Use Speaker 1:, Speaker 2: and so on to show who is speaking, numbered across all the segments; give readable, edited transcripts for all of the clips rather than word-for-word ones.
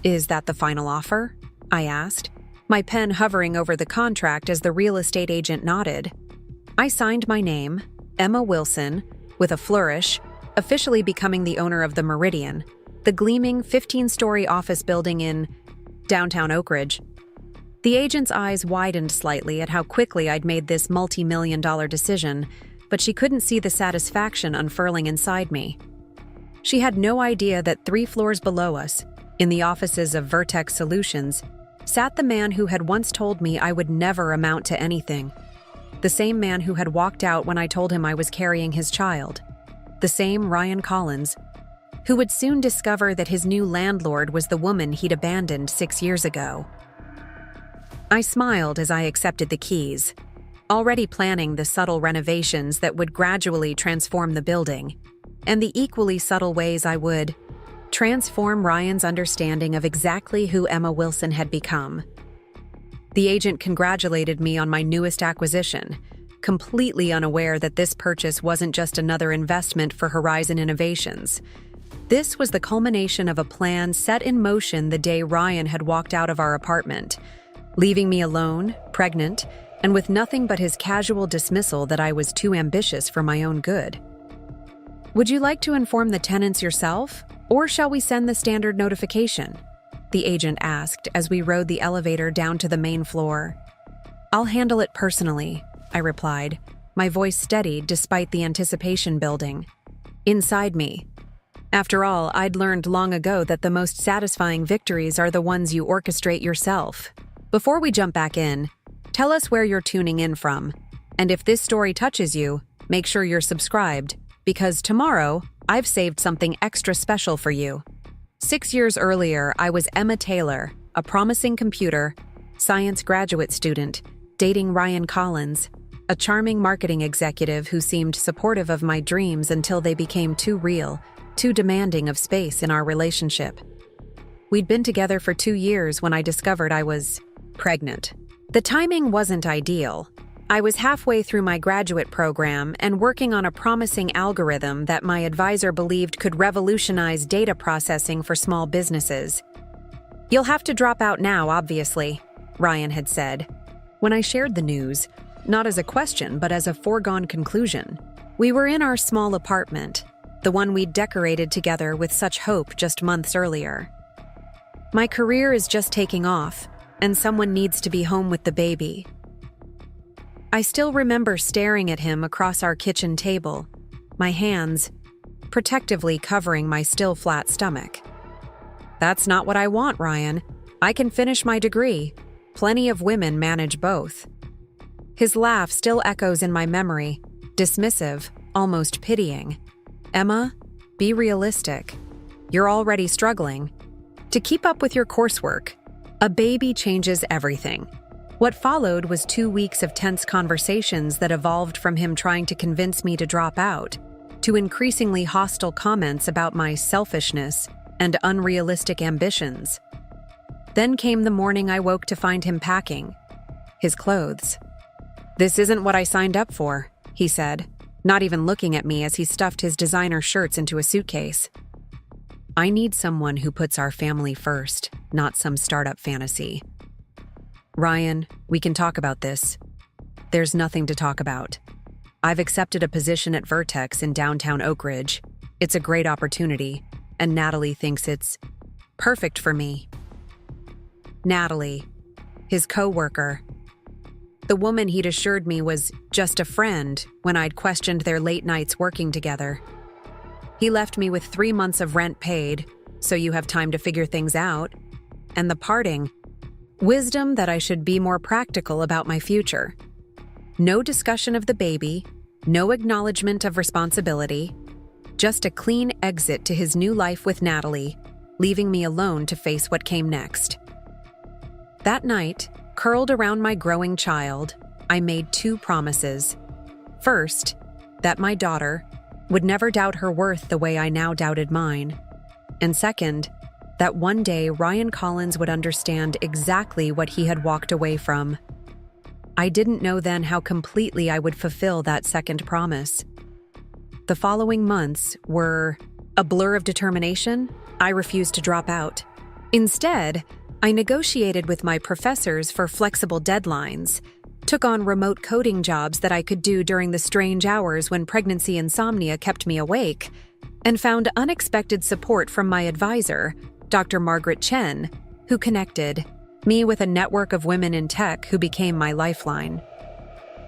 Speaker 1: "Is that the final offer?" I asked, my pen hovering over the contract as the real estate agent nodded. I signed my name, Emma Wilson, with a flourish, officially becoming the owner of the Meridian, the gleaming 15-story office building in downtown Oakridge. The agent's eyes widened slightly at how quickly I'd made this multi-million-dollar decision, but she couldn't see the satisfaction unfurling inside me. She had no idea that 3 floors below us, in the offices of Vertex Solutions, sat the man who had once told me I would never amount to anything. The same man who had walked out when I told him I was carrying his child. The same Ryan Collins, who would soon discover that his new landlord was the woman he'd abandoned 6 years ago. I smiled as I accepted the keys, already planning the subtle renovations that would gradually transform the building, and the equally subtle ways I would transform Ryan's understanding of exactly who Emma Wilson had become. The agent congratulated me on my newest acquisition, completely unaware that this purchase wasn't just another investment for Horizon Innovations. This was the culmination of a plan set in motion the day Ryan had walked out of our apartment, leaving me alone, pregnant, and with nothing but his casual dismissal that I was too ambitious for my own good. "Would you like to inform the tenants yourself, or shall we send the standard notification?" the agent asked as we rode the elevator down to the main floor. "I'll handle it personally," I replied, my voice steadied despite the anticipation building. Inside me. After all, I'd learned long ago that the most satisfying victories are the ones you orchestrate yourself. Before we jump back in, tell us where you're tuning in from, and if this story touches you, make sure you're subscribed, because tomorrow, I've saved something extra special for you. 6 years earlier, I was Emma Taylor, a promising computer science graduate student, dating Ryan Collins, a charming marketing executive who seemed supportive of my dreams until they became too real, too demanding of space in our relationship. We'd been together for 2 years when I discovered I was pregnant. The timing wasn't ideal. I was halfway through my graduate program and working on a promising algorithm that my advisor believed could revolutionize data processing for small businesses. "You'll have to drop out now, obviously," Ryan had said. When I shared the news, not as a question but as a foregone conclusion, we were in our small apartment, the one we'd decorated together with such hope just months earlier. "My career is just taking off, and someone needs to be home with the baby." I still remember staring at him across our kitchen table, my hands protectively covering my still flat stomach. "That's not what I want, Ryan. I can finish my degree. Plenty of women manage both." His laugh still echoes in my memory, dismissive, almost pitying. "Emma, be realistic. You're already struggling. To keep up with your coursework, a baby changes everything." What followed was 2 weeks of tense conversations that evolved from him trying to convince me to drop out, to increasingly hostile comments about my selfishness and unrealistic ambitions. Then came the morning I woke to find him packing his clothes. "This isn't what I signed up for," he said, not even looking at me as he stuffed his designer shirts into a suitcase. "I need someone who puts our family first, not some startup fantasy." "Ryan, we can talk about this." "There's nothing to talk about. I've accepted a position at Vertex in downtown Oakridge. It's a great opportunity, and Natalie thinks it's perfect for me." Natalie, his co-worker. The woman he'd assured me was just a friend when I'd questioned their late nights working together. He left me with 3 months of rent paid, so you have time to figure things out. And the parting, wisdom that I should be more practical about my future. No discussion of the baby, no acknowledgement of responsibility, just a clean exit to his new life with Natalie, leaving me alone to face what came next. That night, curled around my growing child, I made 2 promises. First, that my daughter would never doubt her worth the way I now doubted mine. And second, that one day Ryan Collins would understand exactly what he had walked away from. I didn't know then how completely I would fulfill that second promise. The following months were a blur of determination. I refused to drop out. Instead, I negotiated with my professors for flexible deadlines, took on remote coding jobs that I could do during the strange hours when pregnancy insomnia kept me awake, and found unexpected support from my advisor, Dr. Margaret Chen, who connected me with a network of women in tech who became my lifeline.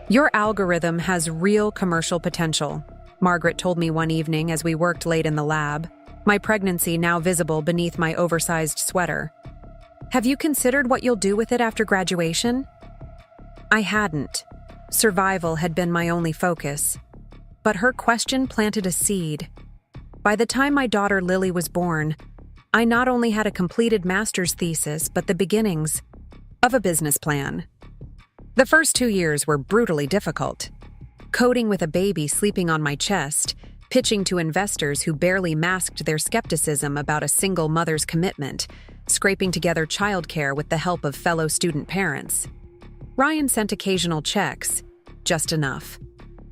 Speaker 1: "Your algorithm has real commercial potential," Margaret told me one evening as we worked late in the lab, my pregnancy now visible beneath my oversized sweater. "Have you considered what you'll do with it after graduation?" I hadn't. Survival had been my only focus. But her question planted a seed. By the time my daughter Lily was born, I not only had a completed master's thesis, but the beginnings of a business plan. The first 2 years were brutally difficult. Coding with a baby sleeping on my chest, pitching to investors who barely masked their skepticism about a single mother's commitment, scraping together childcare with the help of fellow student parents. Ryan sent occasional checks, just enough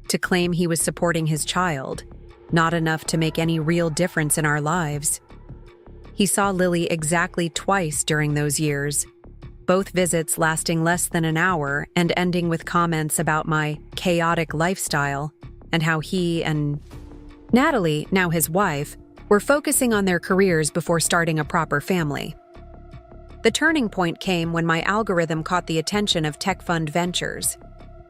Speaker 1: to claim he was supporting his child, not enough to make any real difference in our lives. He saw Lily exactly twice during those years, both visits lasting less than an hour and ending with comments about my chaotic lifestyle and how he and Natalie, now his wife, were focusing on their careers before starting a proper family. The turning point came when my algorithm caught the attention of Tech Fund Ventures.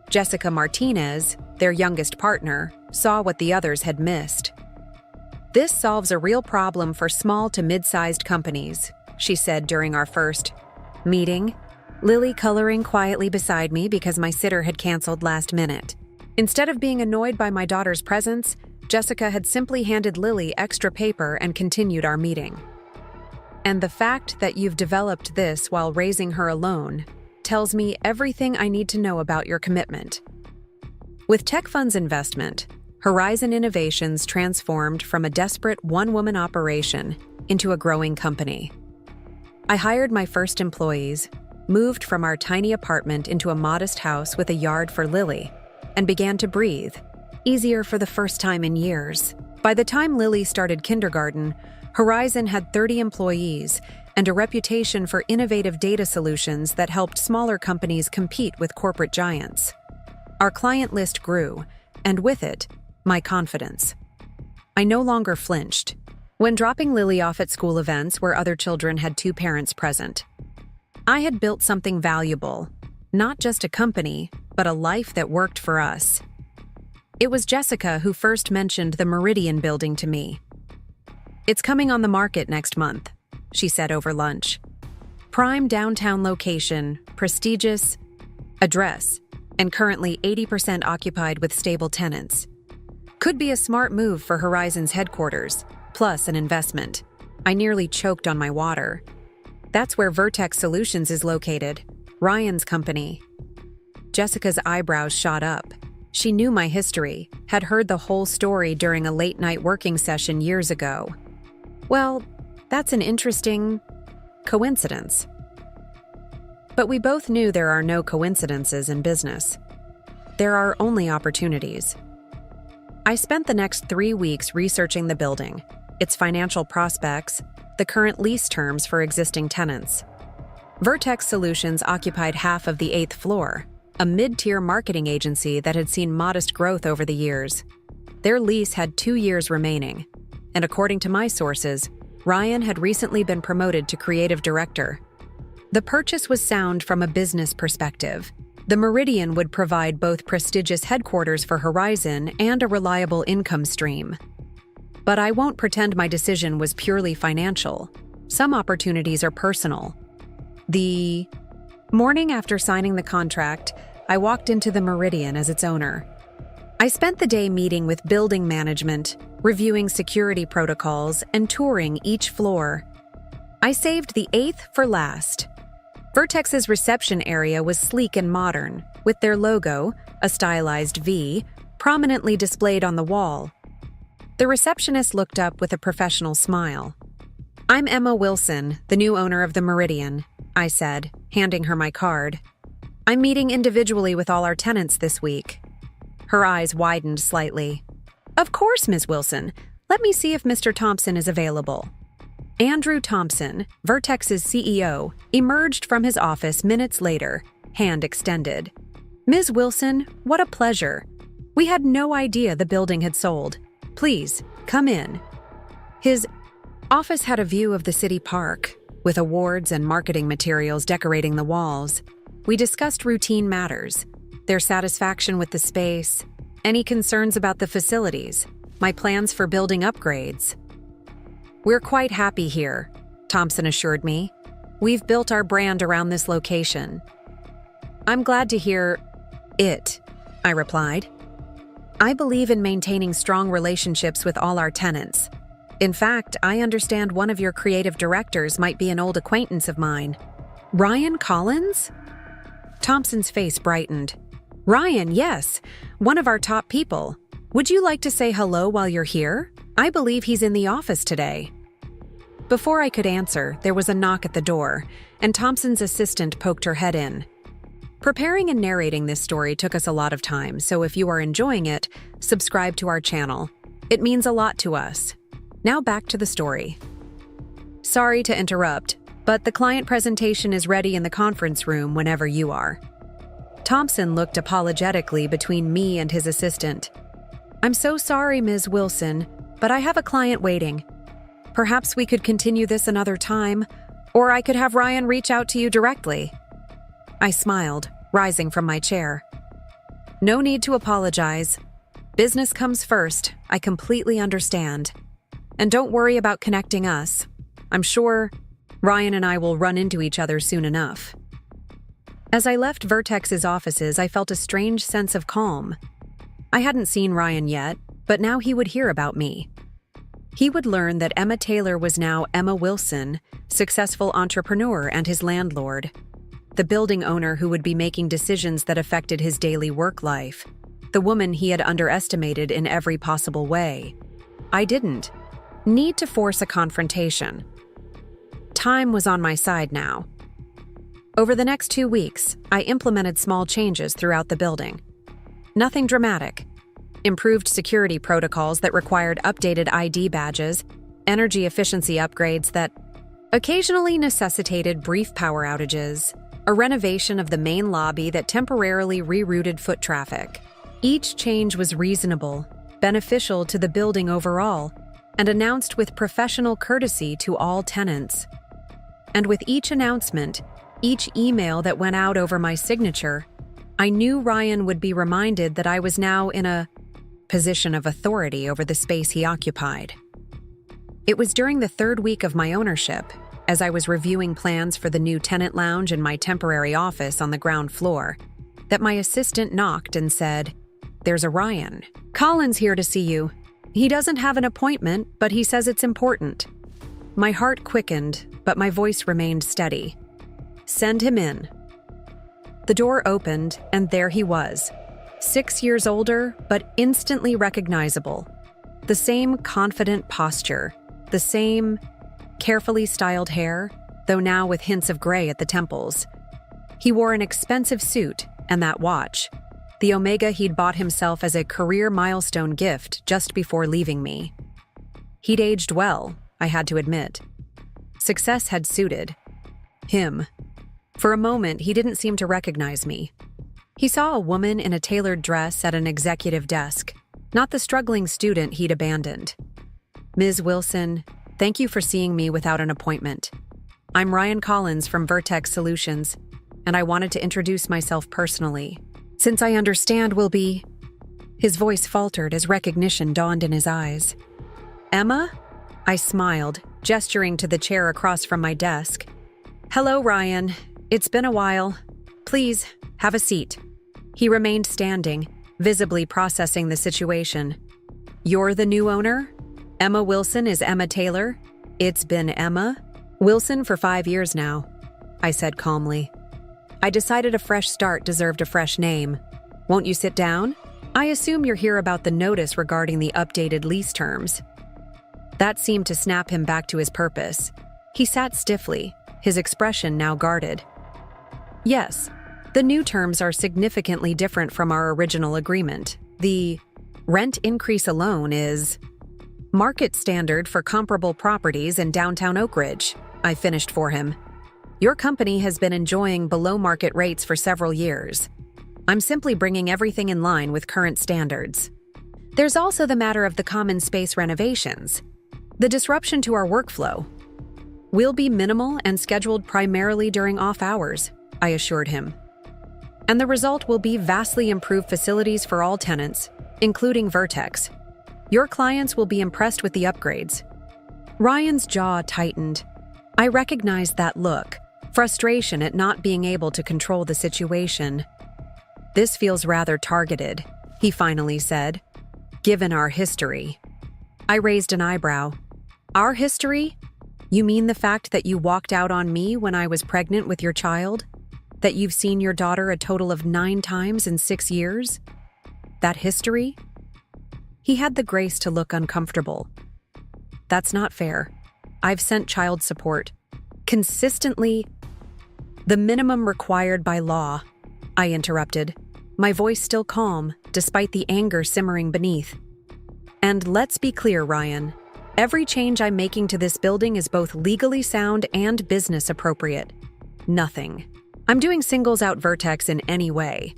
Speaker 1: Jessica Martinez, their youngest partner, saw what the others had missed. "This solves a real problem for small to mid-sized companies," she said during our first meeting, Lily coloring quietly beside me because my sitter had canceled last minute. Instead of being annoyed by my daughter's presence, Jessica had simply handed Lily extra paper and continued our meeting. "And the fact that you've developed this while raising her alone tells me everything I need to know about your commitment." With Tech Fund's investment, Horizon Innovations transformed from a desperate one-woman operation into a growing company. I hired my first employees, moved from our tiny apartment into a modest house with a yard for Lily, and began to breathe, easier for the first time in years. By the time Lily started kindergarten, Horizon had 30 employees and a reputation for innovative data solutions that helped smaller companies compete with corporate giants. Our client list grew, and with it, my confidence. I no longer flinched when dropping Lily off at school events where other children had 2 parents present. I had built something valuable, not just a company, but a life that worked for us. It was Jessica who first mentioned the Meridian building to me. "It's coming on the market next month," she said over lunch. "Prime downtown location, prestigious address, and currently 80% occupied with stable tenants. Could be a smart move for Horizon's headquarters, plus an investment." I nearly choked on my water. "That's where Vertex Solutions is located, Ryan's company." Jessica's eyebrows shot up. She knew my history, had heard the whole story during a late-night working session years ago. "Well, that's an interesting coincidence." But we both knew there are no coincidences in business. There are only opportunities. I spent the next 3 weeks researching the building, its financial prospects, the current lease terms for existing tenants. Vertex Solutions occupied half of the 8th floor, a mid-tier marketing agency that had seen modest growth over the years. Their lease had 2 years remaining, and according to my sources, Ryan had recently been promoted to creative director. The purchase was sound from a business perspective. The Meridian would provide both prestigious headquarters for Horizon and a reliable income stream. But I won't pretend my decision was purely financial. Some opportunities are personal. The morning after signing the contract, I walked into the Meridian as its owner. I spent the day meeting with building management, reviewing security protocols, and touring each floor. I saved the 8th for last. Vertex's reception area was sleek and modern, with their logo, a stylized V, prominently displayed on the wall. The receptionist looked up with a professional smile. "I'm Emma Wilson, the new owner of the Meridian," I said, handing her my card. "I'm meeting individually with all our tenants this week." Her eyes widened slightly. "Of course, Ms. Wilson. Let me see if Mr. Thompson is available." Andrew Thompson, Vertex's CEO, emerged from his office minutes later, hand extended. "Ms. Wilson, what a pleasure. We had no idea the building had sold. Please, come in." His office had a view of the city park, with awards and marketing materials decorating the walls. We discussed routine matters, their satisfaction with the space, any concerns about the facilities, my plans for building upgrades. "We're quite happy here," Thompson assured me. "We've built our brand around this location." "I'm glad to hear it," I replied. "I believe in maintaining strong relationships with all our tenants. In fact, I understand one of your creative directors might be an old acquaintance of mine." "Ryan Collins?" Thompson's face brightened. "Ryan, yes, one of our top people. Would you like to say hello while you're here? I believe he's in the office today." Before I could answer, there was a knock at the door, and Thompson's assistant poked her head in. Preparing and narrating this story took us a lot of time, so if you are enjoying it, subscribe to our channel. It means a lot to us. Now back to the story. "Sorry to interrupt, but the client presentation is ready in the conference room whenever you are." Thompson looked apologetically between me and his assistant. "I'm so sorry, Ms. Wilson, but I have a client waiting. Perhaps we could continue this another time, or I could have Ryan reach out to you directly." I smiled, rising from my chair. "No need to apologize. Business comes first, I completely understand. And don't worry about connecting us. I'm sure Ryan and I will run into each other soon enough." As I left Vertex's offices, I felt a strange sense of calm. I hadn't seen Ryan yet, but now he would hear about me. He would learn that Emma Taylor was now Emma Wilson, successful entrepreneur and his landlord. The building owner who would be making decisions that affected his daily work life. The woman he had underestimated in every possible way. I didn't need to force a confrontation. Time was on my side now. Over the next 2 weeks, I implemented small changes throughout the building. Nothing dramatic. Improved security protocols that required updated ID badges, energy efficiency upgrades that occasionally necessitated brief power outages, a renovation of the main lobby that temporarily rerouted foot traffic. Each change was reasonable, beneficial to the building overall, and announced with professional courtesy to all tenants. And with each announcement, each email that went out over my signature, I knew Ryan would be reminded that I was now in a position of authority over the space he occupied. It was during the 3rd week of my ownership, as I was reviewing plans for the new tenant lounge in my temporary office on the ground floor, that my assistant knocked and said, "There's a Ryan Collins here to see you. He doesn't have an appointment, but he says it's important." My heart quickened, but my voice remained steady. "Send him in." The door opened, and there he was. 6 years older, but instantly recognizable. The same confident posture, the same carefully styled hair, though now with hints of gray at the temples. He wore an expensive suit and that watch, the Omega he'd bought himself as a career milestone gift just before leaving me. He'd aged well, I had to admit. Success had suited him. For a moment, he didn't seem to recognize me. He saw a woman in a tailored dress at an executive desk, not the struggling student he'd abandoned. "Ms. Wilson, thank you for seeing me without an appointment. I'm Ryan Collins from Vertex Solutions, and I wanted to introduce myself personally, since I understand we'll be..." His voice faltered as recognition dawned in his eyes. "Emma?" I smiled, gesturing to the chair across from my desk. "Hello, Ryan. It's been a while. Please, have a seat." He remained standing, visibly processing the situation. "You're the new owner? Emma Wilson is Emma Taylor? It's been Emma Wilson for 5 years now," I said calmly. "I decided a fresh start deserved a fresh name. Won't you sit down? I assume you're here about the notice regarding the updated lease terms." That seemed to snap him back to his purpose. He sat stiffly, his expression now guarded. "Yes, the new terms are significantly different from our original agreement. The rent increase alone is..." Market standard for comparable properties in downtown Oakridge, I finished for him. Your company has been enjoying below-market rates for several years. I'm simply bringing everything in line with current standards. There's also the matter of the common space renovations. The disruption to our workflow will be minimal and scheduled primarily during off hours, I assured him. And the result will be vastly improved facilities for all tenants, including Vertex. Your clients will be impressed with the upgrades. Ryan's jaw tightened. I recognized that look, frustration at not being able to control the situation. This feels rather targeted, he finally said, given our history. I raised an eyebrow. Our history? You mean the fact that you walked out on me when I was pregnant with your child? That you've seen your daughter a total of 9 times in 6 years? That history? He had the grace to look uncomfortable. That's not fair. I've sent child support. Consistently. The minimum required by law, I interrupted, my voice still calm, despite the anger simmering beneath. And let's be clear, Ryan. Every change I'm making to this building is both legally sound and business appropriate. Nothing. I'm doing singles out Vertex in any way.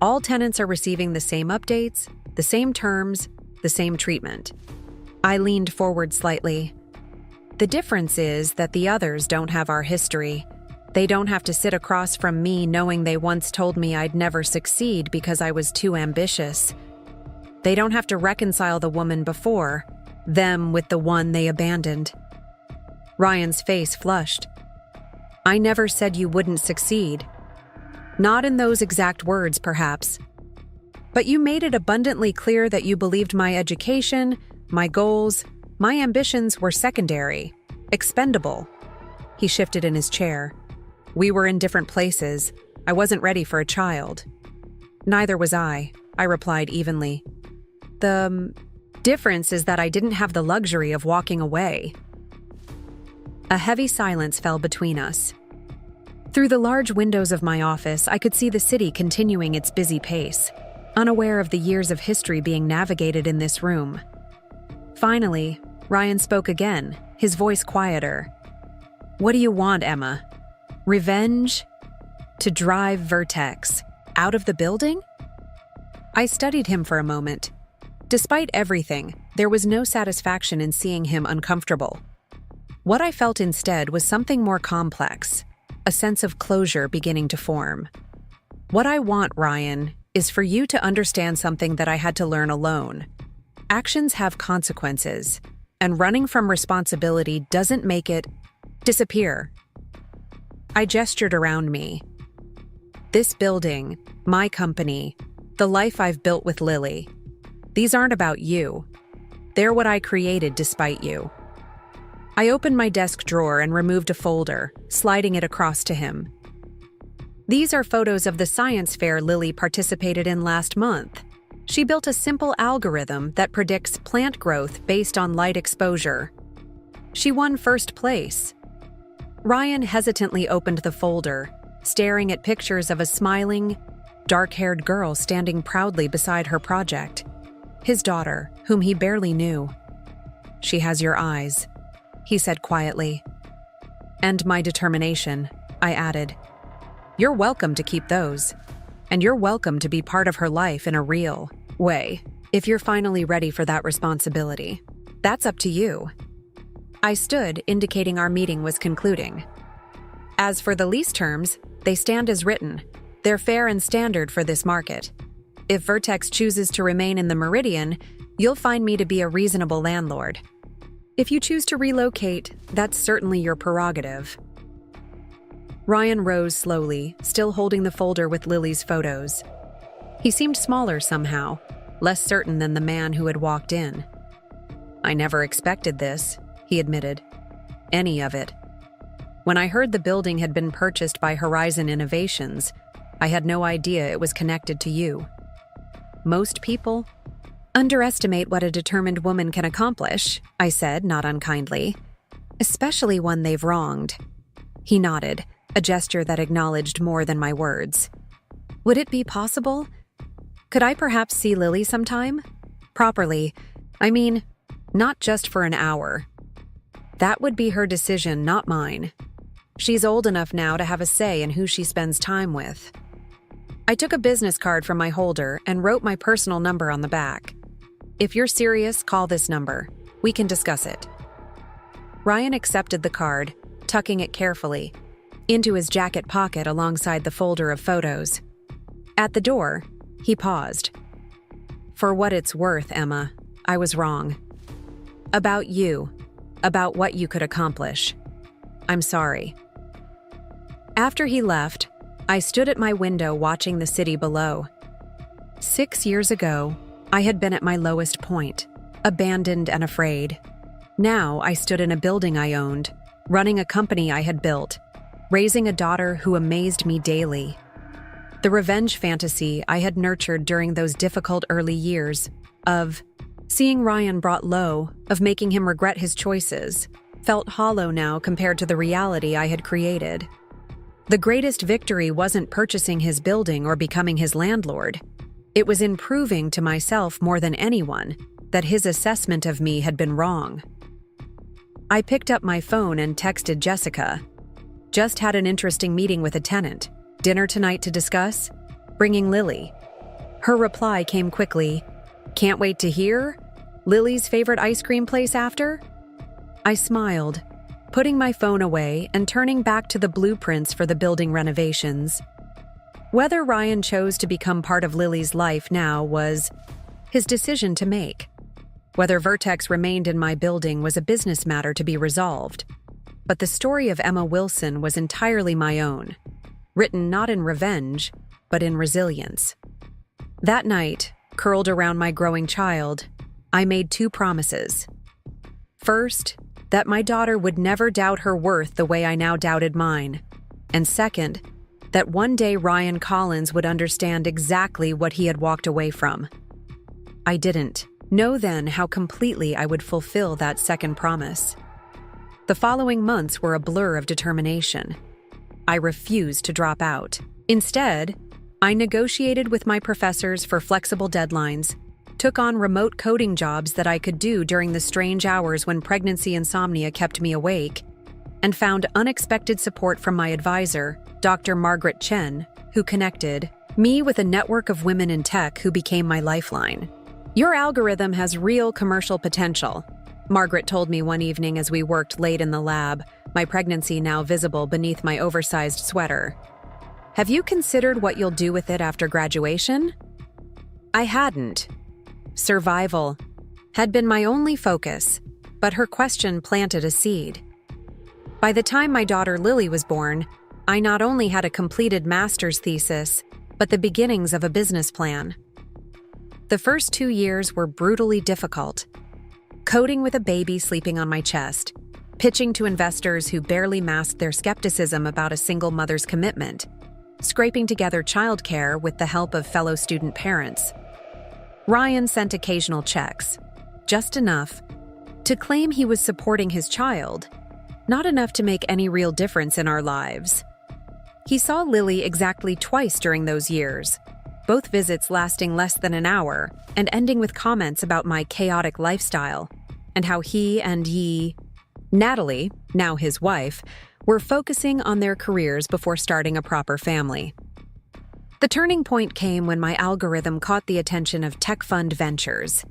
Speaker 1: All tenants are receiving the same updates, the same terms, the same treatment. I leaned forward slightly. The difference is that the others don't have our history. They don't have to sit across from me knowing they once told me I'd never succeed because I was too ambitious. They don't have to reconcile the woman before, them with the one they abandoned. Ryan's face flushed. I never said you wouldn't succeed. Not in those exact words, perhaps. But you made it abundantly clear that you believed my education, my goals, my ambitions were secondary, expendable. He shifted in his chair. We were in different places. I wasn't ready for a child. Neither was I replied evenly. The difference is that I didn't have the luxury of walking away. A heavy silence fell between us. Through the large windows of my office, I could see the city continuing its busy pace, unaware of the years of history being navigated in this room. Finally, Ryan spoke again, his voice quieter. What do you want, Emma? Revenge? To drive Vertex out of the building? I studied him for a moment. Despite everything, there was no satisfaction in seeing him uncomfortable. What I felt instead was something more complex, a sense of closure beginning to form. What I want, Ryan, is for you to understand something that I had to learn alone. Actions have consequences, and running from responsibility doesn't make it disappear. I gestured around me. This building, my company, the life I've built with Lily, these aren't about you. They're what I created despite you. I opened my desk drawer and removed a folder, sliding it across to him. These are photos of the science fair Lily participated in last month. She built a simple algorithm that predicts plant growth based on light exposure. She won first place. Ryan hesitantly opened the folder, staring at pictures of a smiling, dark-haired girl standing proudly beside her project. His daughter, whom he barely knew. She has your eyes, he said quietly. And my determination, I added. You're welcome to keep those. And you're welcome to be part of her life in a real way, if you're finally ready for that responsibility. That's up to you. I stood, indicating our meeting was concluding. As for the lease terms, they stand as written. They're fair and standard for this market. If Vertex chooses to remain in the Meridian, you'll find me to be a reasonable landlord. If you choose to relocate, that's certainly your prerogative. Ryan rose slowly, still holding the folder with Lily's photos. He seemed smaller somehow, less certain than the man who had walked in. I never expected this, he admitted. Any of it. When I heard the building had been purchased by Horizon Innovations, I had no idea it was connected to you. Most people underestimate what a determined woman can accomplish, I said, not unkindly. Especially one they've wronged. He nodded, a gesture that acknowledged more than my words. Would it be possible? Could I perhaps see Lily sometime? Properly. I mean, Not just for an hour. That would be her decision, not mine. She's old enough now to have a say in who she spends time with. I took a business card from my holder and wrote my personal number on the back. If you're serious, call this number. We can discuss it. Ryan accepted the card, tucking it carefully into his jacket pocket alongside the folder of photos. At the door, he paused. For what it's worth, Emma, I was wrong. About you, about what you could accomplish. I'm sorry. After he left, I stood at my window watching the city below. 6 years ago, I had been at my lowest point, abandoned and afraid. Now I stood in a building I owned, running a company I had built, raising a daughter who amazed me daily. The revenge fantasy I had nurtured during those difficult early years of seeing Ryan brought low, of making him regret his choices, felt hollow now compared to the reality I had created. The greatest victory wasn't purchasing his building or becoming his landlord. It was in proving to myself more than anyone that his assessment of me had been wrong. I picked up my phone and texted Jessica. Just had an interesting meeting with a tenant. Dinner tonight to discuss? Bringing Lily. Her reply came quickly. Can't wait to hear? Lily's favorite ice cream place after? I smiled, putting my phone away and turning back to the blueprints for the building renovations. Whether Ryan chose to become part of Lily's life now was his decision to make. Whether Vertex remained in my building was a business matter to be resolved. But the story of Emma Wilson was entirely my own, written not in revenge, but in resilience. That night, curled around my growing child, I made 2 promises. First, that my daughter would never doubt her worth the way I now doubted mine. And second, that one day Ryan Collins would understand exactly what he had walked away from. I didn't know then how completely I would fulfill that second promise. The following months were a blur of determination. I refused to drop out. Instead, I negotiated with my professors for flexible deadlines, took on remote coding jobs that I could do during the strange hours when pregnancy insomnia kept me awake, and found unexpected support from my advisor, Dr. Margaret Chen, who connected me with a network of women in tech who became my lifeline. Your algorithm has real commercial potential, Margaret told me one evening as we worked late in the lab, my pregnancy now visible beneath my oversized sweater. Have you considered what you'll do with it after graduation? I hadn't. Survival had been my only focus, but her question planted a seed. By the time my daughter Lily was born, I not only had a completed master's thesis, but the beginnings of a business plan. The first 2 years were brutally difficult. Coding with a baby sleeping on my chest, pitching to investors who barely masked their skepticism about a single mother's commitment, scraping together childcare with the help of fellow student parents. Ryan sent occasional checks, just enough to claim he was supporting his child, not enough to make any real difference in our lives. He saw Lily exactly twice during those years, both visits lasting less than an hour and ending with comments about my chaotic lifestyle and how he and Natalie, now his wife, were focusing on their careers before starting a proper family. The turning point came when my algorithm caught the attention of Tech Fund Ventures.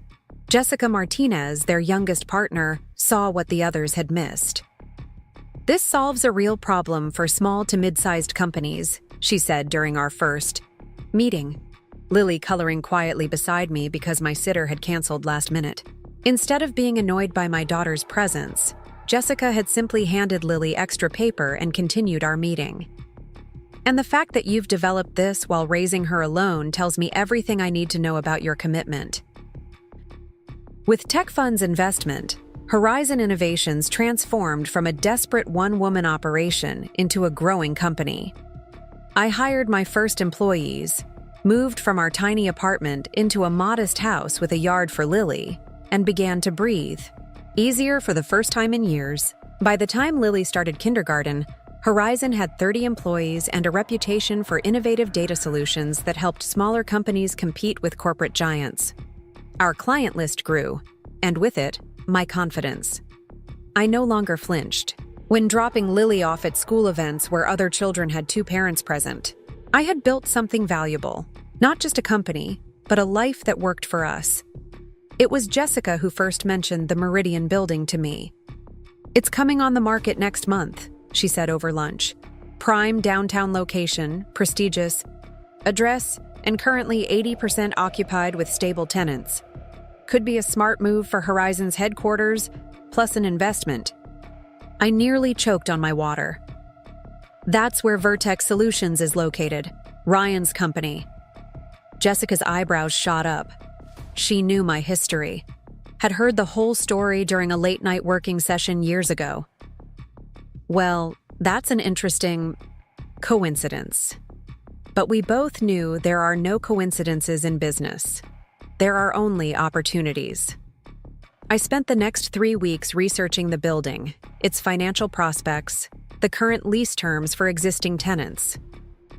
Speaker 1: Jessica Martinez, their youngest partner, saw what the others had missed. This solves a real problem for small to mid-sized companies, she said during our first meeting, Lily coloring quietly beside me because my sitter had canceled last minute. Instead of being annoyed by my daughter's presence, Jessica had simply handed Lily extra paper and continued our meeting. And the fact that you've developed this while raising her alone tells me everything I need to know about your commitment. With Tech Fund's investment, Horizon Innovations transformed from a desperate one-woman operation into a growing company. I hired my first employees, moved from our tiny apartment into a modest house with a yard for Lily, and began to breathe. Easier for the first time in years. By the time Lily started kindergarten, Horizon had 30 employees and a reputation for innovative data solutions that helped smaller companies compete with corporate giants. Our client list grew, and with it, my confidence. I no longer flinched. When dropping Lily off at school events where other children had two parents present, I had built something valuable, not just a company, but a life that worked for us. It was Jessica who first mentioned the Meridian building to me. "It's coming on the market next month," she said over lunch. "Prime downtown location, prestigious address, and currently 80% occupied with stable tenants. Could be a smart move for Horizon's headquarters, plus an investment." I nearly choked on my water. "That's where Vertex Solutions is located, Ryan's company." Jessica's eyebrows shot up. She knew my history, had heard the whole story during a late-night working session years ago. "Well, that's an interesting coincidence." But we both knew there are no coincidences in business. There are only opportunities. I spent the next 3 weeks researching the building, its financial prospects, the current lease terms for existing tenants.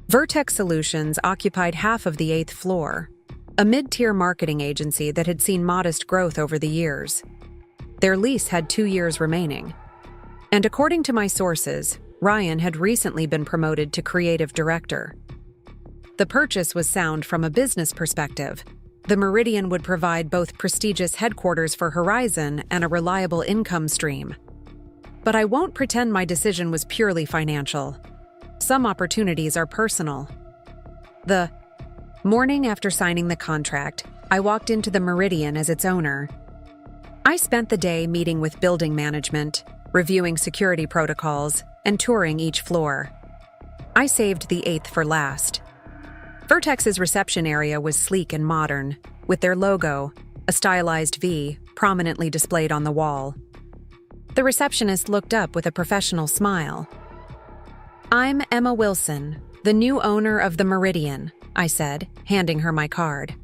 Speaker 1: Vertex Solutions occupied half of the 8th floor, a mid-tier marketing agency that had seen modest growth over the years. Their lease had 2 years remaining. And according to my sources, Ryan had recently been promoted to creative director. The purchase was sound from a business perspective. The Meridian would provide both prestigious headquarters for Horizon and a reliable income stream. But I won't pretend my decision was purely financial. Some opportunities are personal. The morning after signing the contract, I walked into the Meridian as its owner. I spent the day meeting with building management, reviewing security protocols, and touring each floor. I saved the 8th for last. Vertex's reception area was sleek and modern, with their logo, a stylized V, prominently displayed on the wall. The receptionist looked up with a professional smile. "I'm Emma Wilson, the new owner of the Meridian," I said, handing her my card.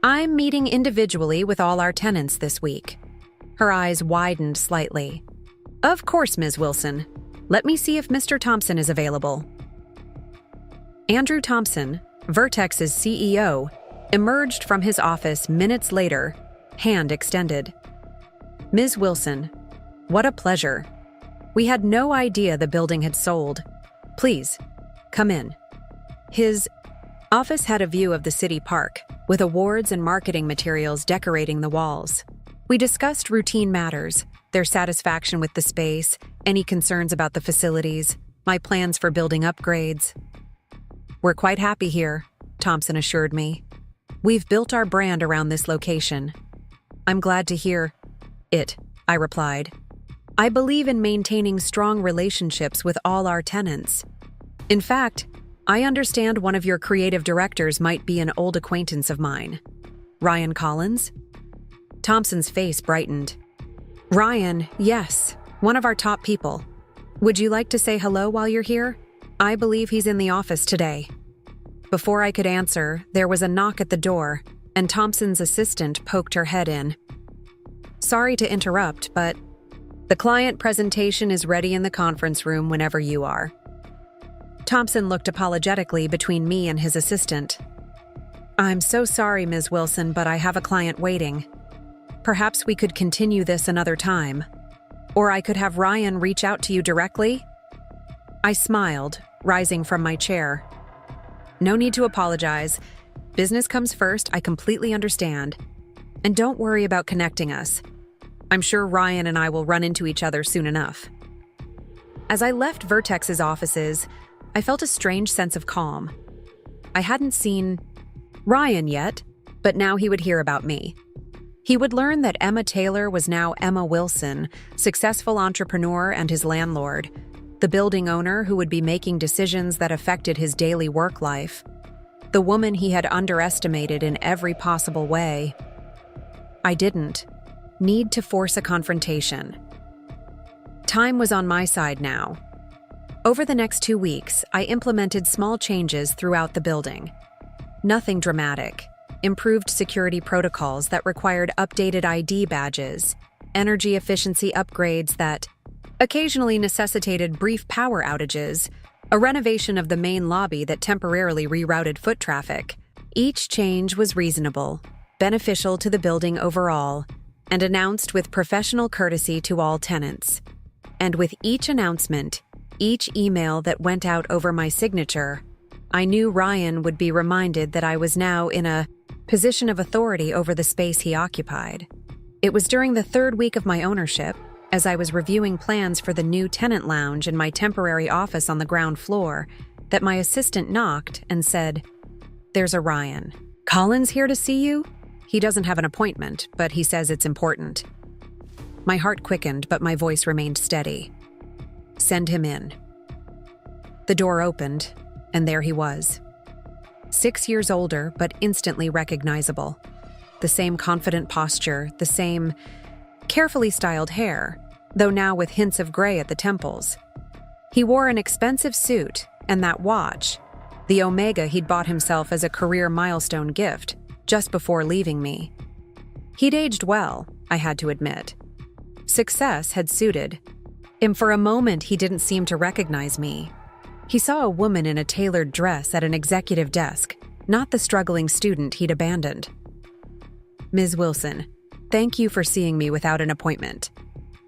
Speaker 1: "I'm meeting individually with all our tenants this week." Her eyes widened slightly. "Of course, Ms. Wilson. Let me see if Mr. Thompson is available." Andrew Thompson, Vertex's CEO, emerged from his office minutes later, hand extended. "Ms. Wilson, what a pleasure. We had no idea the building had sold. Please, come in." His office had a view of the city park, with awards and marketing materials decorating the walls. We discussed routine matters, their satisfaction with the space, any concerns about the facilities, my plans for building upgrades. "We're quite happy here," Thompson assured me. "We've built our brand around this location." "I'm glad to hear it," I replied. "I believe in maintaining strong relationships with all our tenants. In fact, I understand one of your creative directors might be an old acquaintance of mine." "Ryan Collins?" Thompson's face brightened. "Ryan, yes, one of our top people. Would you like to say hello while you're here? I believe he's in the office today." Before I could answer, there was a knock at the door, and Thompson's assistant poked her head in. "Sorry to interrupt, but the client presentation is ready in the conference room whenever you are." Thompson looked apologetically between me and his assistant. "I'm so sorry, Ms. Wilson, but I have a client waiting. Perhaps we could continue this another time. Or I could have Ryan reach out to you directly?" I smiled, rising from my chair. "No need to apologize. Business comes first, I completely understand. And don't worry about connecting us. I'm sure Ryan and I will run into each other soon enough." As I left Vertex's offices, I felt a strange sense of calm. I hadn't seen Ryan yet, but now he would hear about me. He would learn that Emma Taylor was now Emma Wilson, successful entrepreneur and his landlord, the building owner who would be making decisions that affected his daily work life, the woman he had underestimated in every possible way. I didn't need to force a confrontation. Time was on my side now. Over the next 2 weeks, I implemented small changes throughout the building. Nothing dramatic. Improved security protocols that required updated ID badges, energy efficiency upgrades that occasionally necessitated brief power outages, a renovation of the main lobby that temporarily rerouted foot traffic. Each change was reasonable, beneficial to the building overall, and announced with professional courtesy to all tenants. And with each announcement, each email that went out over my signature, I knew Ryan would be reminded that I was now in a position of authority over the space he occupied. It was during the third week of my ownership, as I was reviewing plans for the new tenant lounge in my temporary office on the ground floor, that my assistant knocked and said, "There's a Ryan. Collins here to see you? He doesn't have an appointment, but he says it's important." My heart quickened, but my voice remained steady. "Send him in." The door opened, and there he was. 6 years older, but instantly recognizable. The same confident posture, the same carefully styled hair, though now with hints of gray at the temples. He wore an expensive suit, and that watch, the Omega he'd bought himself as a career milestone gift, just before leaving me. He'd aged well, I had to admit. Success had suited. And for a moment he didn't seem to recognize me. He saw a woman in a tailored dress at an executive desk, not the struggling student he'd abandoned. "Ms. Wilson, thank you for seeing me without an appointment.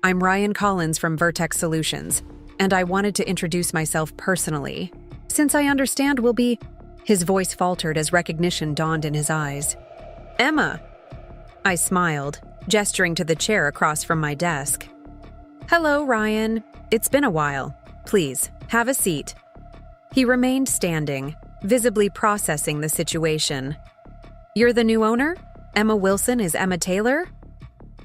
Speaker 1: I'm Ryan Collins from Vertex Solutions, and I wanted to introduce myself personally, since I understand we'll be—" His voice faltered as recognition dawned in his eyes. "Emma!" I smiled, gesturing to the chair across from my desk. "Hello, Ryan. It's been a while. Please, have a seat." He remained standing, visibly processing the situation. "You're the new owner? Emma Wilson is Emma Taylor?"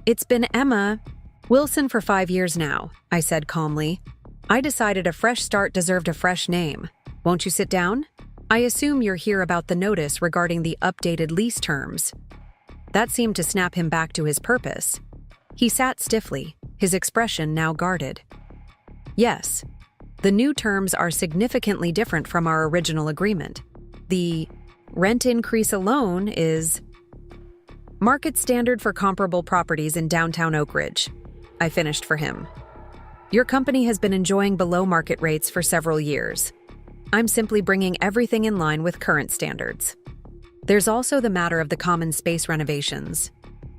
Speaker 1: "It's been Emma Wilson for 5 years now," I said calmly. "I decided a fresh start deserved a fresh name. Won't you sit down? I assume you're here about the notice regarding the updated lease terms." That seemed to snap him back to his purpose. He sat stiffly, his expression now guarded. "Yes. The new terms are significantly different from our original agreement. The rent increase alone is market standard for comparable properties in downtown Oakridge," I finished for him. "Your company has been enjoying below-market rates for several years. I'm simply bringing everything in line with current standards. There's also the matter of the common space renovations.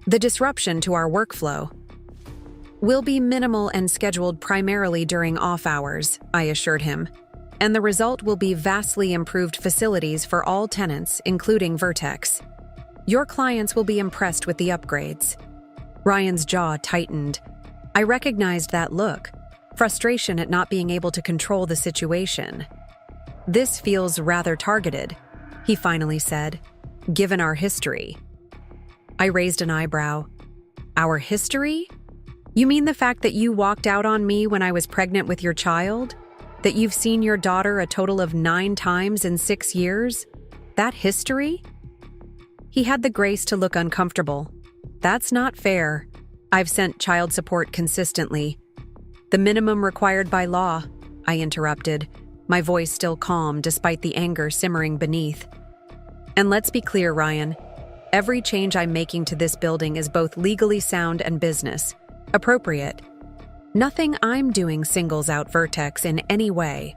Speaker 1: The disruption to our workflow will be minimal and scheduled primarily during off hours," I assured him, "and the result will be vastly improved facilities for all tenants, including Vertex. Your clients will be impressed with the upgrades." Ryan's jaw tightened. I recognized that look, frustration at not being able to control the situation. "This feels rather targeted," he finally said, "given our history." I raised an eyebrow. "Our history? You mean the fact that you walked out on me when I was pregnant with your child? That you've seen your daughter a total of 9 times in 6 years? That history?" He had the grace to look uncomfortable. "That's not fair. I've sent child support consistently. The minimum required by law," I interrupted, my voice still calm despite the anger simmering beneath. "And let's be clear, Ryan. Every change I'm making to this building is both legally sound and business appropriate. Nothing I'm doing singles out Vertex in any way.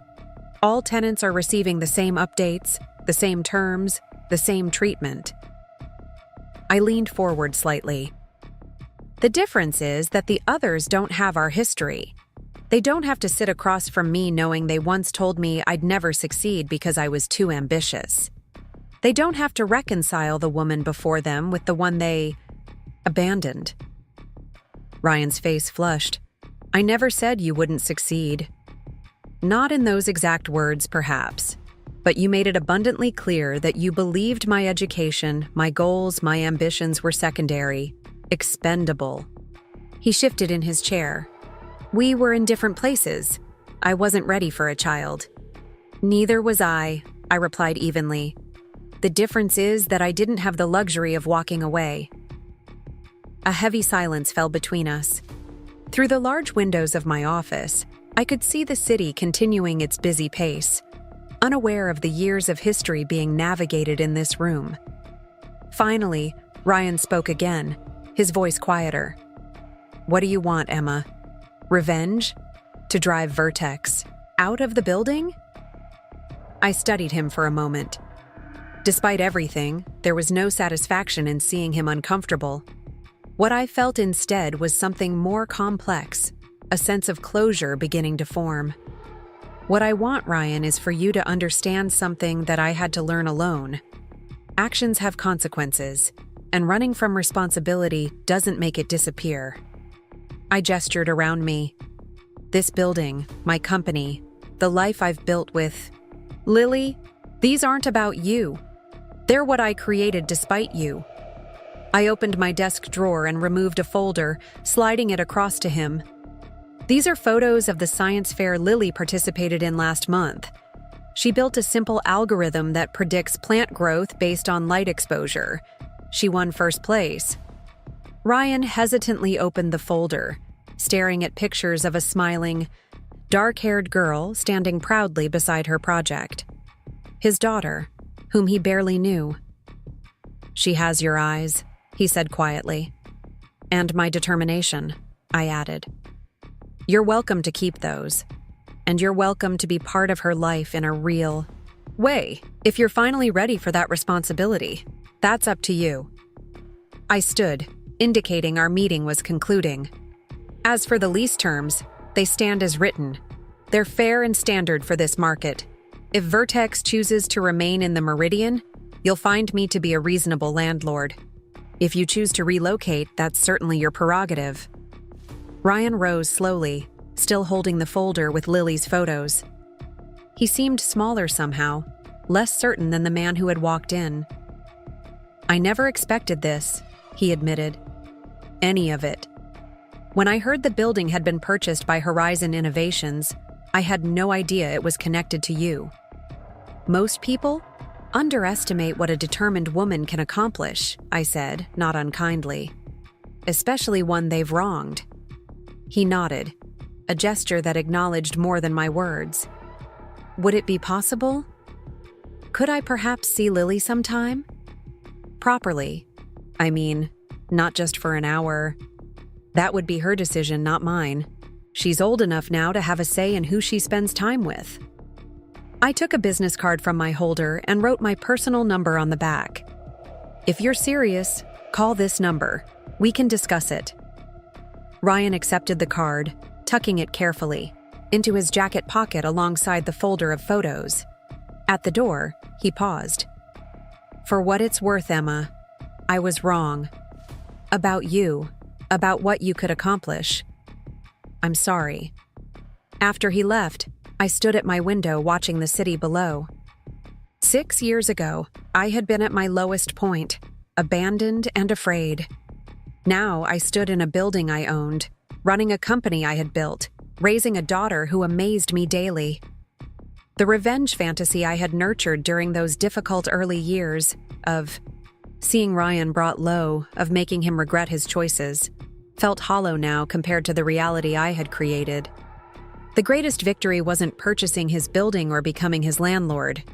Speaker 1: All tenants are receiving the same updates, the same terms, the same treatment." I leaned forward slightly. "The difference is that the others don't have our history. They don't have to sit across from me knowing they once told me I'd never succeed because I was too ambitious. They don't have to reconcile the woman before them with the one they abandoned." Ryan's face flushed. "I never said you wouldn't succeed." "Not in those exact words, perhaps. But you made it abundantly clear that you believed my education, my goals, my ambitions were secondary, expendable." He shifted in his chair. "We were in different places. I wasn't ready for a child." "Neither was I replied evenly. "The difference is that I didn't have the luxury of walking away." A heavy silence fell between us. Through the large windows of my office, I could see the city continuing its busy pace, unaware of the years of history being navigated in this room. Finally, Ryan spoke again, his voice quieter. "What do you want, Emma? Revenge? To drive Vertex out of the building?" I studied him for a moment. Despite everything, there was no satisfaction in seeing him uncomfortable. What I felt instead was something more complex, a sense of closure beginning to form. What I want, Ryan, is for you to understand something that I had to learn alone. Actions have consequences, and running from responsibility doesn't make it disappear. I gestured around me. This building, my company, the life I've built with... Lily, these aren't about you. They're what I created despite you. I opened my desk drawer and removed a folder, sliding it across to him. These are photos of the science fair Lily participated in last month. She built a simple algorithm that predicts plant growth based on light exposure. She won first place. Ryan hesitantly opened the folder, staring at pictures of a smiling, dark-haired girl standing proudly beside her project. His daughter, whom he barely knew. "She has your eyes," he said quietly. "And my determination," I added. "You're welcome to keep those. And you're welcome to be part of her life in a real way. If you're finally ready for that responsibility, that's up to you." I stood, indicating our meeting was concluding. As for the lease terms, they stand as written. They're fair and standard for this market. If Vertex chooses to remain in the Meridian, you'll find me to be a reasonable landlord. If you choose to relocate, that's certainly your prerogative. Ryan rose slowly, still holding the folder with Lily's photos. He seemed smaller somehow, less certain than the man who had walked in. "I never expected this," he admitted. "Any of it. When I heard the building had been purchased by Horizon Innovations, I had no idea it was connected to you. Most people underestimate what a determined woman can accomplish," I said, not unkindly. "Especially one they've wronged." He nodded, a gesture that acknowledged more than my words. "Would it be possible? Could I perhaps see Lily sometime? Properly. I mean, not just for an hour. That would be her decision, not mine. She's old enough now to have a say in who she spends time with." I took a business card from my holder and wrote my personal number on the back. "If you're serious, call this number. We can discuss it." Ryan accepted the card, tucking it carefully into his jacket pocket alongside the folder of photos. At the door, he paused. "For what it's worth, Emma, I was wrong. About you, about what you could accomplish. I'm sorry." After he left, I stood at my window watching the city below. 6 years ago, I had been at my lowest point, abandoned and afraid. Now I stood in a building I owned, running a company I had built, raising a daughter who amazed me daily. The revenge fantasy I had nurtured during those difficult early years of seeing Ryan brought low, of making him regret his choices, felt hollow now compared to the reality I had created. The greatest victory wasn't purchasing his building or becoming his landlord.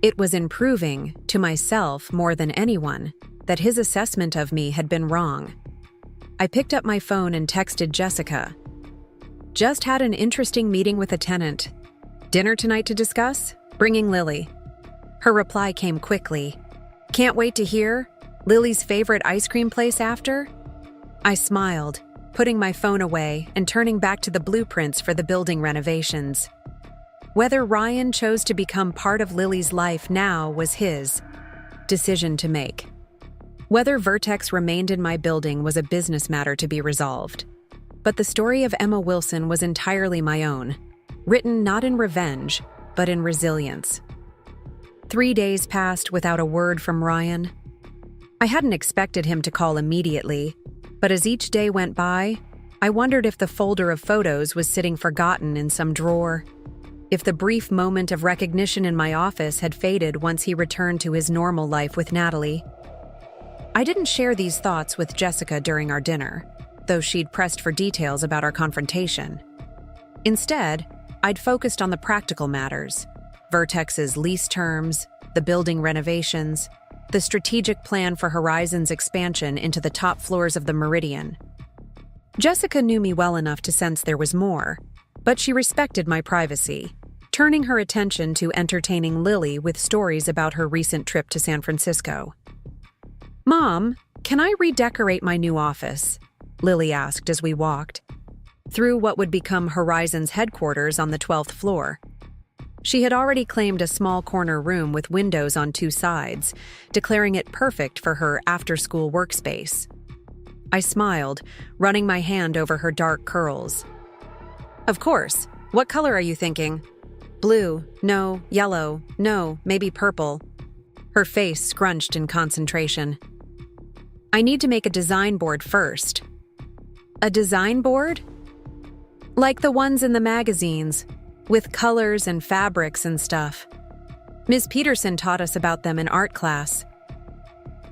Speaker 1: It was in proving, to myself more than anyone, that his assessment of me had been wrong. I picked up my phone and texted Jessica. "Just had an interesting meeting with a tenant. Dinner tonight to discuss? Bringing Lily." Her reply came quickly. "Can't wait to hear? Lily's favorite ice cream place after?" I smiled, putting my phone away and turning back to the blueprints for the building renovations. Whether Ryan chose to become part of Lily's life now was his decision to make. Whether Vertex remained in my building was a business matter to be resolved. But the story of Emma Wilson was entirely my own, written not in revenge, but in resilience. 3 days passed without a word from Ryan. I hadn't expected him to call immediately, but as each day went by, I wondered if the folder of photos was sitting forgotten in some drawer, if the brief moment of recognition in my office had faded once he returned to his normal life with Natalie. I didn't share these thoughts with Jessica during our dinner, though she'd pressed for details about our confrontation. Instead, I'd focused on the practical matters: Vertex's lease terms, the building renovations, the strategic plan for Horizon's expansion into the top floors of the Meridian. Jessica knew me well enough to sense there was more, but she respected my privacy, turning her attention to entertaining Lily with stories about her recent trip to San Francisco. "Mom, "Can I redecorate my new office?" Lily asked as we walked through what would become Horizon's headquarters on the 12th floor. She had already claimed a small corner room with windows on two sides, declaring it perfect for her after-school workspace. I smiled, running my hand over her dark curls. "Of course. What color are you thinking?" "Blue. No. Yellow. No. Maybe purple." Her face scrunched in concentration. "I need to make a design board first." "A design board?" "Like the ones in the magazines, with colors and fabrics and stuff. Ms. Peterson taught us about them in art class."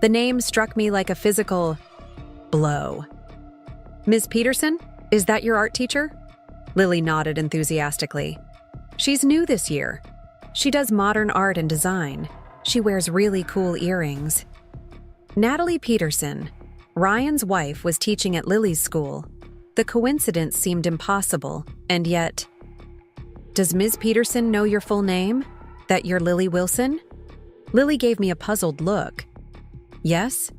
Speaker 1: The name struck me like a physical blow. "Ms. Peterson? Is that your art teacher?" Lily nodded enthusiastically. "She's new this year. She does modern art and design. She wears really cool earrings." Natalie Peterson, Ryan's wife, was teaching at Lily's school. The coincidence seemed impossible, and yet... "Does Ms. Peterson know your full name? That you're Lily Wilson?" Lily gave me a puzzled look. "Yes.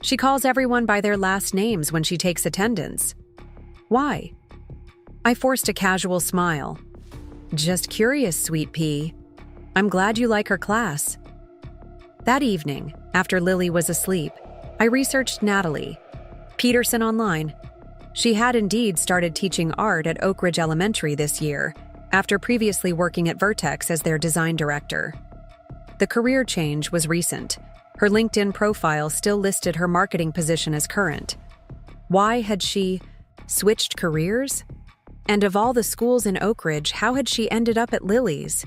Speaker 1: She calls everyone by their last names when she takes attendance." "Why?" I forced a casual smile. "Just curious, sweet pea. I'm glad you like her class." That evening, after Lily was asleep, I researched Natalie Peterson online. She had indeed started teaching art at Oakridge Elementary this year, after previously working at Vertex as their design director. The career change was recent. Her LinkedIn profile still listed her marketing position as current. Why had she switched careers? And of all the schools in Oakridge, how had she ended up at Lily's?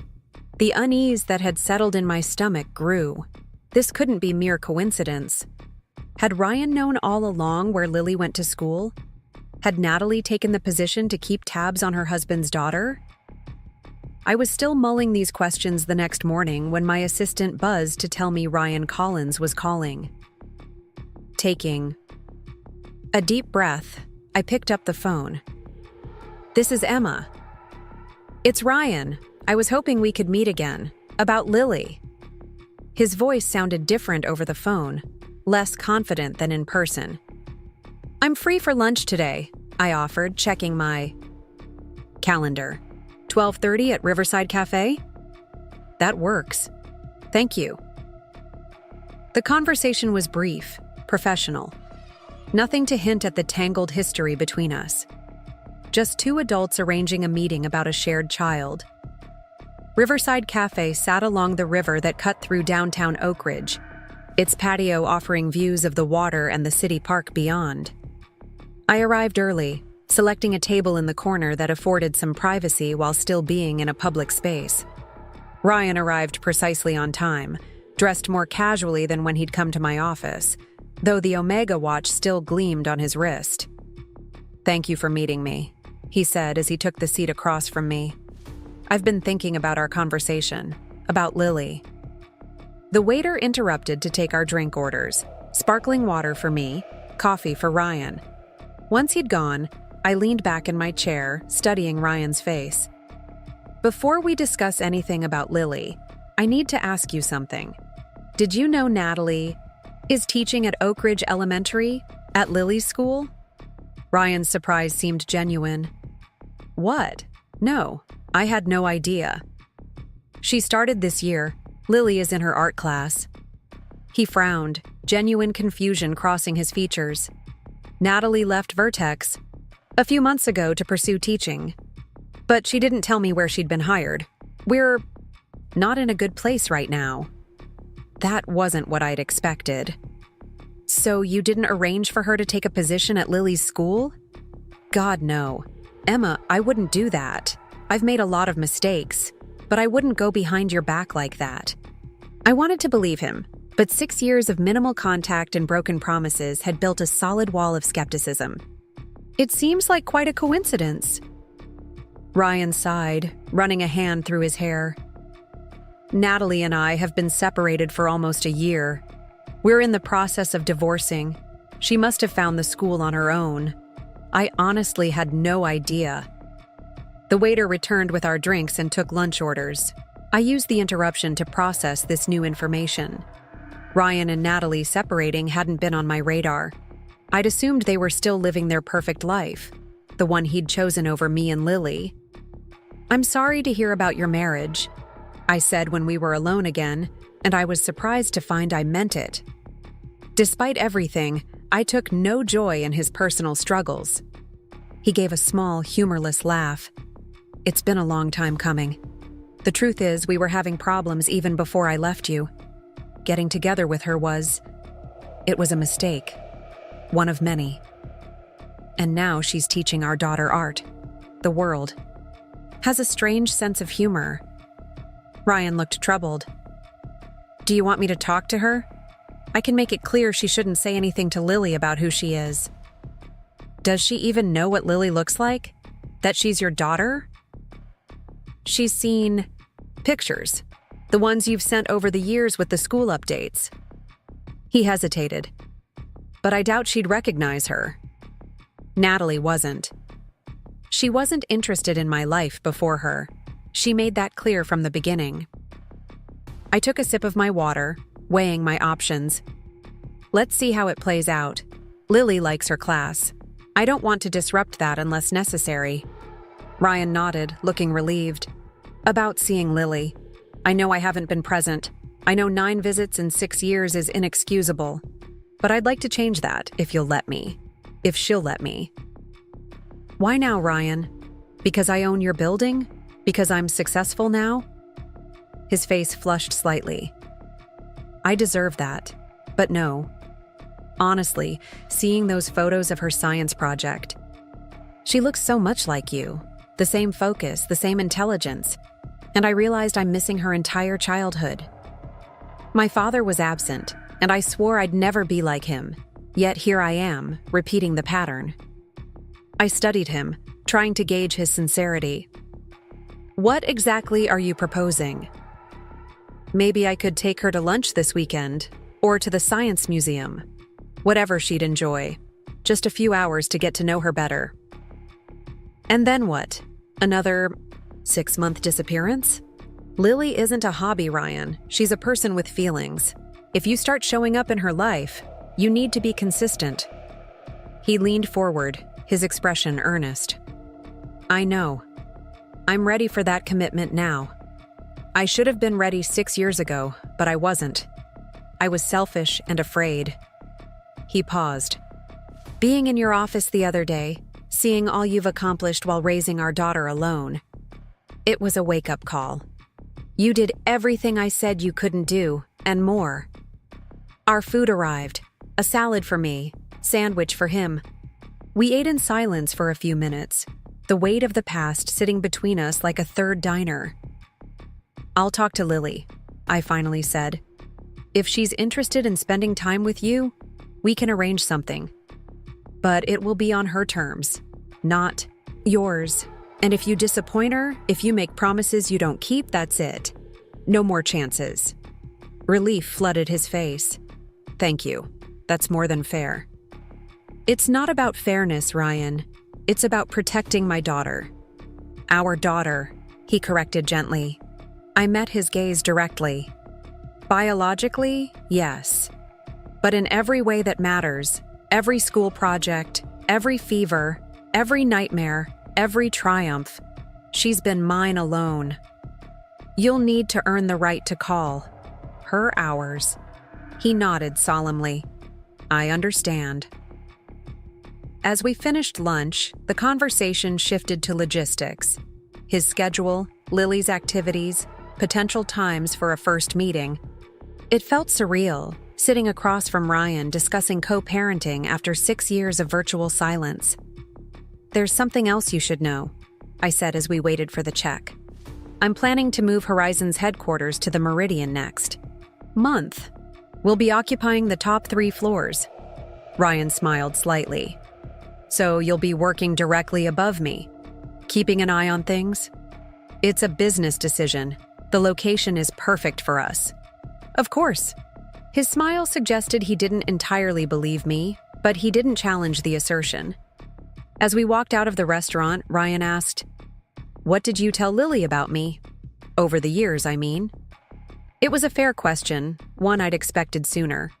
Speaker 1: The unease that had settled in my stomach grew. This couldn't be mere coincidence. Had Ryan known all along where Lily went to school? Had Natalie taken the position to keep tabs on her husband's daughter? I was still mulling these questions the next morning when my assistant buzzed to tell me Ryan Collins was calling. Taking a deep breath, I picked up the phone. "This is Emma." "It's Ryan. I was hoping we could meet again. About Lily." His voice sounded different over the phone, less confident than in person. "I'm free for lunch today," I offered, checking my calendar. 12:30 at Riverside Cafe? "That works. Thank you." The conversation was brief, professional. Nothing to hint at the tangled history between us. Just two adults arranging a meeting about a shared child. Riverside Cafe sat along the river that cut through downtown Oakridge, its patio offering views of the water and the city park beyond. I arrived early, selecting a table in the corner that afforded some privacy while still being in a public space. Ryan arrived precisely on time, dressed more casually than when he'd come to my office, though the Omega watch still gleamed on his wrist. "Thank you for meeting me," he said as he took the seat across from me. "I've been thinking about our conversation, about Lily." The waiter interrupted to take our drink orders, sparkling water for me, coffee for Ryan. Once he'd gone, I leaned back in my chair, studying Ryan's face. "Before we discuss anything about Lily, I need to ask you something. Did you know Natalie is teaching at Oakridge Elementary, at Lily's school?" Ryan's surprise seemed genuine. "What? No, I had no idea." "She started this year. Lily is in her art class." He frowned, genuine confusion crossing his features. "Natalie left Vertex a few months ago to pursue teaching. But she didn't tell me where she'd been hired. We're not in a good place right now." That wasn't what I'd expected. "So you didn't arrange for her to take a position at Lily's school?" "God, no. Emma, I wouldn't do that. I've made a lot of mistakes, but I wouldn't go behind your back like that." I wanted to believe him, but 6 years of minimal contact and broken promises had built a solid wall of skepticism. "It seems like quite a coincidence." Ryan sighed, running a hand through his hair. "Natalie and I have been separated for almost a year. We're in the process of divorcing. She must have found the school on her own. I honestly had no idea." The waiter returned with our drinks and took lunch orders. I used the interruption to process this new information. Ryan and Natalie separating hadn't been on my radar. I'd assumed they were still living their perfect life, the one he'd chosen over me and Lily. "I'm sorry to hear about your marriage," I said when we were alone again, and I was surprised to find I meant it. Despite everything, I took no joy in his personal struggles. He gave a small, humorless laugh. "It's been a long time coming. The truth is, we were having problems even before I left you. Getting together with her it was a mistake. One of many. And now she's teaching our daughter art. The world. Has a strange sense of humor." Ryan looked troubled. "Do you want me to talk to her? I can make it clear she shouldn't say anything to Lily about who she is." "Does she even know what Lily looks like? That she's your daughter?" "She's seen pictures. The ones you've sent over the years with the school updates." He hesitated. "But I doubt she'd recognize her." Natalie wasn't. She wasn't interested in my life before her. She made that clear from the beginning. I took a sip of my water, weighing my options. Let's see how it plays out. Lily likes her class. I don't want to disrupt that unless necessary. Ryan nodded, looking relieved. "About seeing Lily. I know I haven't been present. I know 9 visits in 6 years is inexcusable. But I'd like to change that, if you'll let me. If she'll let me." "Why now, Ryan? Because I own your building? Because I'm successful now?" His face flushed slightly. "I deserve that. But no. Honestly, seeing those photos of her science project. She looks so much like you. The same focus, the same intelligence. And I realized I'm missing her entire childhood. My father was absent, and I swore I'd never be like him. Yet here I am, repeating the pattern." I studied him, trying to gauge his sincerity. "What exactly are you proposing?" "Maybe I could take her to lunch this weekend, or to the science museum. Whatever she'd enjoy. Just a few hours to get to know her better." "And then what? Another 6-month disappearance?" "Lily isn't a hobby, Ryan. She's a person with feelings. If you start showing up in her life, you need to be consistent." He leaned forward, his expression earnest. "I know. I'm ready for that commitment now. I should have been ready 6 years ago, but I wasn't. I was selfish and afraid." He paused. "Being in your office the other day, seeing all you've accomplished while raising our daughter alone. It was a wake-up call. You did everything I said you couldn't do, and more. Our food arrived. A salad for me, sandwich for him. We ate in silence for a few minutes, the weight of the past sitting between us like a third diner. "I'll talk to Lily," I finally said. "If she's interested in spending time with you, we can arrange something. But it will be on her terms, not yours. And if you disappoint her, if you make promises you don't keep, that's it. No more chances." Relief flooded his face. "Thank you. That's more than fair." "It's not about fairness, Ryan. It's about protecting my daughter." "Our daughter," he corrected gently. I met his gaze directly. "Biologically, yes. But in every way that matters, every school project, every fever, every nightmare, every triumph, she's been mine alone. You'll need to earn the right to call her ours." He nodded solemnly. "I understand." As we finished lunch, the conversation shifted to logistics. His schedule, Lily's activities, potential times for a first meeting. It felt surreal, sitting across from Ryan discussing co-parenting after 6 years of virtual silence. "There's something else you should know," I said as we waited for the check. "I'm planning to move Horizon's headquarters to the Meridian next month. We'll be occupying the top 3 floors." Ryan smiled slightly. "So you'll be working directly above me, keeping an eye on things?" "It's a business decision. The location is perfect for us." "Of course." His smile suggested he didn't entirely believe me, but he didn't challenge the assertion. As we walked out of the restaurant, Ryan asked, "What did you tell Lily about me? Over the years, I mean." It was a fair question, one I'd expected sooner.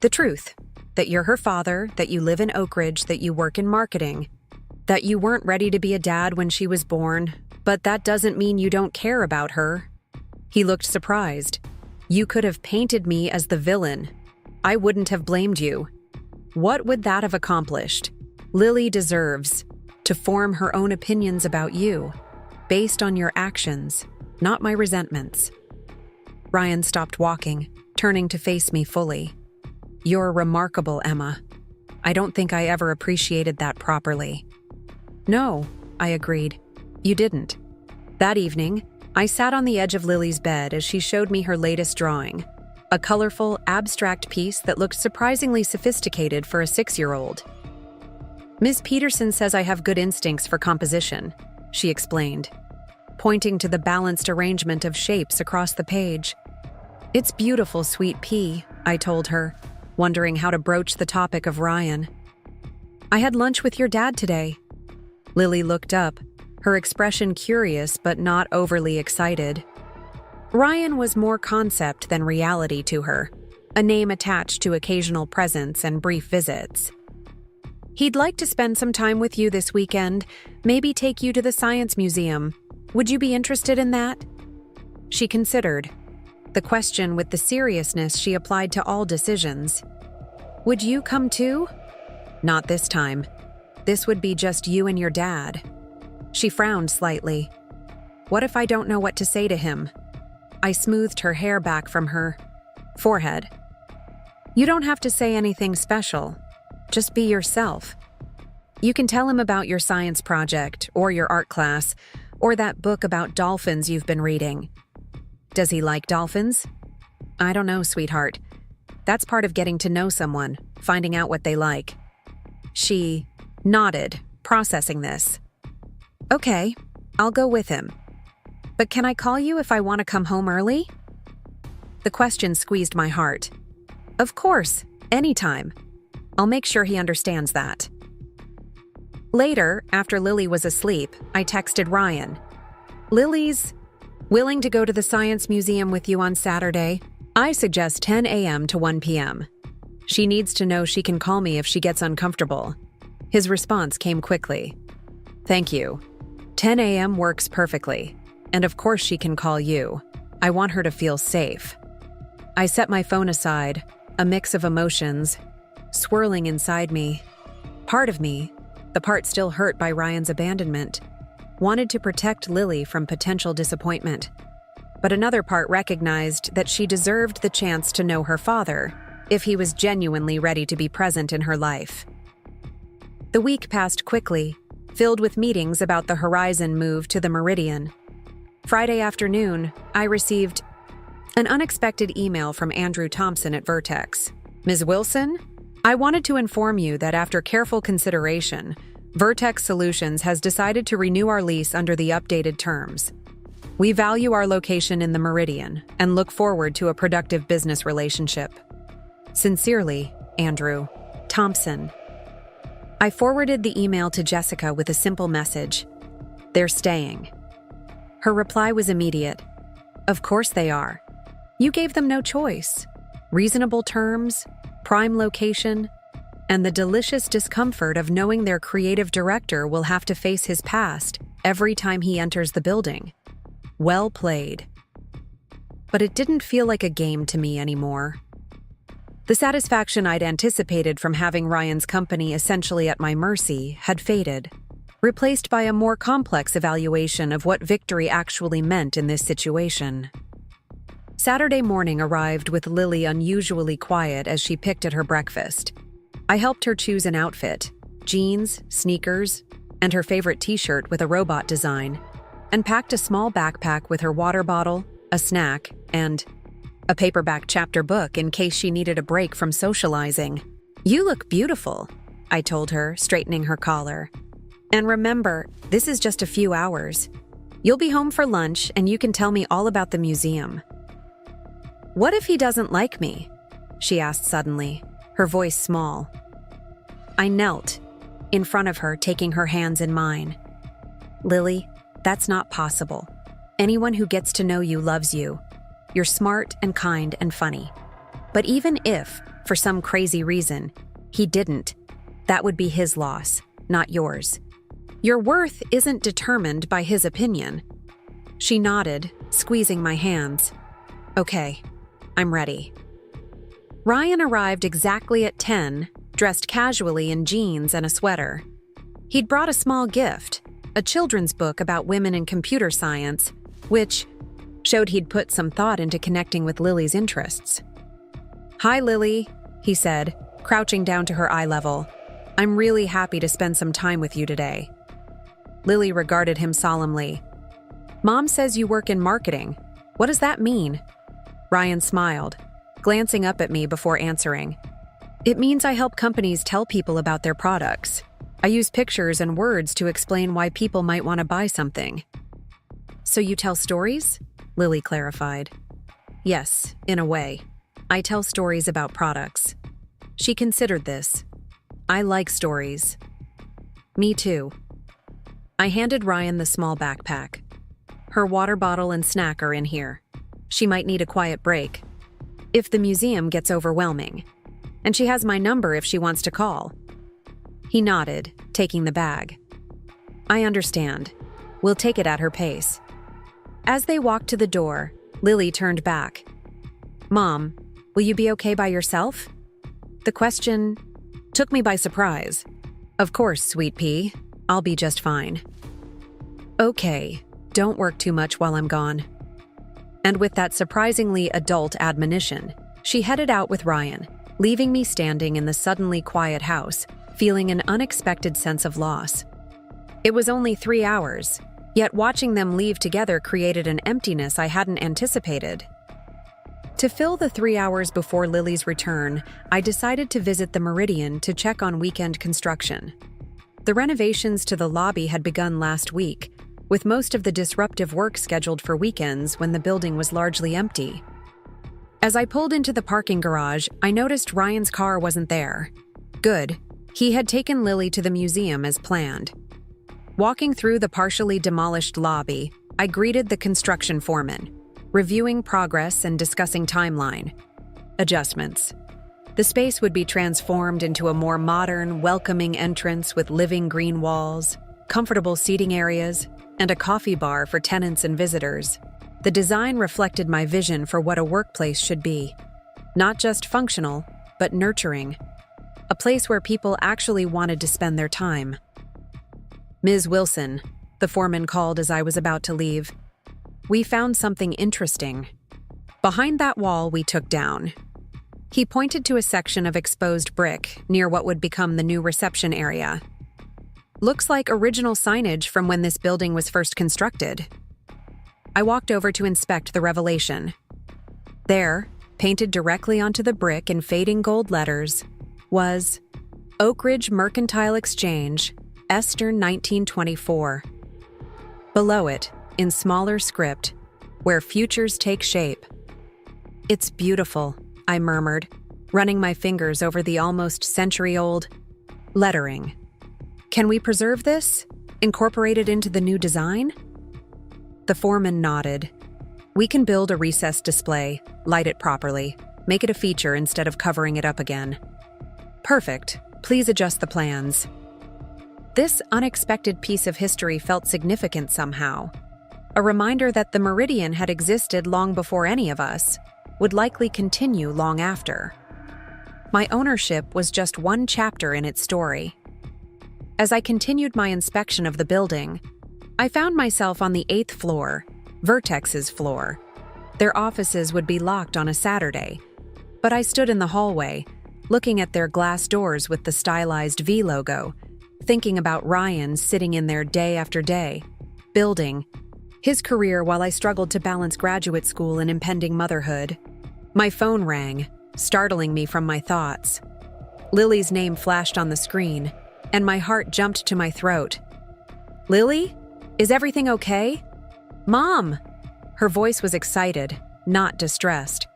Speaker 1: The truth, that you're her father, that you live in Oakridge, that you work in marketing, that you weren't ready to be a dad when she was born, but that doesn't mean you don't care about her. He looked surprised. You could have painted me as the villain. I wouldn't have blamed you. What would that have accomplished? Lily deserves to form her own opinions about you, based on your actions, not my resentments. Ryan stopped walking, turning to face me fully. You're remarkable, Emma. I don't think I ever appreciated that properly. No, I agreed. You didn't. That evening, I sat on the edge of Lily's bed as she showed me her latest drawing, a colorful, abstract piece that looked surprisingly sophisticated for a 6-year-old. Ms. Peterson says I have good instincts for composition, she explained, pointing to the balanced arrangement of shapes across the page. It's beautiful, sweet pea, I told her, wondering how to broach the topic of Ryan. I had lunch with your dad today. Lily looked up, her expression curious but not overly excited. Ryan was more concept than reality to her, a name attached to occasional presence and brief visits. He'd like to spend some time with you this weekend, maybe take you to the Science Museum. Would you be interested in that? She considered, the question with the seriousness she applied to all decisions. Would you come too? Not this time. This would be just you and your dad. She frowned slightly. What if I don't know what to say to him? I smoothed her hair back from her forehead. You don't have to say anything special. Just be yourself. You can tell him about your science project, or your art class, or that book about dolphins you've been reading. Does he like dolphins? I don't know, sweetheart. That's part of getting to know someone, finding out what they like. She nodded, processing this. Okay, I'll go with him. But can I call you if I want to come home early? The question squeezed my heart. Of course, anytime. I'll make sure he understands that. Later, after Lily was asleep, I texted Ryan. Lily's willing to go to the Science Museum with you on Saturday. I suggest 10 a.m. to 1 p.m. She needs to know she can call me if she gets uncomfortable. His response came quickly. Thank you. 10 a.m. works perfectly. And of course she can call you. I want her to feel safe. I set my phone aside, a mix of emotions swirling inside me. Part of me, the part still hurt by Ryan's abandonment, wanted to protect Lily from potential disappointment. But another part recognized that she deserved the chance to know her father if he was genuinely ready to be present in her life. The week passed quickly, filled with meetings about the Horizon move to the Meridian. Friday afternoon, I received an unexpected email from Andrew Thompson at Vertex. Ms. Wilson, I wanted to inform you that after careful consideration, Vertex Solutions has decided to renew our lease under the updated terms. We value our location in the Meridian and look forward to a productive business relationship. Sincerely, Andrew Thompson. I forwarded the email to Jessica with a simple message. They're staying. Her reply was immediate. Of course they are. You gave them no choice. Reasonable terms, prime location, and the delicious discomfort of knowing their creative director will have to face his past every time he enters the building. Well played. But it didn't feel like a game to me anymore. The satisfaction I'd anticipated from having Ryan's company essentially at my mercy had faded, replaced by a more complex evaluation of what victory actually meant in this situation. Saturday morning arrived with Lily unusually quiet as she picked at her breakfast. I helped her choose an outfit, jeans, sneakers, and her favorite t-shirt with a robot design, and packed a small backpack with her water bottle, a snack, and a paperback chapter book in case she needed a break from socializing. You look beautiful, I told her, straightening her collar. And remember, this is just a few hours. You'll be home for lunch and you can tell me all about the museum. What if he doesn't like me? She asked suddenly, her voice small. I knelt in front of her, taking her hands in mine. Lily, that's not possible. Anyone who gets to know you loves you. You're smart and kind and funny. But even if, for some crazy reason, he didn't, that would be his loss, not yours. Your worth isn't determined by his opinion. She nodded, squeezing my hands. Okay, I'm ready. Ryan arrived exactly at 10, dressed casually in jeans and a sweater. He'd brought a small gift, a children's book about women in computer science, which showed he'd put some thought into connecting with Lily's interests. "Hi, Lily," he said, crouching down to her eye level. "I'm really happy to spend some time with you today." Lily regarded him solemnly. "Mom says you work in marketing. What does that mean?" Ryan smiled, glancing up at me before answering. "It means I help companies tell people about their products. I use pictures and words to explain why people might want to buy something." "So you tell stories?" Lily clarified. "Yes, in a way. I tell stories about products." She considered this. "I like stories." "Me too." I handed Ryan the small backpack. "Her water bottle and snack are in here. She might need a quiet break if the museum gets overwhelming. And she has my number if she wants to call." He nodded, taking the bag. "I understand. We'll take it at her pace." As they walked to the door, Lily turned back. "Mom, will you be okay by yourself?" The question took me by surprise. "Of course, sweet pea. I'll be just fine." "Okay, don't work too much while I'm gone." And with that surprisingly adult admonition, she headed out with Ryan, leaving me standing in the suddenly quiet house, feeling an unexpected sense of loss. It was only 3 hours, yet watching them leave together created an emptiness I hadn't anticipated. To fill the 3 hours before Lily's return, I decided to visit the Meridian to check on weekend construction. The renovations to the lobby had begun last week, with most of the disruptive work scheduled for weekends when the building was largely empty. As I pulled into the parking garage, I noticed Ryan's car wasn't there. Good. He had taken Lily to the museum as planned. Walking through the partially demolished lobby, I greeted the construction foreman, reviewing progress and discussing timeline. Adjustments. The space would be transformed into a more modern, welcoming entrance with living green walls, comfortable seating areas, and a coffee bar for tenants and visitors. The design reflected my vision for what a workplace should be. Not just functional, but nurturing. A place where people actually wanted to spend their time. "Ms. Wilson," the foreman called as I was about to leave. "We found something interesting. Behind that wall we took down." He pointed to a section of exposed brick near what would become the new reception area. "Looks like original signage from when this building was first constructed." I walked over to inspect the revelation. There, painted directly onto the brick in fading gold letters, was Oakridge Mercantile Exchange, Esther 1924. Below it, in smaller script, "Where futures take shape." "It's beautiful," I murmured, running my fingers over the almost century-old lettering. "Can we preserve this? Incorporate it into the new design?" The foreman nodded. "We can build a recessed display, light it properly, make it a feature instead of covering it up again." "Perfect. Please adjust the plans." This unexpected piece of history felt significant somehow. A reminder that the Meridian had existed long before any of us, would likely continue long after. My ownership was just one chapter in its story. As I continued my inspection of the building, I found myself on the 8th floor, Vertex's floor. Their offices would be locked on a Saturday, but I stood in the hallway, looking at their glass doors with the stylized V logo, thinking about Ryan sitting in there day after day, building his career while I struggled to balance graduate school and impending motherhood. My phone rang, startling me from my thoughts. Lily's name flashed on the screen, and my heart jumped to my throat. "Lily? Is everything okay?" "Mom!" Her voice was excited, not distressed.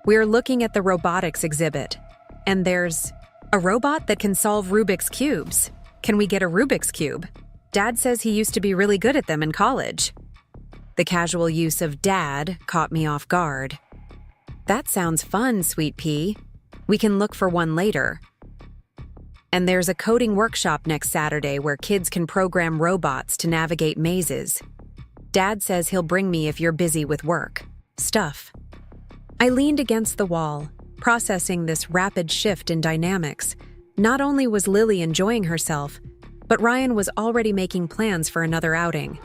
Speaker 1: "We're looking at the robotics exhibit, and there's a robot that can solve Rubik's Cubes. Can we get a Rubik's Cube? Dad says he used to be really good at them in college." The casual use of "dad" caught me off guard. That sounds fun, Sweet Pea. We can look for one later. And there's a coding workshop next Saturday where kids can program robots to navigate mazes. Dad says he'll bring me if you're busy with work. Stuff. I leaned against the wall, processing this rapid shift in dynamics. Not only was Lily enjoying herself, but Ryan was already making plans for another outing.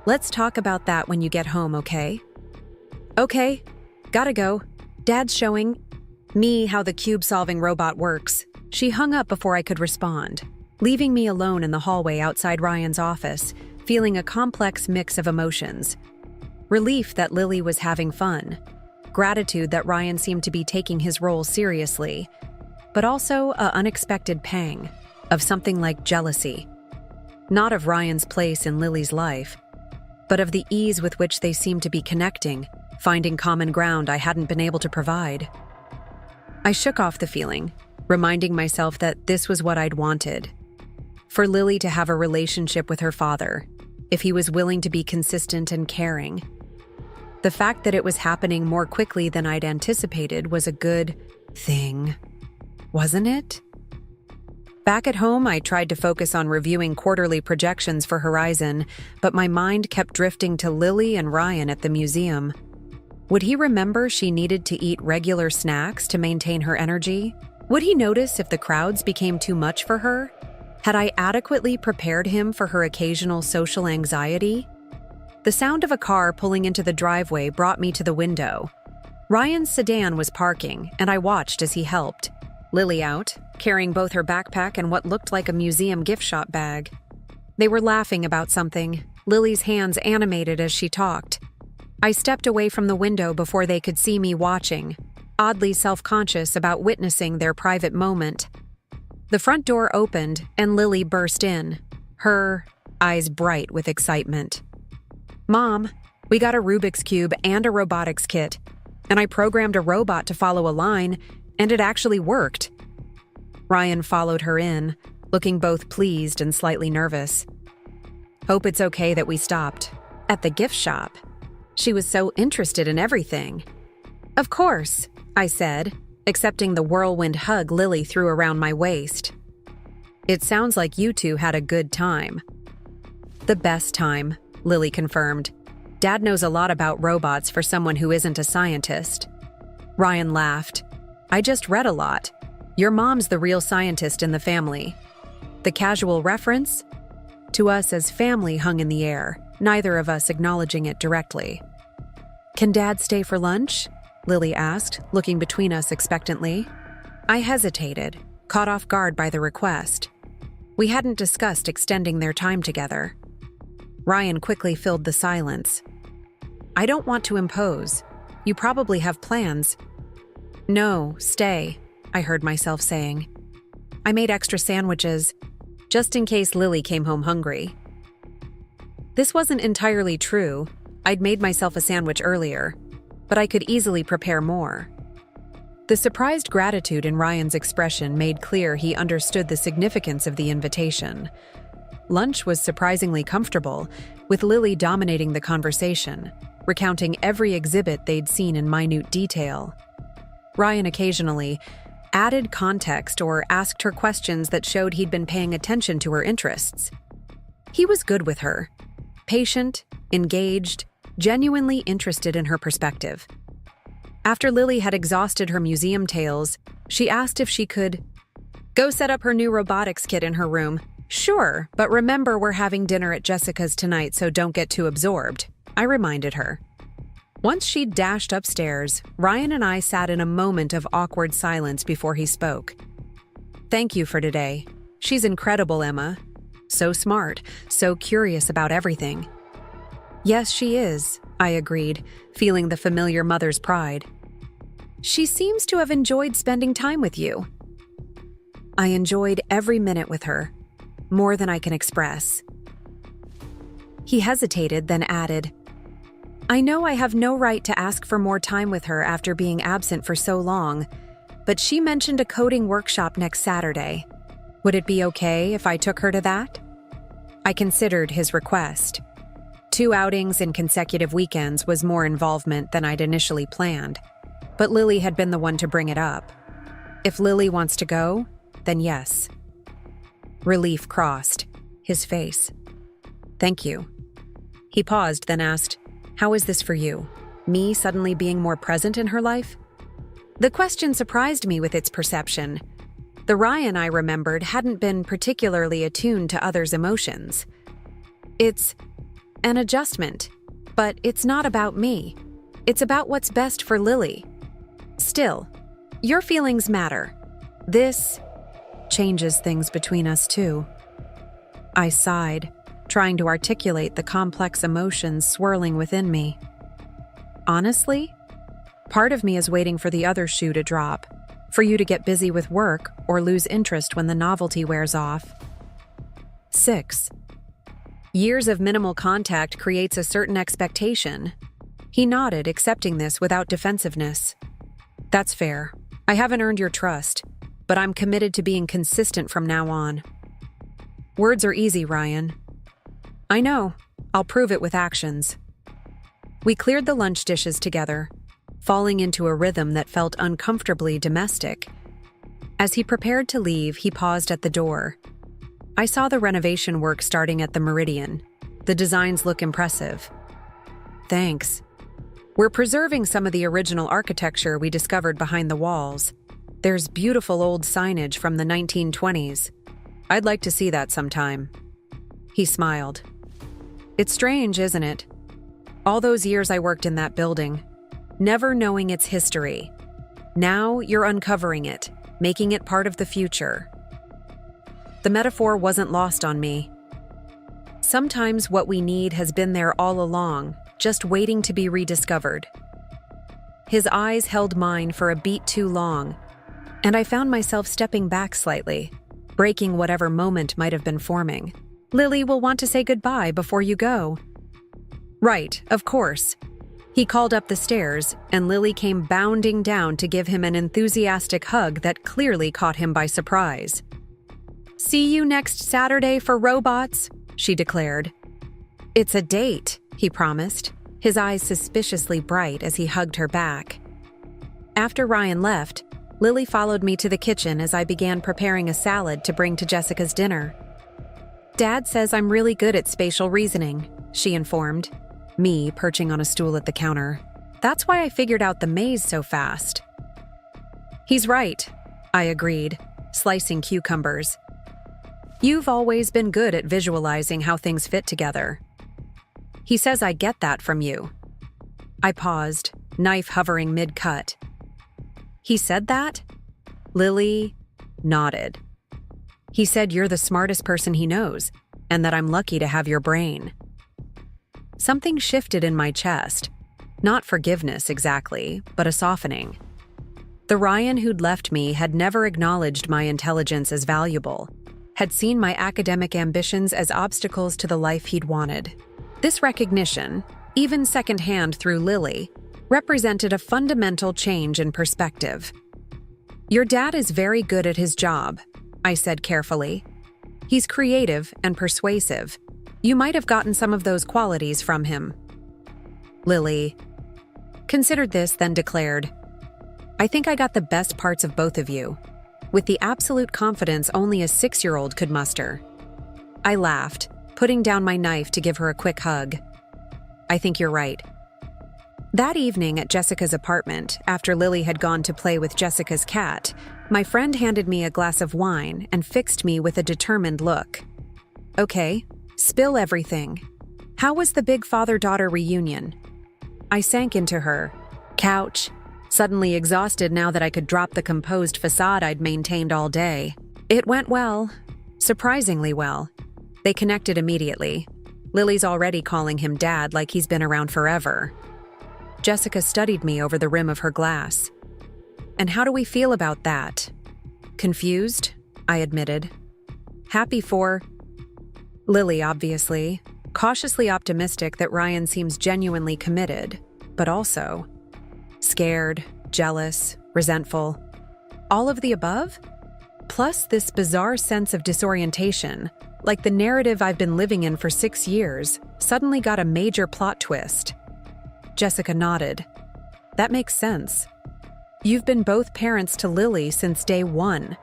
Speaker 1: Let's talk about that when you get home, okay? Okay, gotta go. Dad's showing me how the cube-solving robot works. She hung up before I could respond, leaving me alone in the hallway outside Ryan's office, feeling a complex mix of emotions. Relief that Lily was having fun, gratitude that Ryan seemed to be taking his role seriously, but also an unexpected pang of something like jealousy. Not of Ryan's place in Lily's life, but of the ease with which they seemed to be connecting, finding common ground I hadn't been able to provide. I shook off the feeling, reminding myself that this was what I'd wanted. For Lily to have a relationship with her father, if he was willing to be consistent and caring. The fact that it was happening more quickly than I'd anticipated was a good thing, wasn't it? Back at home, I tried to focus on reviewing quarterly projections for Horizon, but my mind kept drifting to Lily and Ryan at the museum. Would he remember she needed to eat regular snacks to maintain her energy? Would he notice if the crowds became too much for her? Had I adequately prepared him for her occasional social anxiety? The sound of a car pulling into the driveway brought me to the window. Ryan's sedan was parking, and I watched as he helped. Lily out, carrying both her backpack and what looked like a museum gift shop bag. They were laughing about something, Lily's hands animated as she talked. I stepped away from the window before they could see me watching, oddly self-conscious about witnessing their private moment. The front door opened and Lily burst in, her eyes bright with excitement. "Mom, we got a Rubik's Cube and a robotics kit, and I programmed a robot to follow a line, and it actually worked." Ryan followed her in, looking both pleased and slightly nervous. "Hope it's okay that we stopped at the gift shop." She was so interested in everything. "Of course," I said, accepting the whirlwind hug Lily threw around my waist. "It sounds like you two had a good time." "The best time," Lily confirmed. "Dad knows a lot about robots for someone who isn't a scientist." Ryan laughed. "I just read a lot. Your mom's the real scientist in the family." The casual reference to us as family hung in the air, neither of us acknowledging it directly. "Can Dad stay for lunch?" Lily asked, looking between us expectantly. I hesitated, caught off guard by the request. We hadn't discussed extending their time together. Ryan quickly filled the silence. "I don't want to impose. You probably have plans." "No, stay," I heard myself saying. "I made extra sandwiches, just in case Lily came home hungry." This wasn't entirely true. I'd made myself a sandwich earlier, but I could easily prepare more. The surprised gratitude in Ryan's expression made clear he understood the significance of the invitation. Lunch was surprisingly comfortable, with Lily dominating the conversation, recounting every exhibit they'd seen in minute detail. Ryan occasionally added context or asked her questions that showed he'd been paying attention to her interests. He was good with her, patient, engaged, genuinely interested in her perspective. After Lily had exhausted her museum tales, she asked if she could go set up her new robotics kit in her room. "Sure, but remember we're having dinner at Jessica's tonight, so don't get too absorbed," I reminded her. Once she'd dashed upstairs, Ryan and I sat in a moment of awkward silence before he spoke. "Thank you for today. She's incredible, Emma. So smart, so curious about everything." "Yes, she is," I agreed, feeling the familiar mother's pride. "She seems to have enjoyed spending time with you." "I enjoyed every minute with her, more than I can express." He hesitated, then added, "I know I have no right to ask for more time with her after being absent for so long, but she mentioned a coding workshop next Saturday. Would it be okay if I took her to that?" I considered his request. 2 outings in consecutive weekends was more involvement than I'd initially planned, but Lily had been the one to bring it up. If Lily wants to go, then yes. Relief crossed his face. Thank you. He paused, then asked, "How is this for you? Me suddenly being more present in her life?" The question surprised me with its perception. The Ryan I remembered hadn't been particularly attuned to others' emotions. It's an adjustment, but it's not about me. It's about what's best for Lily. Still, your feelings matter. This changes things between us too. I sighed, trying to articulate the complex emotions swirling within me. Honestly, part of me is waiting for the other shoe to drop, for you to get busy with work or lose interest when the novelty wears off. 6. Years of minimal contact creates a certain expectation. He nodded, accepting this without defensiveness. That's fair. I haven't earned your trust, but I'm committed to being consistent from now on. Words are easy, Ryan. I know. I'll prove it with actions. We cleared the lunch dishes together, falling into a rhythm that felt uncomfortably domestic. As he prepared to leave, he paused at the door. I saw the renovation work starting at the Meridian. The designs look impressive. Thanks. We're preserving some of the original architecture we discovered behind the walls. There's beautiful old signage from the 1920s. I'd like to see that sometime. He smiled. It's strange, isn't it? All those years I worked in that building, never knowing its history. Now you're uncovering it, making it part of the future. The metaphor wasn't lost on me. Sometimes what we need has been there all along, just waiting to be rediscovered. His eyes held mine for a beat too long, and I found myself stepping back slightly, breaking whatever moment might have been forming. Lily will want to say goodbye before you go. Right, of course. He called up the stairs, and Lily came bounding down to give him an enthusiastic hug that clearly caught him by surprise. See you next Saturday for robots, she declared. It's a date, he promised, his eyes suspiciously bright as he hugged her back. After Ryan left, Lily followed me to the kitchen as I began preparing a salad to bring to Jessica's dinner. Dad says I'm really good at spatial reasoning, she informed, me perching on a stool at the counter. That's why I figured out the maze so fast. He's right, I agreed, slicing cucumbers. You've always been good at visualizing how things fit together. He says I get that from you. I paused, knife hovering mid-cut. He said that? Lily nodded. He said you're the smartest person he knows, and that I'm lucky to have your brain. Something shifted in my chest. Not forgiveness exactly, but a softening. The Ryan who'd left me had never acknowledged my intelligence as valuable, had seen my academic ambitions as obstacles to the life he'd wanted. This recognition, even secondhand through Lily, represented a fundamental change in perspective. Your dad is very good at his job, I said carefully. He's creative and persuasive. You might have gotten some of those qualities from him. Lily considered this, then declared, I think I got the best parts of both of you, with the absolute confidence only a 6-year-old could muster. I laughed, putting down my knife to give her a quick hug. I think you're right. That evening at Jessica's apartment, after Lily had gone to play with Jessica's cat, my friend handed me a glass of wine and fixed me with a determined look. Okay, spill everything. How was the big father-daughter reunion? I sank into her couch, suddenly exhausted now that I could drop the composed facade I'd maintained all day. It went well. Surprisingly well. They connected immediately. Lily's already calling him Dad like he's been around forever. Jessica studied me over the rim of her glass. And how do we feel about that? Confused, I admitted. Happy for Lily, obviously. Cautiously optimistic that Ryan seems genuinely committed, but also scared, jealous, resentful. All of the above? Plus this bizarre sense of disorientation, like the narrative I've been living in for 6 years, suddenly got a major plot twist. Jessica nodded. That makes sense. You've been both parents to Lily since day one.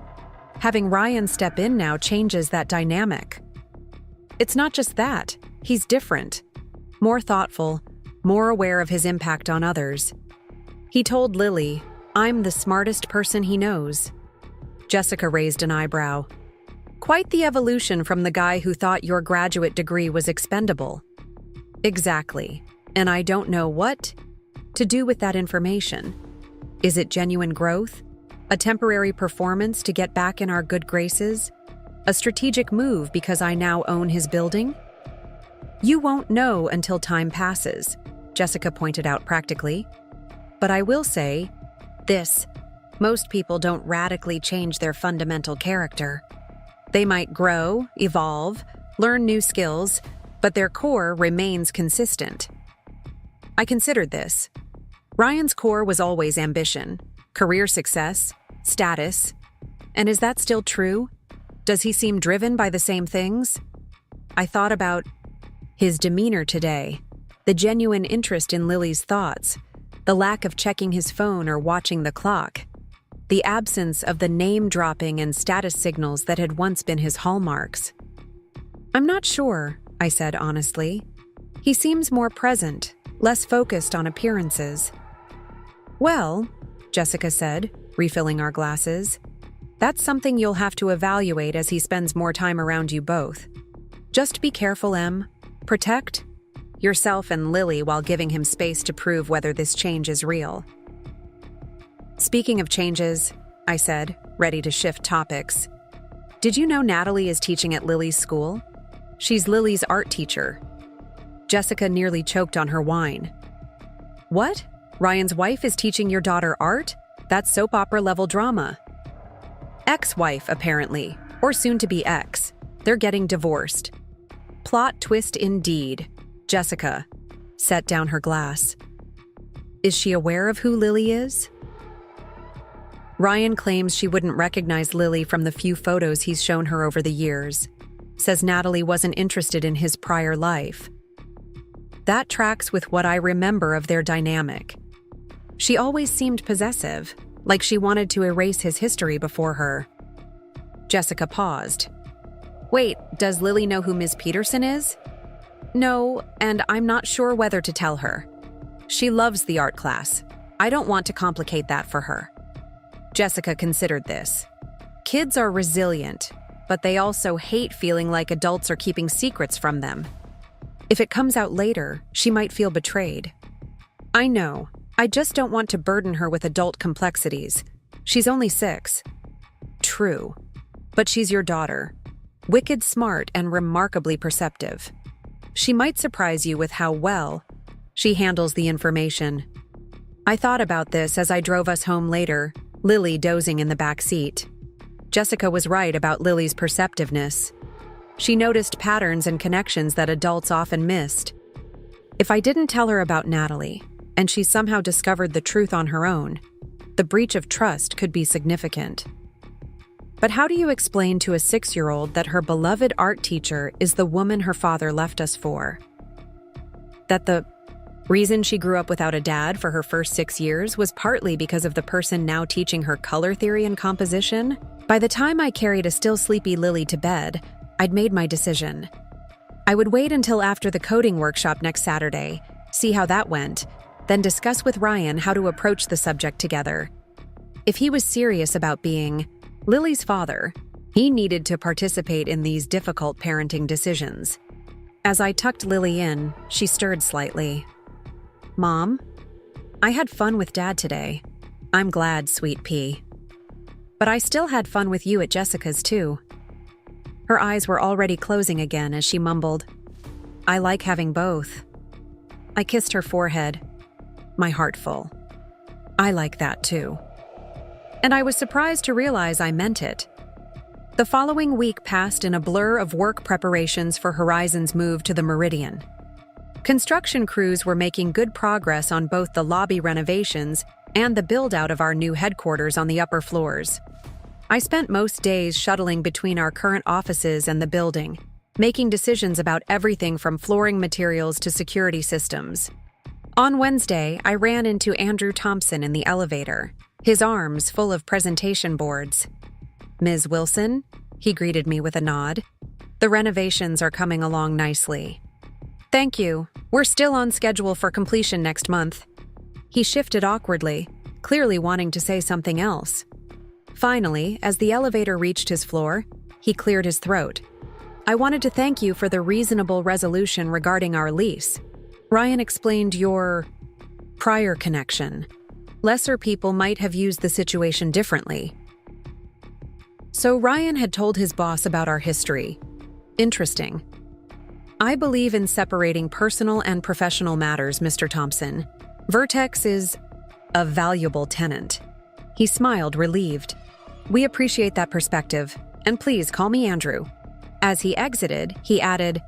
Speaker 1: Having Ryan step in now changes that dynamic. It's not just that, he's different. More thoughtful, more aware of his impact on others. He told Lily, "I'm the smartest person he knows." Jessica raised an eyebrow. Quite the evolution from the guy who thought your graduate degree was expendable. Exactly, and I don't know what to do with that information. Is it genuine growth? A temporary performance to get back in our good graces? A strategic move because I now own his building? You won't know until time passes, Jessica pointed out practically. But I will say this: most people don't radically change their fundamental character. They might grow, evolve, learn new skills, but their core remains consistent. I considered this. Ryan's core was always ambition, career success, status. And is that still true? Does he seem driven by the same things? I thought about his demeanor today, the genuine interest in Lily's thoughts, the lack of checking his phone or watching the clock, the absence of the name-dropping and status signals that had once been his hallmarks. I'm not sure, I said honestly. He seems more present, less focused on appearances. Well, Jessica said, refilling our glasses, that's something you'll have to evaluate as he spends more time around you both. Just be careful, Em. Protect yourself and Lily while giving him space to prove whether this change is real. Speaking of changes, I said, ready to shift topics. Did you know Natalie is teaching at Lily's school? She's Lily's art teacher. Jessica nearly choked on her wine. What? Ryan's wife is teaching your daughter art? That's soap opera level drama. Ex-wife, apparently, or soon-to-be ex. They're getting divorced. Plot twist indeed. Jessica set down her glass. Is she aware of who Lily is? Ryan claims she wouldn't recognize Lily from the few photos he's shown her over the years. Says Natalie wasn't interested in his prior life. That tracks with what I remember of their dynamic. She always seemed possessive, like she wanted to erase his history before her. Jessica paused. Wait, does Lily know who Ms. Peterson is? No, and I'm not sure whether to tell her. She loves the art class. I don't want to complicate that for her. Jessica considered this. Kids are resilient, but they also hate feeling like adults are keeping secrets from them. If it comes out later, she might feel betrayed. I know. I just don't want to burden her with adult complexities. She's only 6. True. But she's your daughter. Wicked smart and remarkably perceptive. She might surprise you with how well she handles the information. I thought about this as I drove us home later, Lily dozing in the back seat. Jessica was right about Lily's perceptiveness. She noticed patterns and connections that adults often missed. If I didn't tell her about Natalie, and she somehow discovered the truth on her own, the breach of trust could be significant. But how do you explain to a 6-year-old that her beloved art teacher is the woman her father left us for? That the reason she grew up without a dad for her first 6 years was partly because of the person now teaching her color theory and composition? By the time I carried a still sleepy Lily to bed, I'd made my decision. I would wait until after the coding workshop next Saturday, see how that went, then discuss with Ryan how to approach the subject together. If he was serious about being Lily's father, he needed to participate in these difficult parenting decisions. As I tucked Lily in, she stirred slightly. Mom, I had fun with Dad today. I'm glad, sweet pea. But I still had fun with you at Jessica's too. Her eyes were already closing again as she mumbled, I like having both. I kissed her forehead, my heart full. I like that too. And I was surprised to realize I meant it. The following week passed in a blur of work preparations for Horizon's move to the Meridian. Construction crews were making good progress on both the lobby renovations and the build-out of our new headquarters on the upper floors. I spent most days shuttling between our current offices and the building, making decisions about everything from flooring materials to security systems. On Wednesday, I ran into Andrew Thompson in the elevator. his arms full of presentation boards. "Ms. Wilson?" He greeted me with a nod. "The renovations are coming along nicely." "Thank you. We're still on schedule for completion next month." He shifted awkwardly, clearly wanting to say something else. Finally, as the elevator reached his floor, he cleared his throat. "I wanted to thank you for the reasonable resolution regarding our lease. Ryan explained your prior connection. Lesser people might have used the situation differently." So Ryan had told his boss about our history. Interesting. "I believe in separating personal and professional matters, Mr. Thompson. Vertex is a valuable tenant." He smiled, relieved. "We appreciate that perspective, and please call me Andrew." As he exited, he added,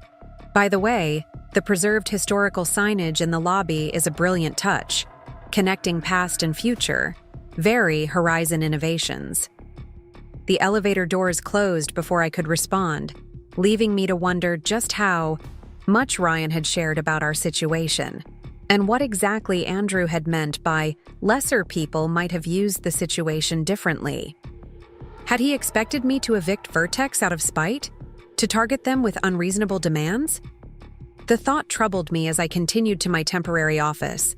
Speaker 1: "By the way, the preserved historical signage in the lobby is a brilliant touch, connecting past and future, very Horizon innovations." The elevator doors closed before I could respond, leaving me to wonder just how much Ryan had shared about our situation, and what exactly Andrew had meant by lesser people might have used the situation differently. Had he expected me to evict Vertex out of spite? To target them with unreasonable demands? The thought troubled me as I continued to my temporary office.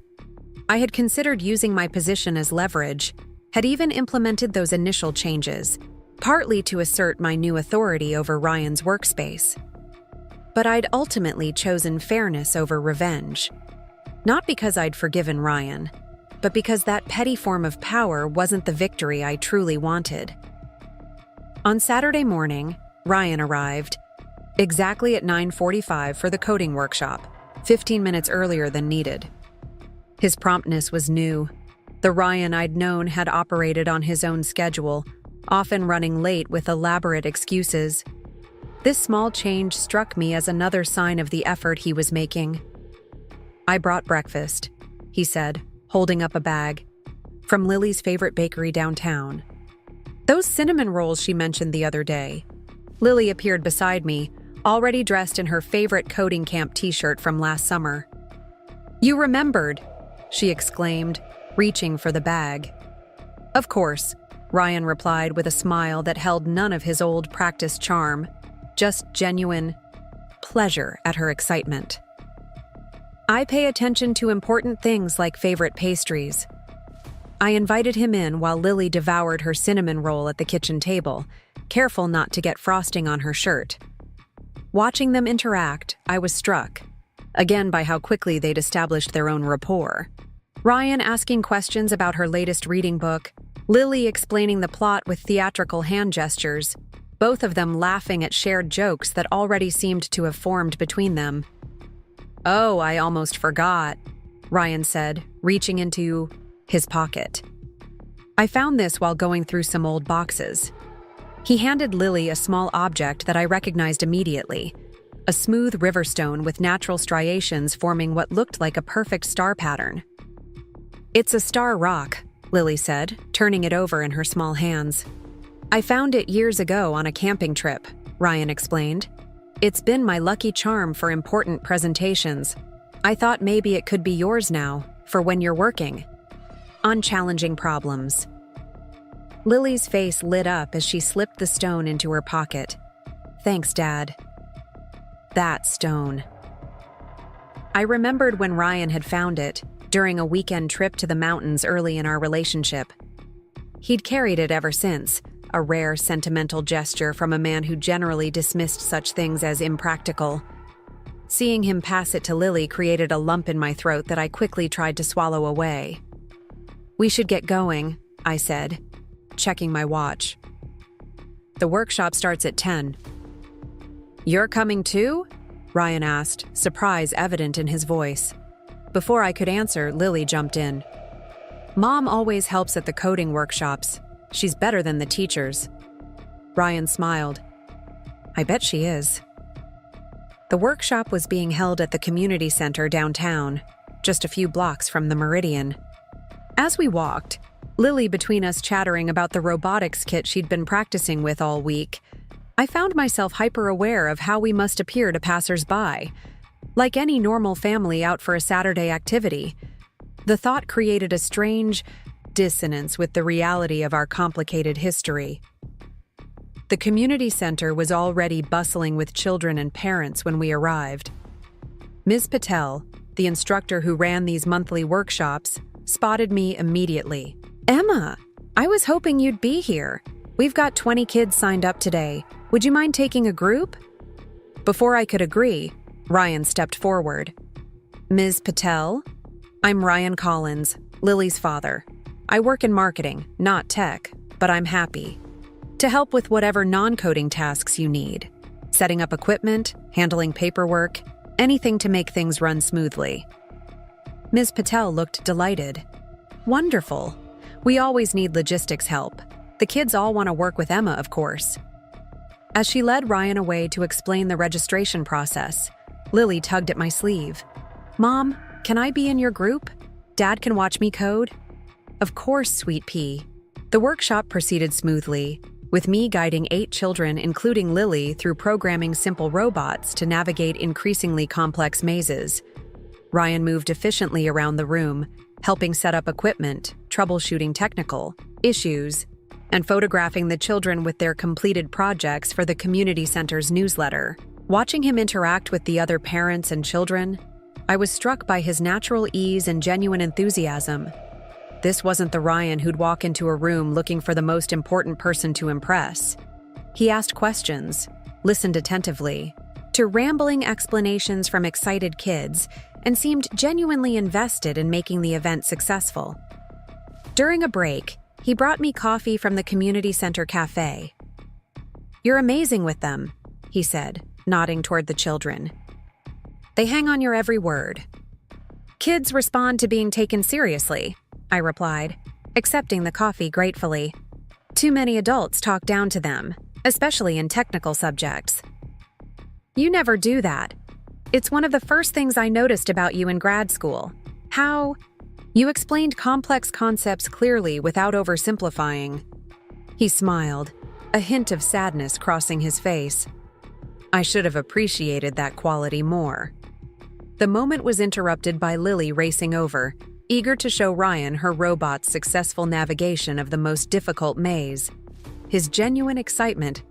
Speaker 1: I had considered using my position as leverage, had even implemented those initial changes, partly to assert my new authority over Ryan's workspace. But I'd ultimately chosen fairness over revenge. Not because I'd forgiven Ryan, but because that petty form of power wasn't the victory I truly wanted. On Saturday morning, Ryan arrived, exactly at 9:45 for the coding workshop, 15 minutes earlier than needed. His promptness was new. The Ryan I'd known had operated on his own schedule, often running late with elaborate excuses. This small change struck me as another sign of the effort he was making. "I brought breakfast," he said, holding up a bag, "from Lily's favorite bakery downtown. Those cinnamon rolls she mentioned the other day." Lily appeared beside me, already dressed in her favorite coding camp t-shirt from last summer. "You remembered," she exclaimed, reaching for the bag. "Of course," Ryan replied with a smile that held none of his old practiced charm, just genuine pleasure at her excitement. "I pay attention to important things like favorite pastries." I invited him in while Lily devoured her cinnamon roll at the kitchen table, careful not to get frosting on her shirt. Watching them interact, I was struck, again by how quickly they'd established their own rapport. Ryan asking questions about her latest reading book, Lily explaining the plot with theatrical hand gestures, both of them laughing at shared jokes that already seemed to have formed between them. "Oh, I almost forgot," Ryan said, reaching into his pocket. "I found this while going through some old boxes." He handed Lily a small object that I recognized immediately, a smooth riverstone with natural striations forming what looked like a perfect star pattern. "It's a star rock," Lily said, turning it over in her small hands. "I found it years ago on a camping trip," Ryan explained. "It's been my lucky charm for important presentations. I thought maybe it could be yours now, for when you're working on challenging problems." Lily's face lit up as she slipped the stone into her pocket. "Thanks, Dad." That stone. I remembered when Ryan had found it, during a weekend trip to the mountains early in our relationship. He'd carried it ever since, a rare sentimental gesture from a man who generally dismissed such things as impractical. Seeing him pass it to Lily created a lump in my throat that I quickly tried to swallow away. "We should get going," I said, checking my watch. "The workshop starts at 10. "You're coming too?" Ryan asked, surprise evident in his voice. Before I could answer, Lily jumped in. "Mom always helps at the coding workshops. She's better than the teachers." Ryan smiled. "I bet she is." The workshop was being held at the community center downtown, just a few blocks from the Meridian. As we walked, Lily between us chattering about the robotics kit she'd been practicing with all week, I found myself hyper-aware of how we must appear to passers-by, like any normal family out for a Saturday activity. The thought created a strange, dissonance with the reality of our complicated history. The community center was already bustling with children and parents when we arrived. Ms. Patel, the instructor who ran these monthly workshops, spotted me immediately. "Emma, I was hoping you'd be here. We've got 20 kids signed up today. Would you mind taking a group?" Before I could agree, Ryan stepped forward. "Ms. Patel? I'm Ryan Collins, Lily's father. I work in marketing, not tech, but I'm happy to help with whatever non-coding tasks you need. Setting up equipment, handling paperwork, anything to make things run smoothly." Ms. Patel looked delighted. "Wonderful. We always need logistics help. The kids all want to work with Emma, of course." As she led Ryan away to explain the registration process, Lily tugged at my sleeve. "Mom, can I be in your group? Dad can watch me code?" "Of course, sweet pea." The workshop proceeded smoothly, with me guiding 8 children, including Lily, through programming simple robots to navigate increasingly complex mazes. Ryan moved efficiently around the room, helping set up equipment, troubleshooting technical issues, and photographing the children with their completed projects for the community center's newsletter. Watching him interact with the other parents and children, I was struck by his natural ease and genuine enthusiasm. This wasn't the Ryan who'd walk into a room looking for the most important person to impress. He asked questions, listened attentively to rambling explanations from excited kids, and seemed genuinely invested in making the event successful. During a break, he brought me coffee from the community center cafe. "You're amazing with them," he said, nodding toward the children. "They hang on your every word." "Kids respond to being taken seriously," I replied, accepting the coffee gratefully. "Too many adults talk down to them, especially in technical subjects." "You never do that. It's one of the first things I noticed about you in grad school. How you explained complex concepts clearly without oversimplifying." He smiled, a hint of sadness crossing his face. I should have appreciated that quality more. The moment was interrupted by Lily racing over, eager to show Ryan her robot's successful navigation of the most difficult maze. His genuine excitement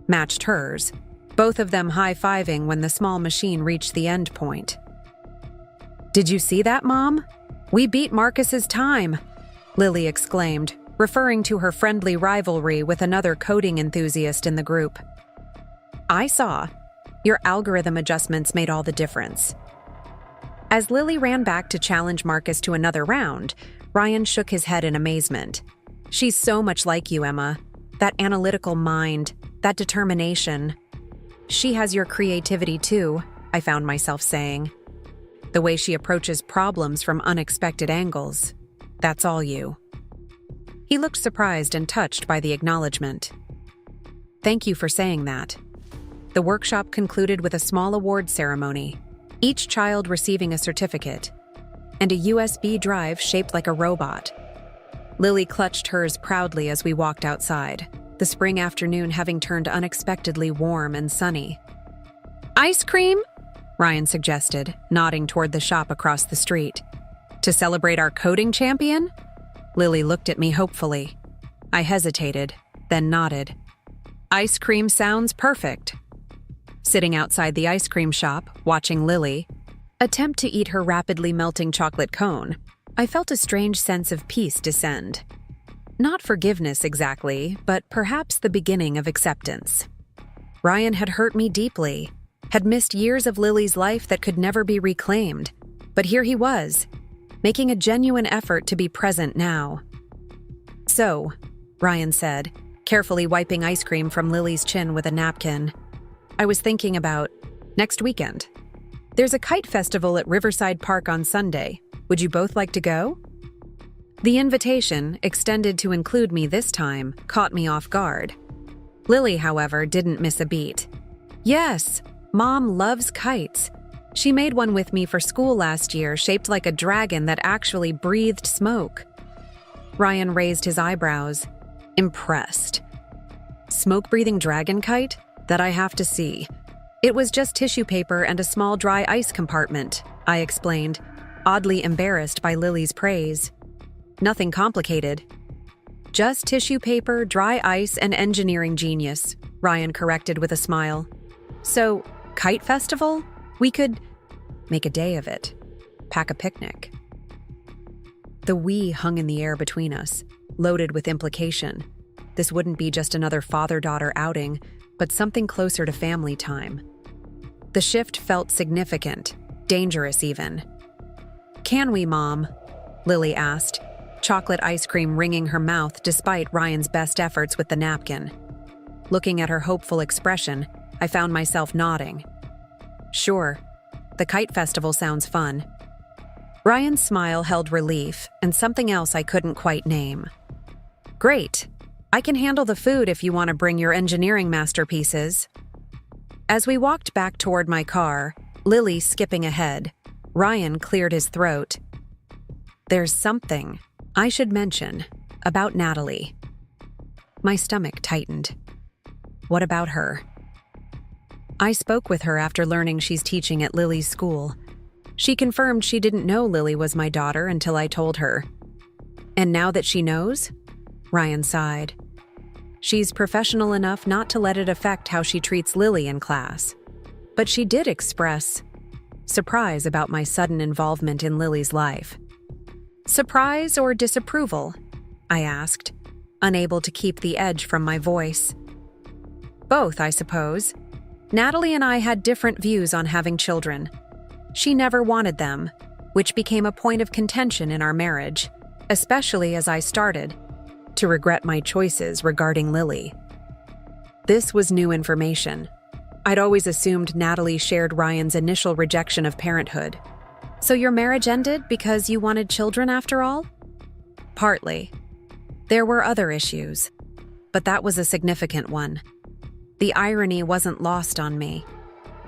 Speaker 1: matched hers, both of them high-fiving when the small machine reached the end point. "Did you see that, Mom? We beat Marcus's time," Lily exclaimed, referring to her friendly rivalry with another coding enthusiast in the group. "I saw. Your algorithm adjustments made all the difference." As Lily ran back to challenge Marcus to another round, Ryan shook his head in amazement. "She's so much like you, Emma. That analytical mind, that determination. She has your creativity too," I found myself saying. "The way she approaches problems from unexpected angles. That's all you." He looked surprised and touched by the acknowledgement. "Thank you for saying that." The workshop concluded with a small award ceremony, each child receiving a certificate, and a USB drive shaped like a robot. Lily clutched hers proudly as we walked outside, the spring afternoon having turned unexpectedly warm and sunny. "Ice cream?" Ryan suggested, nodding toward the shop across the street. "To celebrate our coding champion?" Lily looked at me hopefully. I hesitated, then nodded. "Ice cream sounds perfect." Sitting outside the ice cream shop, watching Lily attempt to eat her rapidly melting chocolate cone, I felt a strange sense of peace descend. Not forgiveness exactly, but perhaps the beginning of acceptance. Ryan had hurt me deeply, had missed years of Lily's life that could never be reclaimed, but here he was, making a genuine effort to be present now. "So," Ryan said, carefully wiping ice cream from Lily's chin with a napkin, "I was thinking about next weekend. There's a kite festival at Riverside Park on Sunday. Would you both like to go?" The invitation, extended to include me this time, caught me off guard. Lily, however, didn't miss a beat. "Yes, Mom loves kites. She made one with me for school last year, shaped like a dragon that actually breathed smoke." Ryan raised his eyebrows, impressed. "Smoke-breathing dragon kite? That I have to see." "It was just tissue paper and a small dry ice compartment," I explained, oddly embarrassed by Lily's praise. Nothing complicated. Just tissue paper, dry ice, and engineering genius, Ryan corrected with a smile. So, kite festival? We could make a day of it. Pack a picnic. The we hung in the air between us, loaded with implication. This wouldn't be just another father-daughter outing, but something closer to family time. The shift felt significant, dangerous even. "Can we, Mom?" Lily asked, chocolate ice cream ringing her mouth despite Ryan's best efforts with the napkin. Looking at her hopeful expression, I found myself nodding. "Sure. The kite festival sounds fun." Ryan's smile held relief and something else I couldn't quite name. "Great. I can handle the food if you want to bring your engineering masterpieces." As we walked back toward my car, Lily skipping ahead, Ryan cleared his throat. "There's something I should mention about Natalie." My stomach tightened. "What about her?" I spoke with her after learning she's teaching at Lily's school. She confirmed she didn't know Lily was my daughter until I told her. "And now that she knows?" Ryan sighed. "She's professional enough not to let it affect how she treats Lily in class. But she did express surprise about my sudden involvement in Lily's life." "Surprise or disapproval?" I asked, unable to keep the edge from my voice. "Both, I suppose. Natalie and I had different views on having children. She never wanted them, which became a point of contention in our marriage, especially as I started to regret my choices regarding Lily." This was new information. I'd always assumed Natalie shared Ryan's initial rejection of parenthood. "So your marriage ended because you wanted children after all?" "Partly. There were other issues, but that was a significant one. The irony wasn't lost on me.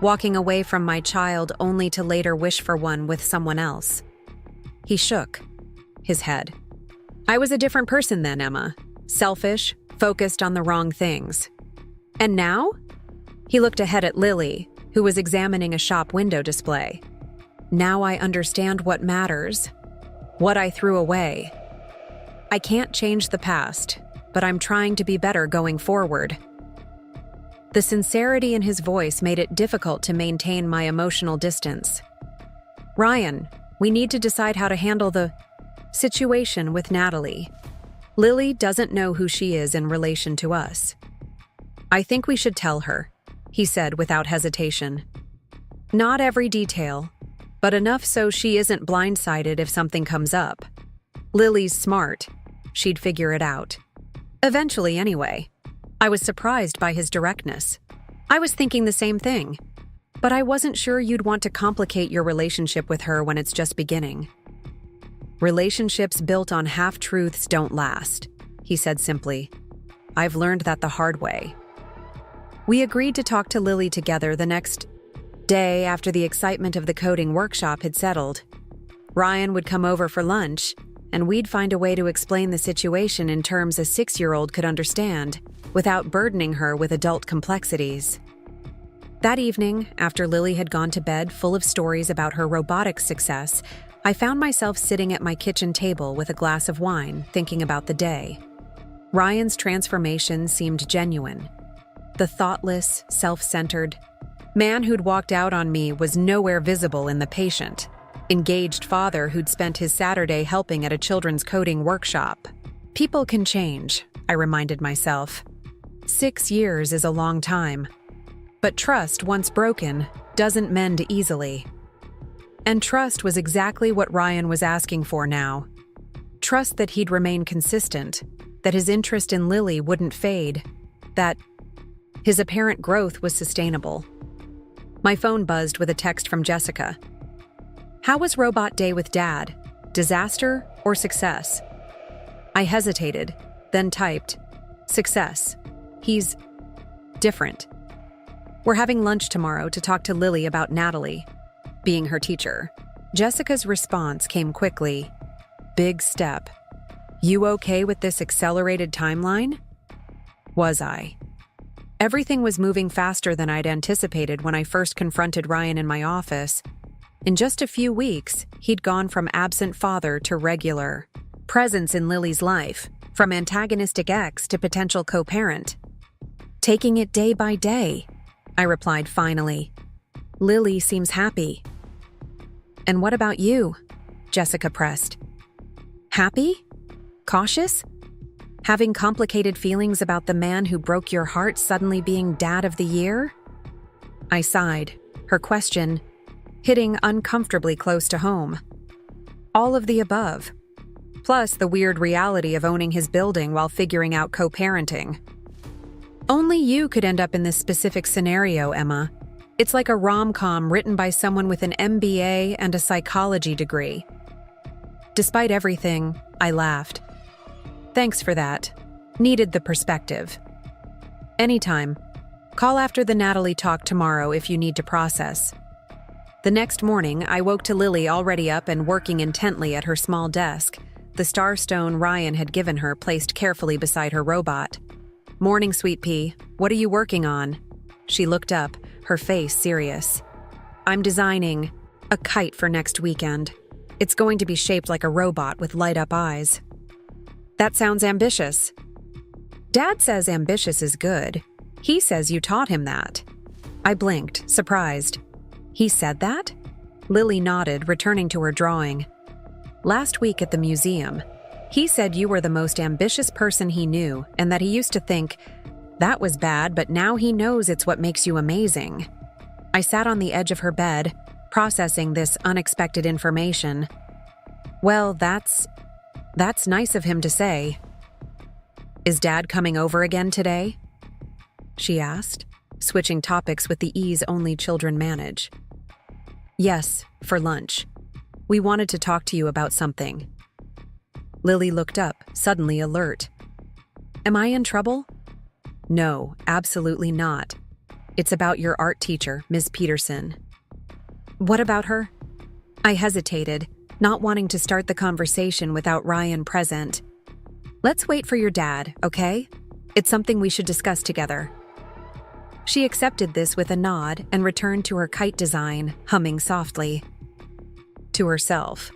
Speaker 1: Walking away from my child only to later wish for one with someone else." He shook his head. "I was a different person then, Emma. Selfish, focused on the wrong things. And now?" He looked ahead at Lily, who was examining a shop window display. "Now I understand what matters, what I threw away. I can't change the past, but I'm trying to be better going forward." The sincerity in his voice made it difficult to maintain my emotional distance. "Ryan, we need to decide how to handle the situation with Natalie. Lily doesn't know who she is in relation to us." "I think we should tell her," he said without hesitation. "Not every detail, but enough so she isn't blindsided if something comes up. Lily's smart. She'd figure it out. Eventually, anyway." I was surprised by his directness. I was thinking the same thing, but I wasn't sure you'd want to complicate your relationship with her when it's just beginning. "Relationships built on half-truths don't last," he said simply. "I've learned that the hard way." We agreed to talk to Lily together the next day after the excitement of the coding workshop had settled. Ryan would come over for lunch, and we'd find a way to explain the situation in terms a 6-year-old could understand, without burdening her with adult complexities. That evening, after Lily had gone to bed full of stories about her robotics success, I found myself sitting at my kitchen table with a glass of wine, thinking about the day. Ryan's transformation seemed genuine. The thoughtless, self-centered man who'd walked out on me was nowhere visible in the patient, engaged father who'd spent his Saturday helping at a children's coding workshop. People can change, I reminded myself. 6 years is a long time. But trust, once broken, doesn't mend easily. And trust was exactly what Ryan was asking for now. Trust that he'd remain consistent, that his interest in Lily wouldn't fade, that his apparent growth was sustainable. My phone buzzed with a text from Jessica. "How was Robot Day with Dad? Disaster or success?" I hesitated, then typed, "Success. He's different. We're having lunch tomorrow to talk to Lily about Natalie being her teacher." Jessica's response came quickly. "Big step. You okay with this accelerated timeline?" Was I? Everything was moving faster than I'd anticipated when I first confronted Ryan in my office. In just a few weeks, he'd gone from absent father to regular, presence in Lily's life, from antagonistic ex to potential co-parent. Taking it day by day, I replied finally. Lily seems happy. And what about you? Jessica pressed. Happy? Cautious? Having complicated feelings about the man who broke your heart suddenly being Dad of the Year? I sighed, her question hitting uncomfortably close to home. All of the above, plus the weird reality of owning his building while figuring out co-parenting. Only you could end up in this specific scenario, Emma. It's like a rom-com written by someone with an MBA and a psychology degree. Despite everything, I laughed. Thanks for that. Needed the perspective. Anytime. Call after the Natalie talk tomorrow if you need to process. The next morning, I woke to Lily already up and working intently at her small desk, the starstone Ryan had given her placed carefully beside her robot. Morning, sweet pea. What are you working on? She looked up, her face serious. I'm designing a kite for next weekend. It's going to be shaped like a robot with light-up eyes. That sounds ambitious. Dad says ambitious is good. He says you taught him that. I blinked, surprised. He said that? Lily nodded, returning to her drawing. Last week at the museum, he said you were the most ambitious person he knew and that he used to think, that was bad, but now he knows it's what makes you amazing. I sat on the edge of her bed, processing this unexpected information. Well, that's nice of him to say. Is Dad coming over again today? She asked, switching topics with the ease only children manage. Yes, for lunch. We wanted to talk to you about something. Lily looked up, suddenly alert. Am I in trouble? No, absolutely not. It's about your art teacher, Ms. Peterson. What about her? I hesitated, not wanting to start the conversation without Ryan present. Let's wait for your dad, okay? It's something we should discuss together. She accepted this with a nod and returned to her kite design, humming softly. To herself.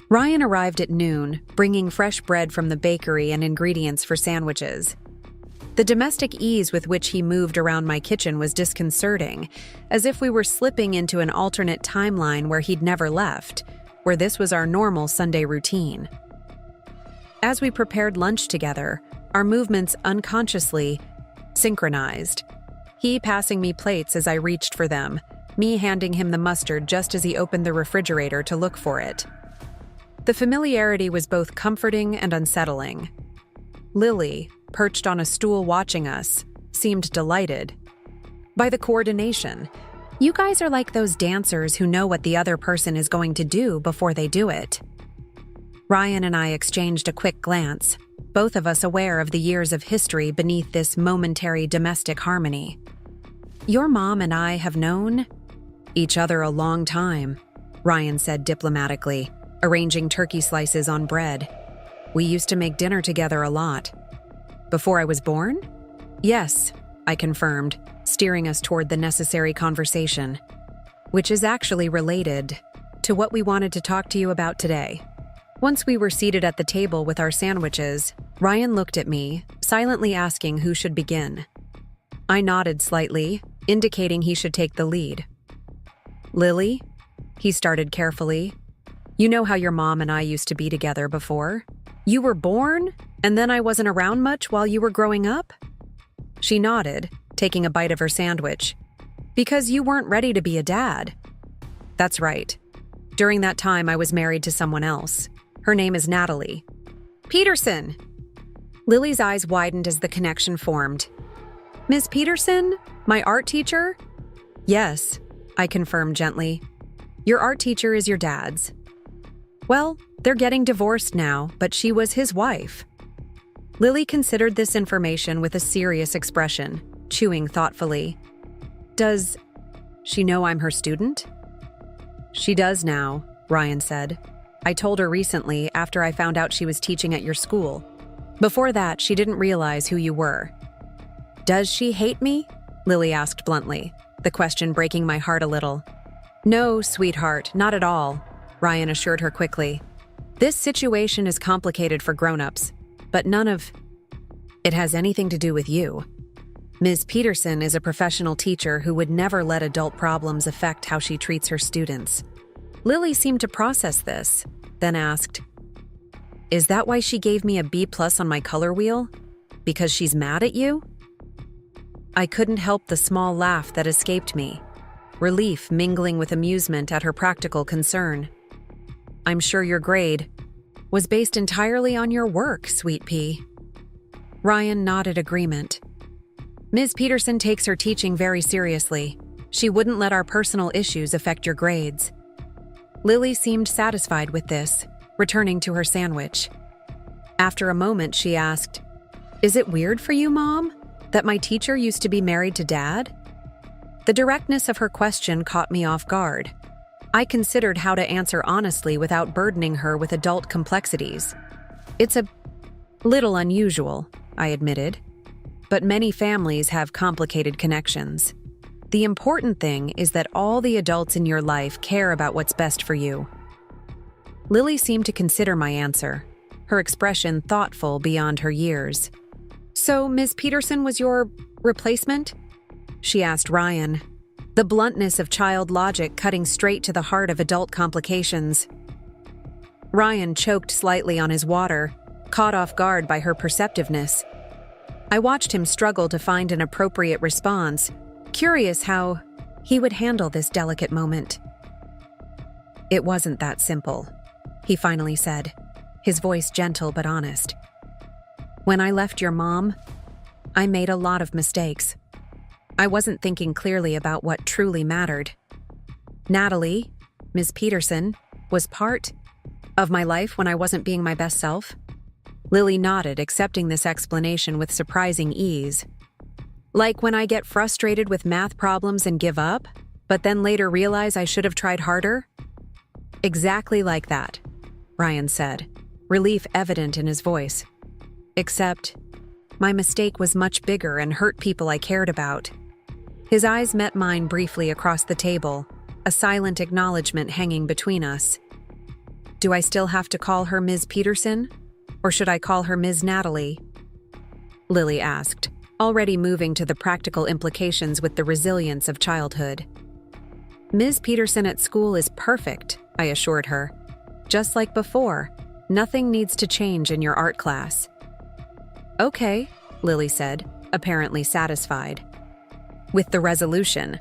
Speaker 1: Ryan arrived at noon, bringing fresh bread from the bakery and ingredients for sandwiches. The domestic ease with which he moved around my kitchen was disconcerting, as if we were slipping into an alternate timeline where he'd never left, where this was our normal Sunday routine. As we prepared lunch together, our movements unconsciously synchronized. He passing me plates as I reached for them, me handing him the mustard just as he opened the refrigerator to look for it. The familiarity was both comforting and unsettling. Lily, perched on a stool watching us, seemed delighted by the coordination. You guys are like those dancers who know what the other person is going to do before they do it. Ryan and I exchanged a quick glance, both of us aware of the years of history beneath this momentary domestic harmony. Your mom and I have known each other a long time, Ryan said diplomatically, arranging turkey slices on bread. We used to make dinner together a lot. Before I was born? Yes, I confirmed, steering us toward the necessary conversation, which is actually related to what we wanted to talk to you about today. Once we were seated at the table with our sandwiches, Ryan looked at me, silently asking who should begin. I nodded slightly, indicating he should take the lead. Lily, he started carefully. You know how your mom and I used to be together before? You were born, and then I wasn't around much while you were growing up? She nodded, taking a bite of her sandwich. Because you weren't ready to be a dad. That's right. During that time, I was married to someone else. Her name is Natalie. Peterson! Lily's eyes widened as the connection formed. Ms. Peterson? My art teacher? Yes, I confirmed gently. Your art teacher is your dad's. Well, they're getting divorced now, but she was his wife. Lily considered this information with a serious expression, chewing thoughtfully. Does she know I'm her student? She does now, Ryan said. I told her recently after I found out she was teaching at your school. Before that, she didn't realize who you were. Does she hate me? Lily asked bluntly, the question breaking my heart a little. No, sweetheart, not at all, Ryan assured her quickly. This situation is complicated for grown-ups, but none of it has anything to do with you. Ms. Peterson is a professional teacher who would never let adult problems affect how she treats her students. Lily seemed to process this, then asked, "Is that why she gave me a B+ on my color wheel? Because she's mad at you?" I couldn't help the small laugh that escaped me, relief mingling with amusement at her practical concern. "I'm sure your grade was based entirely on your work, sweet pea." Ryan nodded agreement. "Ms. Peterson takes her teaching very seriously. She wouldn't let our personal issues affect your grades." Lily seemed satisfied with this, returning to her sandwich. After a moment, she asked, "Is it weird for you, Mom, that my teacher used to be married to Dad?" The directness of her question caught me off guard. I considered how to answer honestly without burdening her with adult complexities. "It's a little unusual," I admitted, "but many families have complicated connections. The important thing is that all the adults in your life care about what's best for you." Lily seemed to consider my answer, her expression thoughtful beyond her years. "So Ms. Peterson was your replacement?" she asked Ryan, the bluntness of child logic cutting straight to the heart of adult complications. Ryan choked slightly on his water, caught off guard by her perceptiveness. I watched him struggle to find an appropriate response, curious how he would handle this delicate moment. "It wasn't that simple," he finally said, his voice gentle but honest. "When I left your mom, I made a lot of mistakes. I wasn't thinking clearly about what truly mattered. Natalie, Ms. Peterson, was part of my life when I wasn't being my best self." Lily nodded, accepting this explanation with surprising ease. "Like when I get frustrated with math problems and give up, but then later realize I should have tried harder?" "Exactly like that," Ryan said, relief evident in his voice. "Except, my mistake was much bigger and hurt people I cared about." His eyes met mine briefly across the table, a silent acknowledgement hanging between us. "Do I still have to call her Ms. Peterson? Or should I call her Ms. Natalie?" Lily asked, already moving to the practical implications with the resilience of childhood. "Ms. Peterson at school is perfect," I assured her. "Just like before, nothing needs to change in your art class." "Okay," Lily said, apparently satisfied with the resolution.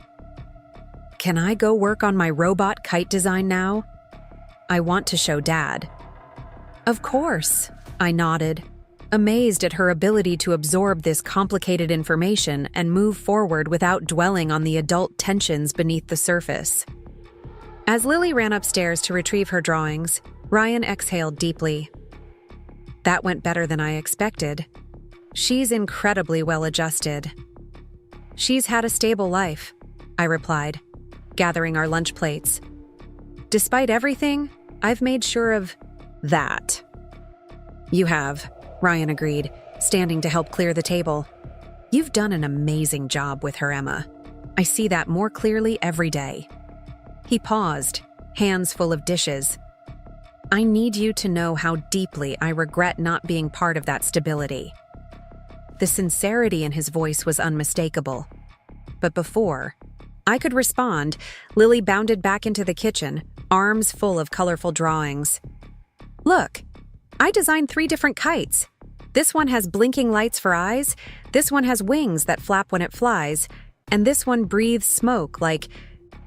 Speaker 1: "Can I go work on my robot kite design now? I want to show Dad." "Of course," I nodded, amazed at her ability to absorb this complicated information and move forward without dwelling on the adult tensions beneath the surface. As Lily ran upstairs to retrieve her drawings, Ryan exhaled deeply. "That went better than I expected. She's incredibly well-adjusted." "She's had a stable life," I replied, gathering our lunch plates. "Despite everything, I've made sure of that." "You have," Ryan agreed, standing to help clear the table. "You've done an amazing job with her, Emma. I see that more clearly every day." He paused, hands full of dishes. "I need you to know how deeply I regret not being part of that stability." The sincerity in his voice was unmistakable. But before I could respond, Lily bounded back into the kitchen, arms full of colorful drawings. "Look, I designed 3 different kites. This one has blinking lights for eyes, this one has wings that flap when it flies, and this one breathes smoke like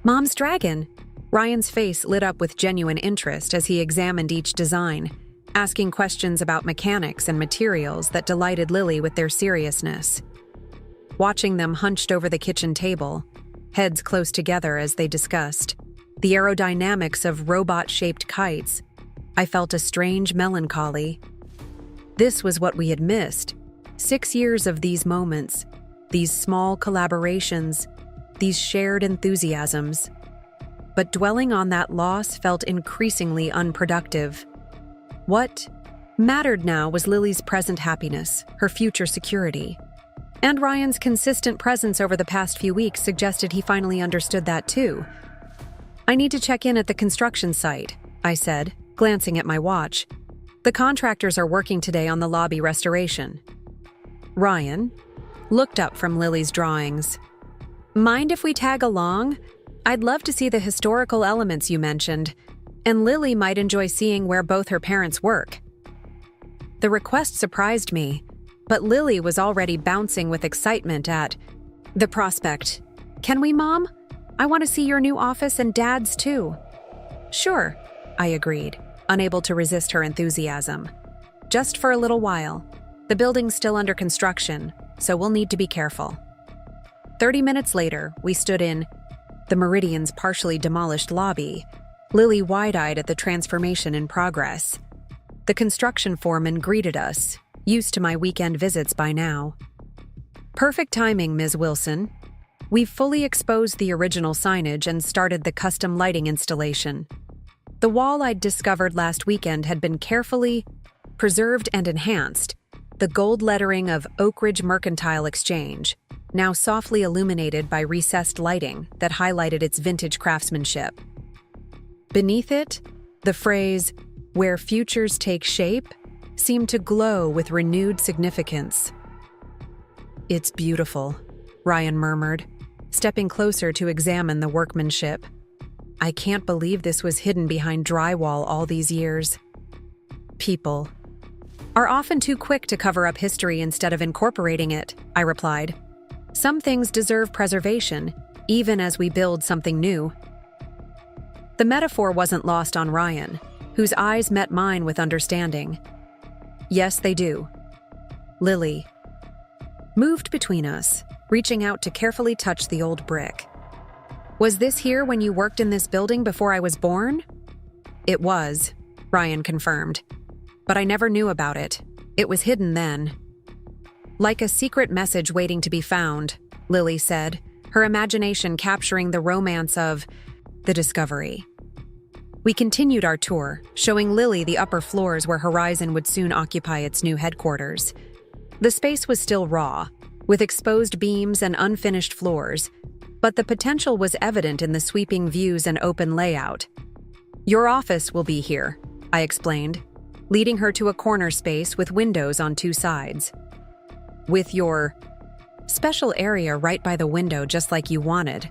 Speaker 1: Mom's dragon." Ryan's face lit up with genuine interest as he examined each design, asking questions about mechanics and materials that delighted Lily with their seriousness. Watching them hunched over the kitchen table, heads close together as they discussed the aerodynamics of robot-shaped kites, I felt a strange melancholy. This was what we had missed. 6 years of these moments, these small collaborations, these shared enthusiasms. But dwelling on that loss felt increasingly unproductive. What mattered now was Lily's present happiness, her future security. And Ryan's consistent presence over the past few weeks suggested he finally understood that too. "I need to check in at the construction site," I said, glancing at my watch. The contractors are working today on the lobby restoration. Ryan looked up from Lily's drawings. Mind if we tag along? I'd love to see the historical elements you mentioned, and Lily might enjoy seeing where both her parents work. The request surprised me, but Lily was already bouncing with excitement at the prospect. Can we, Mom? I want to see your new office and Dad's too. Sure, I agreed, unable to resist her enthusiasm. Just for a little while. The building's still under construction, so we'll need to be careful. 30 minutes later, we stood in the Meridian's partially demolished lobby, Lily wide-eyed at the transformation in progress. The construction foreman greeted us, used to my weekend visits by now. Perfect timing, Ms. Wilson. We've fully exposed the original signage and started the custom lighting installation. The wall I'd discovered last weekend had been carefully preserved and enhanced, the gold lettering of Oakridge Mercantile Exchange, now softly illuminated by recessed lighting that highlighted its vintage craftsmanship. Beneath it, the phrase, "Where futures take shape," seemed to glow with renewed significance. It's beautiful, Ryan murmured, stepping closer to examine the workmanship. I can't believe this was hidden behind drywall all these years. People are often too quick to cover up history instead of incorporating it, I replied. Some things deserve preservation, even as we build something new. The metaphor wasn't lost on Ryan, whose eyes met mine with understanding. Yes, they do. Lily moved between us, reaching out to carefully touch the old brick. Was this here when you worked in this building before I was born? It was, Ryan confirmed. But I never knew about it. It was hidden then. Like a secret message waiting to be found, Lily said, her imagination capturing the romance of the discovery. We continued our tour, showing Lily the upper floors where Horizon would soon occupy its new headquarters. The space was still raw, with exposed beams and unfinished floors, but the potential was evident in the sweeping views and open layout. Your office will be here, I explained, leading her to a corner space with windows on two sides. With your special area right by the window just like you wanted.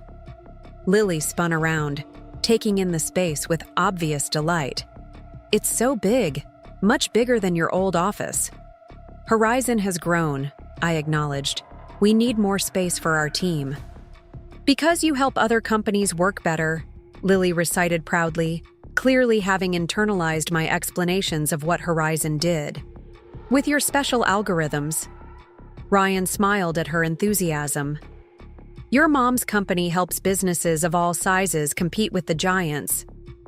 Speaker 1: Lily spun around, taking in the space with obvious delight. It's so big, much bigger than your old office. Horizon has grown, I acknowledged. We need more space for our team. Because you help other companies work better, Lily recited proudly, clearly having internalized my explanations of what Horizon did. With your special algorithms. Ryan smiled at her enthusiasm. Your mom's company helps businesses of all sizes compete with the giants.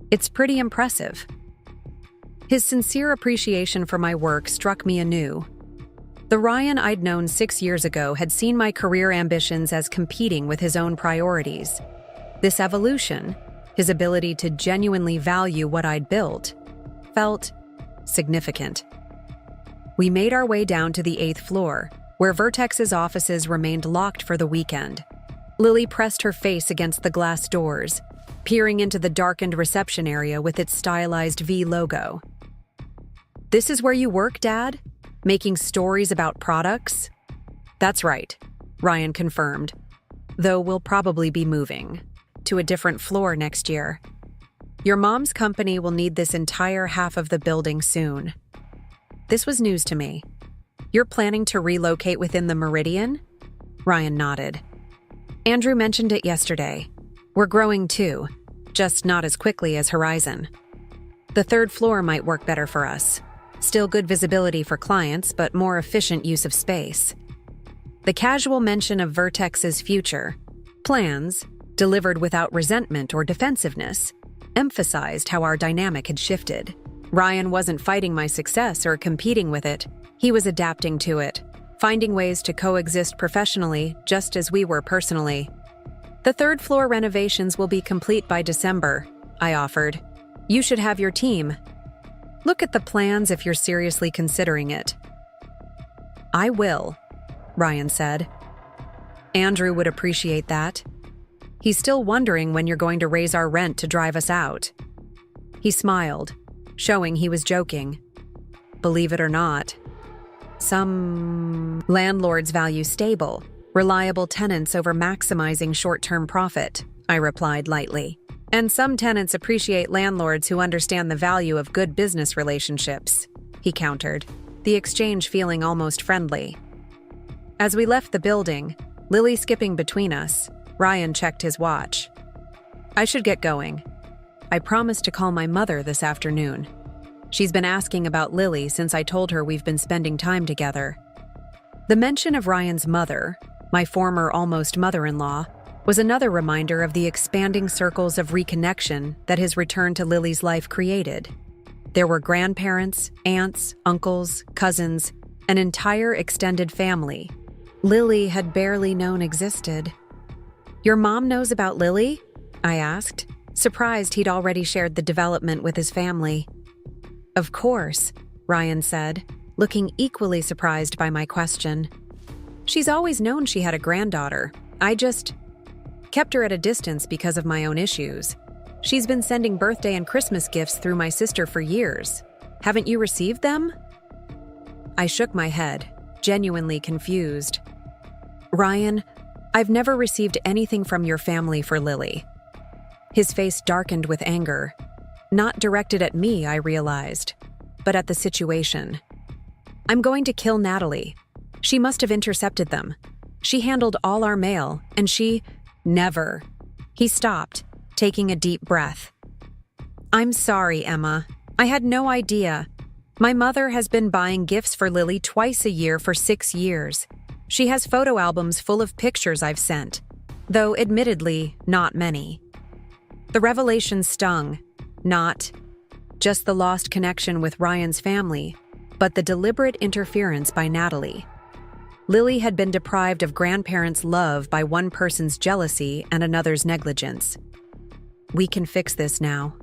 Speaker 1: It's pretty impressive. His sincere appreciation for my work struck me anew. The Ryan I'd known 6 years ago had seen my career ambitions as competing with his own priorities. This evolution, his ability to genuinely value what I'd built, felt significant. We made our way down to the 8th floor, where Vertex's offices remained locked for the weekend. Lily pressed her face against the glass doors, peering into the darkened reception area with its stylized V logo. This is where you work, Dad? Making stories about products? That's right, Ryan confirmed, though we'll probably be moving to a different floor next year. Your mom's company will need this entire half of the building soon. This was news to me. You're planning to relocate within the Meridian? Ryan nodded. Andrew mentioned it yesterday. We're growing too, just not as quickly as Horizon. The 3rd floor might work better for us. Still good visibility for clients, but more efficient use of space. The casual mention of Vertex's future plans, delivered without resentment or defensiveness, emphasized how our dynamic had shifted. Ryan wasn't fighting my success or competing with it. He was adapting to it, finding ways to coexist professionally just as we were personally. The 3rd floor renovations will be complete by December, I offered. You should have your team. Look at the plans if you're seriously considering it. I will, Ryan said. Andrew would appreciate that. He's still wondering when you're going to raise our rent to drive us out. He smiled, showing he was joking. Believe it or not, some landlords value stable, reliable tenants over maximizing short-term profit, I replied lightly. And some tenants appreciate landlords who understand the value of good business relationships, he countered, the exchange feeling almost friendly. As we left the building, Lily skipping between us, Ryan checked his watch. I should get going. I promised to call my mother this afternoon. She's been asking about Lily since I told her we've been spending time together. The mention of Ryan's mother, my former almost mother-in-law, was another reminder of the expanding circles of reconnection that his return to Lily's life created. There were grandparents, aunts, uncles, cousins, an entire extended family Lily had barely known existed. Your mom knows about Lily? I asked, surprised he'd already shared the development with his family. Of course, Ryan said, looking equally surprised by my question. She's always known she had a granddaughter. I just kept her at a distance because of my own issues. She's been sending birthday and Christmas gifts through my sister for years. Haven't you received them? I shook my head, genuinely confused. Ryan, I've never received anything from your family for Lily. His face darkened with anger. Not directed at me, I realized, but at the situation. I'm going to kill Natalie. She must have intercepted them. She handled all our mail, and she… Never. He stopped, taking a deep breath. I'm sorry, Emma. I had no idea. My mother has been buying gifts for Lily twice a year for 6 years. She has photo albums full of pictures I've sent, though admittedly not many. The revelation stung, not just the lost connection with Ryan's family, but the deliberate interference by Natalie. Lily had been deprived of grandparents' love by one person's jealousy and another's negligence. We can fix this now,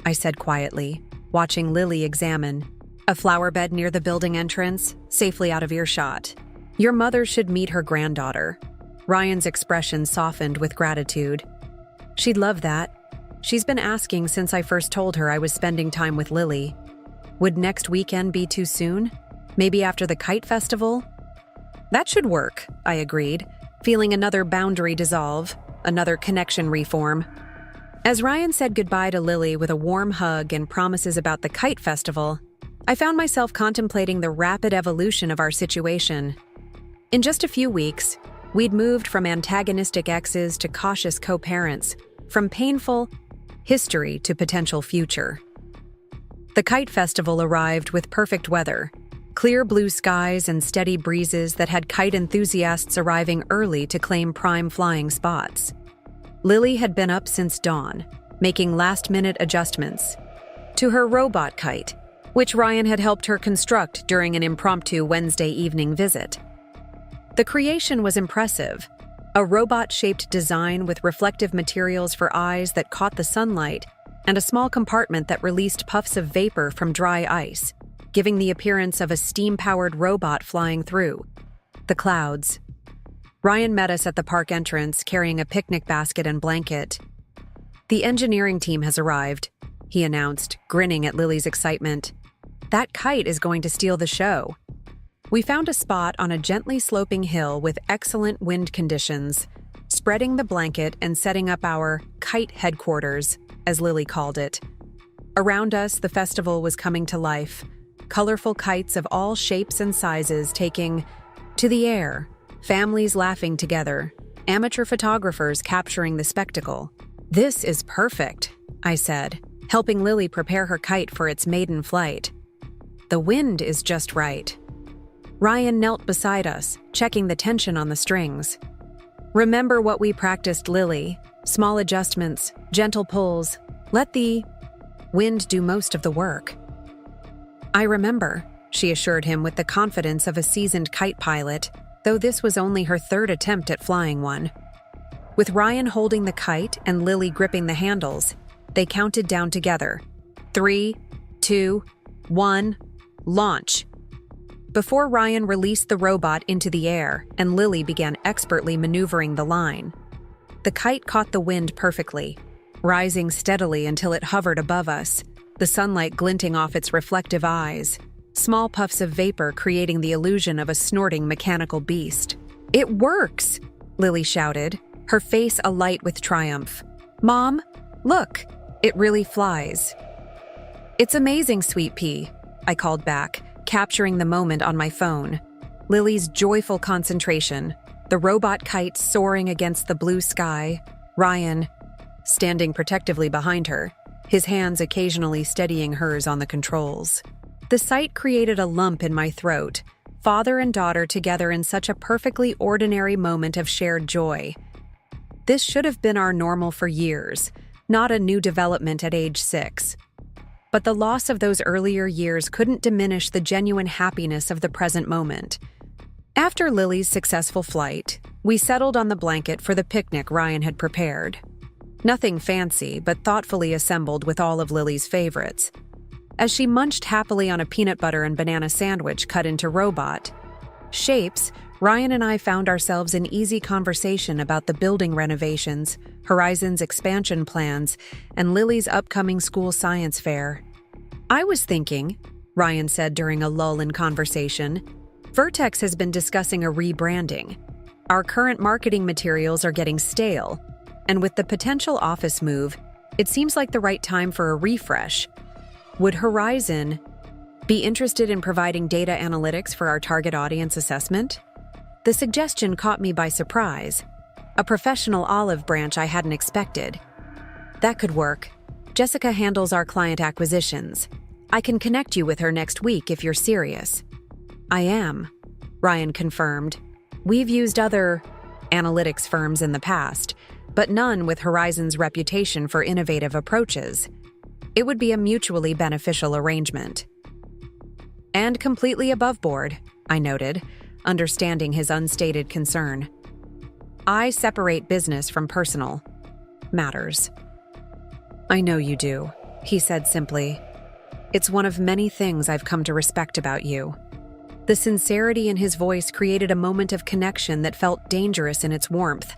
Speaker 1: I said quietly, watching Lily examine a flower bed near the building entrance, safely out of earshot. Your mother should meet her granddaughter. Ryan's expression softened with gratitude. She'd love that. She's been asking since I first told her I was spending time with Lily. Would next weekend be too soon? Maybe after the kite festival? That should work, I agreed, feeling another boundary dissolve, another connection reform. As Ryan said goodbye to Lily with a warm hug and promises about the kite festival, I found myself contemplating the rapid evolution of our situation. In just a few weeks, we'd moved from antagonistic exes to cautious co-parents, from painful history to potential future. The kite festival arrived with perfect weather, clear blue skies and steady breezes that had kite enthusiasts arriving early to claim prime flying spots. Lily had been up since dawn, making last-minute adjustments to her robot kite, which Ryan had helped her construct during an impromptu Wednesday evening visit. The creation was impressive, a robot-shaped design with reflective materials for eyes that caught the sunlight and a small compartment that released puffs of vapor from dry ice, giving the appearance of a steam-powered robot flying through the clouds. Ryan met us at the park entrance, carrying a picnic basket and blanket. The engineering team has arrived, he announced, grinning at Lily's excitement. That kite is going to steal the show. We found a spot on a gently sloping hill with excellent wind conditions, spreading the blanket and setting up our kite headquarters, as Lily called it. Around us, the festival was coming to life, colorful kites of all shapes and sizes taking to the air, families laughing together, amateur photographers capturing the spectacle. This is perfect, I said, helping Lily prepare her kite for its maiden flight. The wind is just right. Ryan knelt beside us, checking the tension on the strings. Remember what we practiced, Lily. Small adjustments, gentle pulls. Let the wind do most of the work. I remember, she assured him with the confidence of a seasoned kite pilot, though this was only her third attempt at flying one. With Ryan holding the kite and Lily gripping the handles, they counted down together. 3, 2, 1, launch. Before Ryan released the robot into the air and Lily began expertly maneuvering the line, the kite caught the wind perfectly, rising steadily until it hovered above us, the sunlight glinting off its reflective eyes, small puffs of vapor creating the illusion of a snorting mechanical beast. "It works!" Lily shouted, her face alight with triumph. "Mom, look! It really flies." "It's amazing, Sweet Pea," I called back, capturing the moment on my phone. Lily's joyful concentration, the robot kite soaring against the blue sky, Ryan standing protectively behind her, his hands occasionally steadying hers on the controls. The sight created a lump in my throat, father and daughter together in such a perfectly ordinary moment of shared joy. This should have been our normal for years, not a new development at age 6. But the loss of those earlier years couldn't diminish the genuine happiness of the present moment. After Lily's successful flight, we settled on the blanket for the picnic Ryan had prepared. Nothing fancy, but thoughtfully assembled with all of Lily's favorites. As she munched happily on a peanut butter and banana sandwich cut into robot shapes, Ryan and I found ourselves in easy conversation about the building renovations, Horizon's expansion plans, and Lily's upcoming school science fair. "I was thinking," Ryan said during a lull in conversation, "Vertex has been discussing a rebranding. Our current marketing materials are getting stale, and with the potential office move, it seems like the right time for a refresh. Would Horizon be interested in providing data analytics for our target audience assessment?" The suggestion caught me by surprise, a professional olive branch I hadn't expected. "That could work. Jessica handles our client acquisitions. I can connect you with her next week if you're serious." "I am," Ryan confirmed. "We've used other analytics firms in the past, but none with Horizon's reputation for innovative approaches. It would be a mutually beneficial arrangement." "And completely above board," I noted, understanding his unstated concern. "I separate business from personal matters." "I know you do," he said simply. "It's one of many things I've come to respect about you." The sincerity in his voice created a moment of connection that felt dangerous in its warmth.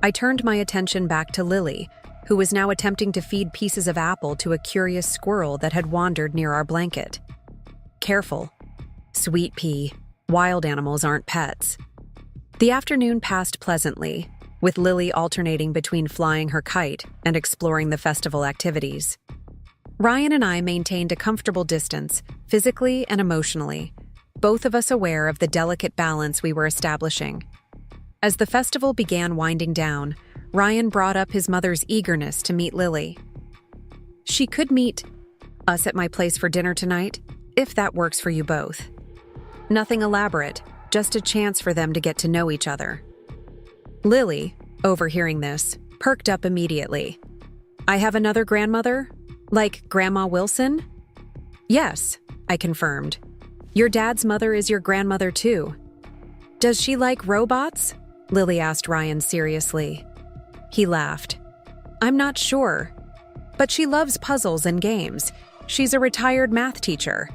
Speaker 1: I turned my attention back to Lily, who was now attempting to feed pieces of apple to a curious squirrel that had wandered near our blanket. "Careful. Sweet Pea. Wild animals aren't pets." The afternoon passed pleasantly, with Lily alternating between flying her kite and exploring the festival activities. Ryan and I maintained a comfortable distance, physically and emotionally, both of us aware of the delicate balance we were establishing. As the festival began winding down, Ryan brought up his mother's eagerness to meet Lily. "She could meet us at my place for dinner tonight, if that works for you both." Nothing elaborate, just a chance for them to get to know each other. Lily, overhearing this, perked up immediately. "I have another grandmother? Like Grandma Wilson?" "Yes," I confirmed. "Your dad's mother is your grandmother too." "Does she like robots?" Lily asked Ryan seriously. He laughed. "I'm not sure. But she loves puzzles and games. She's a retired math teacher."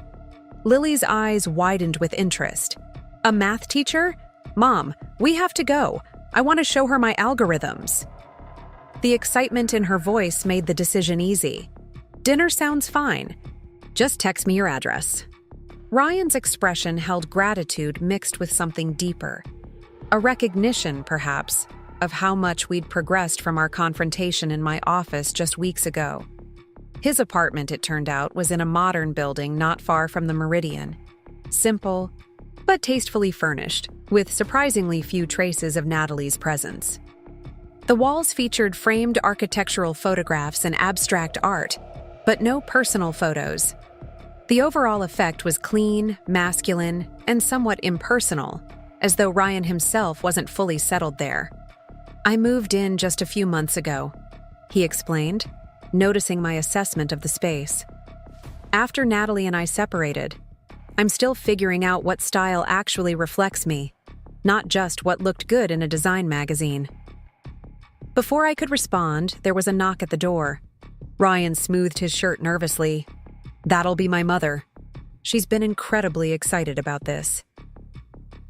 Speaker 1: Lily's eyes widened with interest. "A math teacher? Mom, we have to go. I want to show her my algorithms." The excitement in her voice made the decision easy. "Dinner sounds fine. Just text me your address." Ryan's expression held gratitude mixed with something deeper. A recognition, perhaps, of how much we'd progressed from our confrontation in my office just weeks ago. His apartment, it turned out, was in a modern building not far from the Meridian. Simple, but tastefully furnished, with surprisingly few traces of Natalie's presence. The walls featured framed architectural photographs and abstract art, but no personal photos. The overall effect was clean, masculine, and somewhat impersonal, as though Ryan himself wasn't fully settled there. "I moved in just a few months ago," he explained, noticing my assessment of the space. "After Natalie and I separated, I'm still figuring out what style actually reflects me, not just what looked good in a design magazine." Before I could respond, there was a knock at the door. Ryan smoothed his shirt nervously. "That'll be my mother. She's been incredibly excited about this."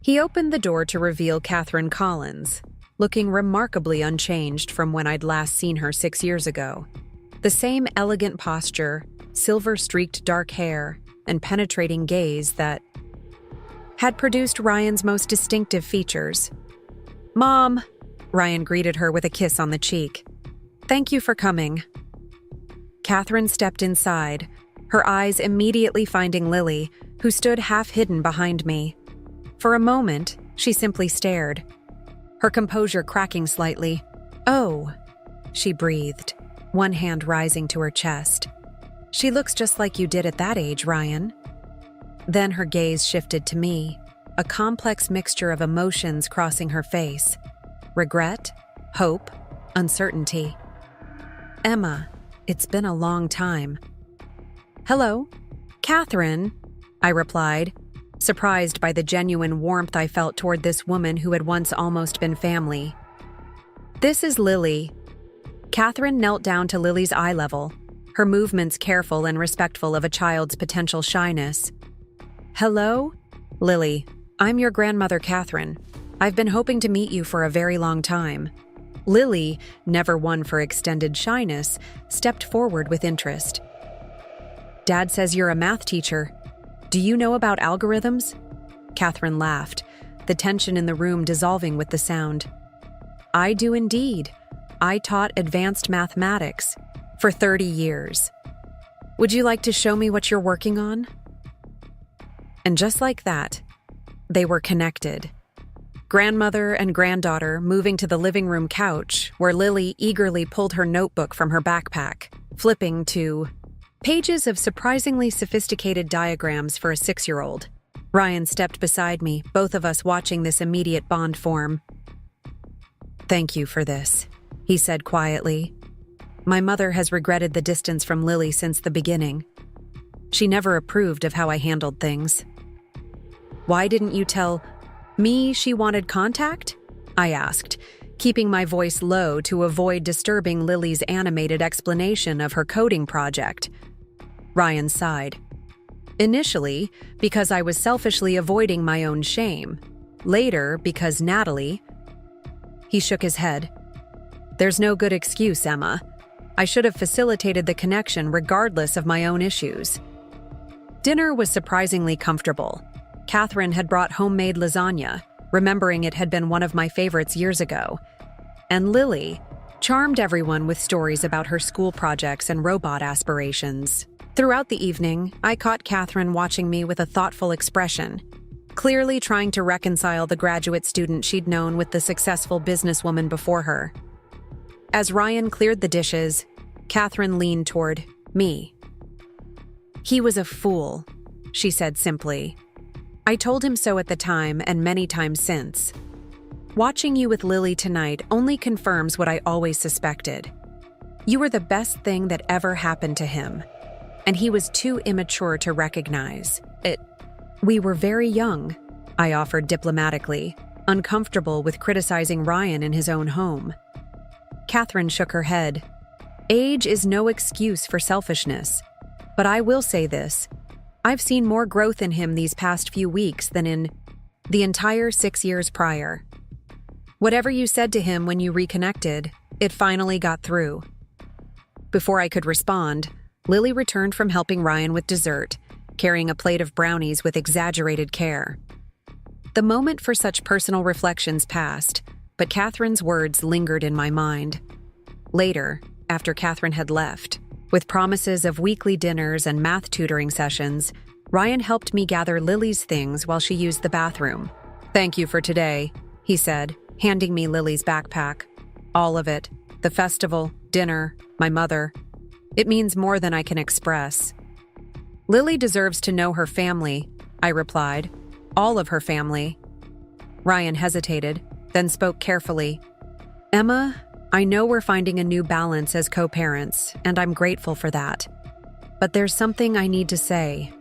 Speaker 1: He opened the door to reveal Catherine Collins, looking remarkably unchanged from when I'd last seen her 6 years ago. The same elegant posture, silver-streaked dark hair, and penetrating gaze that had produced Ryan's most distinctive features. "Mom," Ryan greeted her with a kiss on the cheek. "Thank you for coming." Catherine stepped inside, her eyes immediately finding Lily, who stood half-hidden behind me. For a moment, she simply stared, her composure cracking slightly. "Oh," she breathed, one hand rising to her chest. "She looks just like you did at that age, Ryan." Then her gaze shifted to me, a complex mixture of emotions crossing her face: regret, hope, uncertainty. "Emma, it's been a long time." "Hello, Catherine," I replied, surprised by the genuine warmth I felt toward this woman who had once almost been family. "This is Lily." Catherine knelt down to Lily's eye level, her movements careful and respectful of a child's potential shyness. "Hello, Lily. I'm your grandmother, Catherine. I've been hoping to meet you for a very long time." Lily, never one for extended shyness, stepped forward with interest. "Dad says you're a math teacher. Do you know about algorithms?" Catherine laughed, the tension in the room dissolving with the sound. "I do indeed. I taught advanced mathematics for 30 years. Would you like to show me what you're working on?" And just like that, they were connected. Grandmother and granddaughter moving to the living room couch, where Lily eagerly pulled her notebook from her backpack, flipping to pages of surprisingly sophisticated diagrams for a 6-year-old. Ryan stepped beside me, both of us watching this immediate bond form. "Thank you for this," he said quietly. "My mother has regretted the distance from Lily since the beginning. She never approved of how I handled things." "Why didn't you tell me she wanted contact?" I asked, keeping my voice low to avoid disturbing Lily's animated explanation of her coding project. Ryan sighed. "Initially, because I was selfishly avoiding my own shame. Later, because Natalie—" He shook his head. "There's no good excuse, Emma. I should have facilitated the connection regardless of my own issues." Dinner was surprisingly comfortable. Catherine had brought homemade lasagna, remembering it had been one of my favorites years ago. And Lily charmed everyone with stories about her school projects and robot aspirations. Throughout the evening, I caught Catherine watching me with a thoughtful expression, clearly trying to reconcile the graduate student she'd known with the successful businesswoman before her. As Ryan cleared the dishes, Catherine leaned toward me. "He was a fool," she said simply. "I told him so at the time and many times since. Watching you with Lily tonight only confirms what I always suspected. You were the best thing that ever happened to him, and he was too immature to recognize it." "We were very young," I offered diplomatically, uncomfortable with criticizing Ryan in his own home. Catherine shook her head. "Age is no excuse for selfishness, but I will say this. I've seen more growth in him these past few weeks than in the entire 6 years prior. Whatever you said to him when you reconnected, it finally got through." Before I could respond, Lily returned from helping Ryan with dessert, carrying a plate of brownies with exaggerated care. The moment for such personal reflections passed, but Catherine's words lingered in my mind. Later, after Catherine had left, with promises of weekly dinners and math tutoring sessions, Ryan helped me gather Lily's things while she used the bathroom. "Thank you for today," he said, handing me Lily's backpack. "All of it. The festival, dinner, my mother. It means more than I can express." "Lily deserves to know her family," I replied. "All of her family." Ryan hesitated, then spoke carefully. "Emma, I know we're finding a new balance as co-parents, and I'm grateful for that. But there's something I need to say."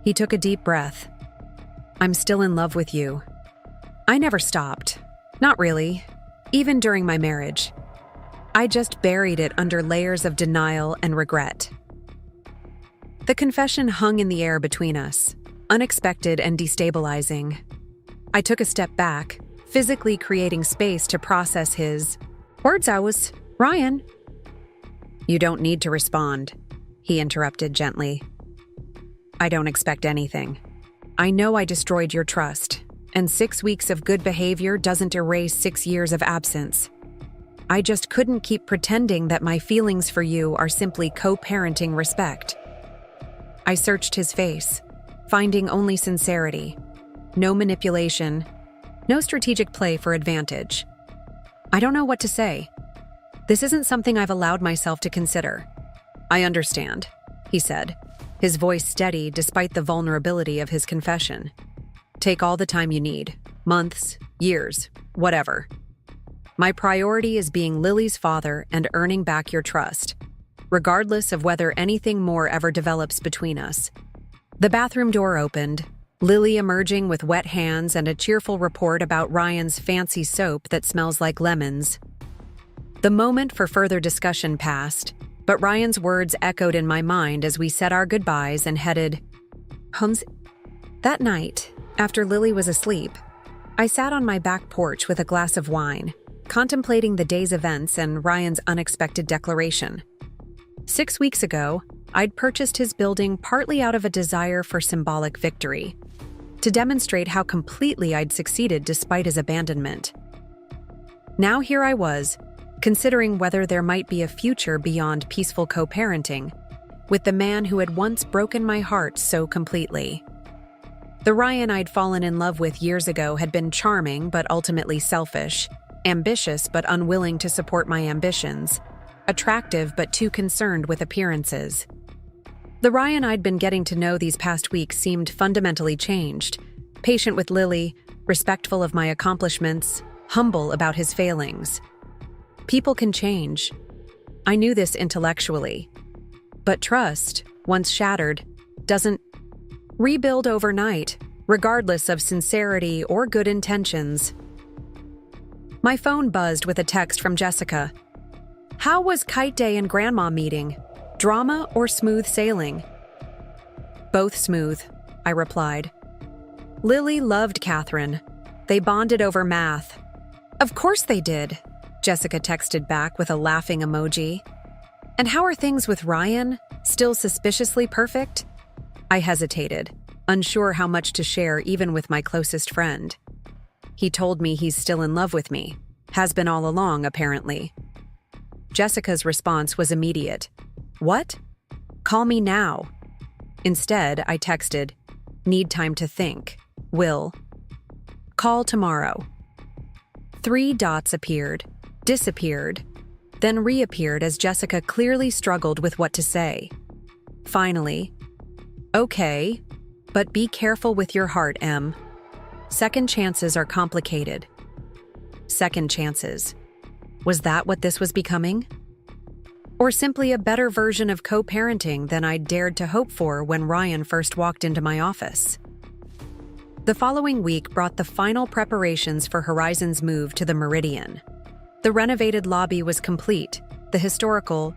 Speaker 1: He took a deep breath. "I'm still in love with you." I never stopped. Not really. Even during my marriage. I just buried it under layers of denial and regret. The confession hung in the air between us, unexpected and destabilizing. I took a step back, physically creating space to process his words. "Ryan." "You don't need to respond." he interrupted gently. I don't expect anything. I know I destroyed your trust, and 6 weeks of good behavior doesn't erase 6 years of absence. I just couldn't keep pretending that my feelings for you are simply co-parenting respect. I searched his face, finding only sincerity. No manipulation, no strategic play for advantage. I don't know what to say. This isn't something I've allowed myself to consider. I understand, he said, his voice steady despite the vulnerability of his confession. Take all the time you need, months, years, whatever. My priority is being Lily's father and earning back your trust, regardless of whether anything more ever develops between us. The bathroom door opened, Lily emerging with wet hands and a cheerful report about Ryan's fancy soap that smells like lemons. The moment for further discussion passed, but Ryan's words echoed in my mind as we said our goodbyes and headed home. That night, after Lily was asleep, I sat on my back porch with a glass of wine, contemplating the day's events and Ryan's unexpected declaration. 6 weeks ago, I'd purchased his building partly out of a desire for symbolic victory, to demonstrate how completely I'd succeeded despite his abandonment. Now here I was, considering whether there might be a future beyond peaceful co-parenting, with the man who had once broken my heart so completely. The Ryan I'd fallen in love with years ago had been charming but ultimately selfish, ambitious but unwilling to support my ambitions, attractive but too concerned with appearances. The Ryan I'd been getting to know these past weeks seemed fundamentally changed, patient with Lily, respectful of my accomplishments, humble about his failings. People can change. I knew this intellectually. But trust, once shattered, doesn't rebuild overnight, regardless of sincerity or good intentions. My phone buzzed with a text from Jessica. How was Kite Day and Grandma meeting? Drama or smooth sailing? Both smooth, I replied. Lily loved Catherine. They bonded over math. Of course they did, Jessica texted back with a laughing emoji. And how are things with Ryan? Still suspiciously perfect? I hesitated, unsure how much to share even with my closest friend. He told me he's still in love with me. Has been all along, apparently. Jessica's response was immediate. What? Call me now. Instead, I texted, need time to think. Will. Call tomorrow. 3 dots appeared, disappeared, then reappeared as Jessica clearly struggled with what to say. Finally, okay, but be careful with your heart, Em. Second chances are complicated. Second chances. Was that what this was becoming? Or simply a better version of co-parenting than I'd dared to hope for when Ryan first walked into my office? The following week brought the final preparations for Horizon's move to the Meridian. The renovated lobby was complete, the historical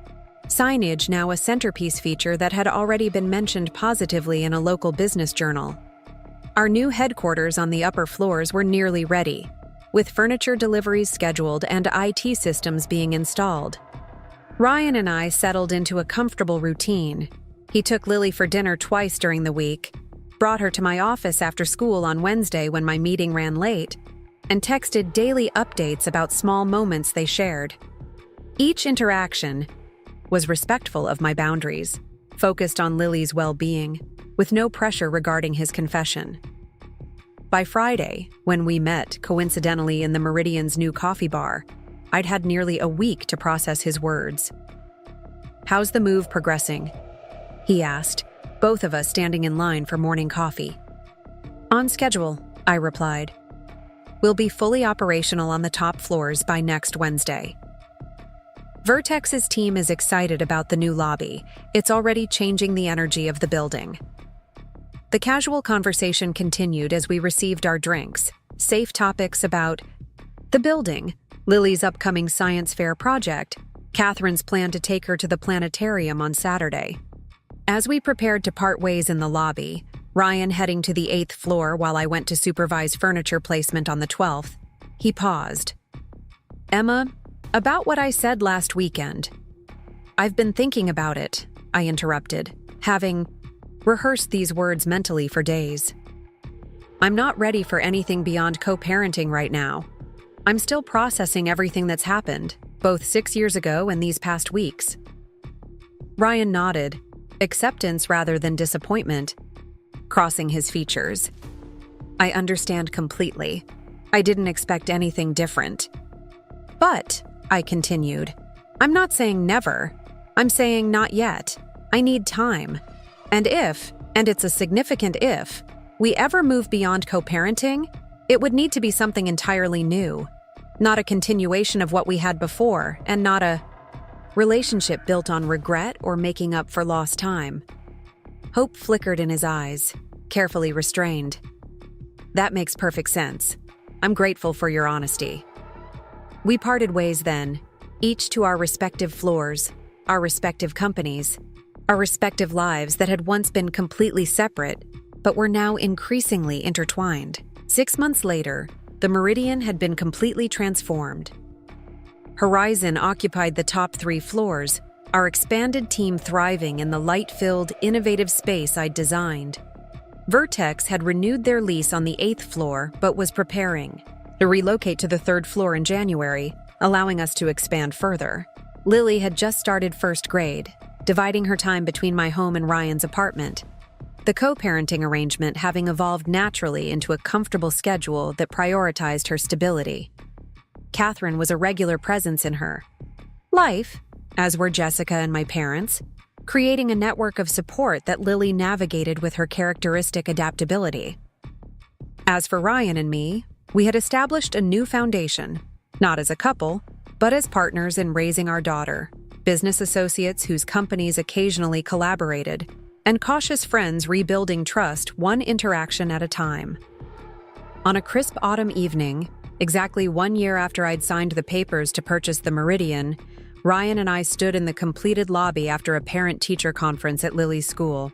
Speaker 1: signage now a centerpiece feature that had already been mentioned positively in a local business journal. Our new headquarters on the upper floors were nearly ready, with furniture deliveries scheduled and IT systems being installed. Ryan and I settled into a comfortable routine. He took Lily for dinner twice during the week, brought her to my office after school on Wednesday when my meeting ran late, and texted daily updates about small moments they shared. Each interaction was respectful of my boundaries, focused on Lily's well-being, with no pressure regarding his confession. By Friday, when we met, coincidentally in the Meridian's new coffee bar, I'd had nearly a week to process his words. How's the move progressing? He asked, both of us standing in line for morning coffee. On schedule, I replied. We'll be fully operational on the top floors by next Wednesday. Vertex's team is excited about the new lobby. It's already changing the energy of the building. The casual conversation continued as we received our drinks, safe topics about the building, Lily's upcoming science fair project, Catherine's plan to take her to the planetarium on Saturday. As we prepared to part ways in the lobby, Ryan heading to the 8th floor while I went to supervise furniture placement on the 12th, he paused. Emma, about what I said last weekend. I've been thinking about it, I interrupted, having rehearsed these words mentally for days. I'm not ready for anything beyond co-parenting right now. I'm still processing everything that's happened, both 6 years ago and these past weeks. Ryan nodded, acceptance rather than disappointment, crossing his features. I understand completely. I didn't expect anything different. But, I continued, I'm not saying never. I'm saying not yet. I need time. And if, and it's a significant if, we ever move beyond co-parenting, it would need to be something entirely new. Not a continuation of what we had before, and not a relationship built on regret or making up for lost time. Hope flickered in his eyes, carefully restrained. That makes perfect sense. I'm grateful for your honesty. We parted ways then, each to our respective floors, our respective companies, our respective lives that had once been completely separate, but were now increasingly intertwined. 6 months later, the Meridian had been completely transformed. Horizon occupied the top 3 floors, our expanded team thriving in the light-filled, innovative space I'd designed. Vertex had renewed their lease on the 8th floor, but was preparing to relocate to the 3rd floor in January, allowing us to expand further. Lily had just started 1st grade, dividing her time between my home and Ryan's apartment. The co-parenting arrangement having evolved naturally into a comfortable schedule that prioritized her stability. Catherine was a regular presence in her life, as were Jessica and my parents, creating a network of support that Lily navigated with her characteristic adaptability. As for Ryan and me, we had established a new foundation, not as a couple, but as partners in raising our daughter, business associates whose companies occasionally collaborated, and cautious friends rebuilding trust one interaction at a time. On a crisp autumn evening, exactly 1 year after I'd signed the papers to purchase the Meridian, Ryan and I stood in the completed lobby after a parent-teacher conference at Lily's school.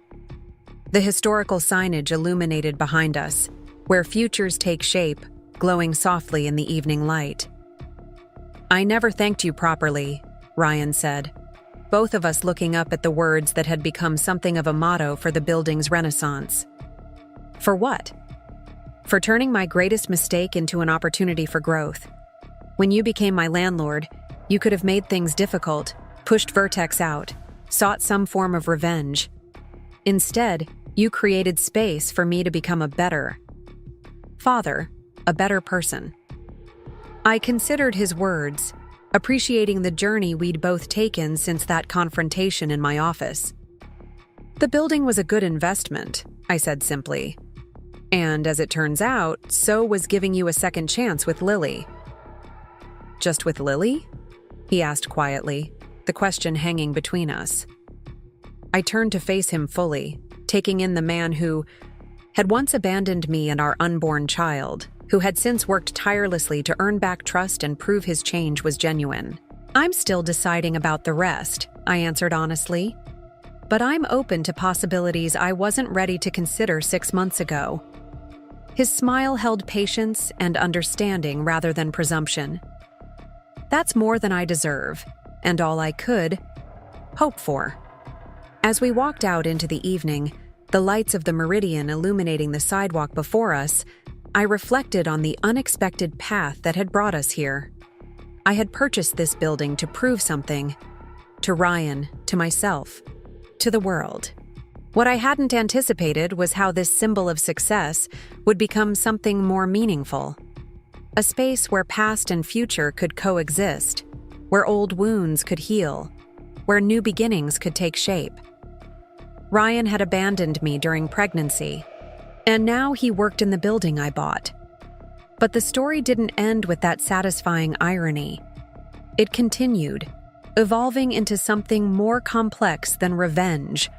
Speaker 1: The historical signage illuminated behind us, where futures take shape, glowing softly in the evening light. I never thanked you properly, Ryan said, both of us looking up at the words that had become something of a motto for the building's renaissance. For what? For turning my greatest mistake into an opportunity for growth. When you became my landlord, you could have made things difficult, pushed Vertex out, sought some form of revenge. Instead, you created space for me to become a better father, a better person. I considered his words, appreciating the journey we'd both taken since that confrontation in my office. The building was a good investment, I said simply. And as it turns out, so was giving you a second chance with Lily. Just with Lily? He asked quietly, the question hanging between us. I turned to face him fully, taking in the man who had once abandoned me and our unborn child, who had since worked tirelessly to earn back trust and prove his change was genuine. I'm still deciding about the rest, I answered honestly. But I'm open to possibilities I wasn't ready to consider 6 months ago. His smile held patience and understanding rather than presumption. That's more than I deserve, and all I could hope for. As we walked out into the evening, the lights of the Meridian illuminating the sidewalk before us, I reflected on the unexpected path that had brought us here. I had purchased this building to prove something. To Ryan, to myself, to the world. What I hadn't anticipated was how this symbol of success would become something more meaningful. A space where past and future could coexist, where old wounds could heal, where new beginnings could take shape. Ryan had abandoned me during pregnancy, and now he worked in the building I bought. But the story didn't end with that satisfying irony. It continued, evolving into something more complex than revenge,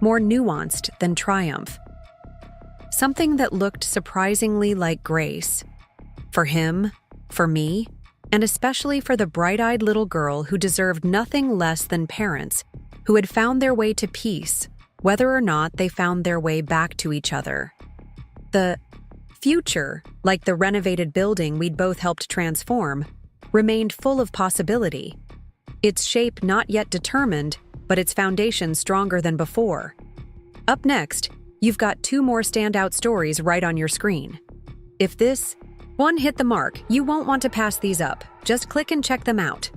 Speaker 1: more nuanced than triumph. Something that looked surprisingly like grace. For him, for me, and especially for the bright-eyed little girl who deserved nothing less than parents who had found their way to peace, whether or not they found their way back to each other. The future, like the renovated building we'd both helped transform, remained full of possibility, its shape not yet determined, but its foundation stronger than before. Up next, you've got 2 more standout stories right on your screen. If this one hit the mark, you won't want to pass these up. Just click and check them out.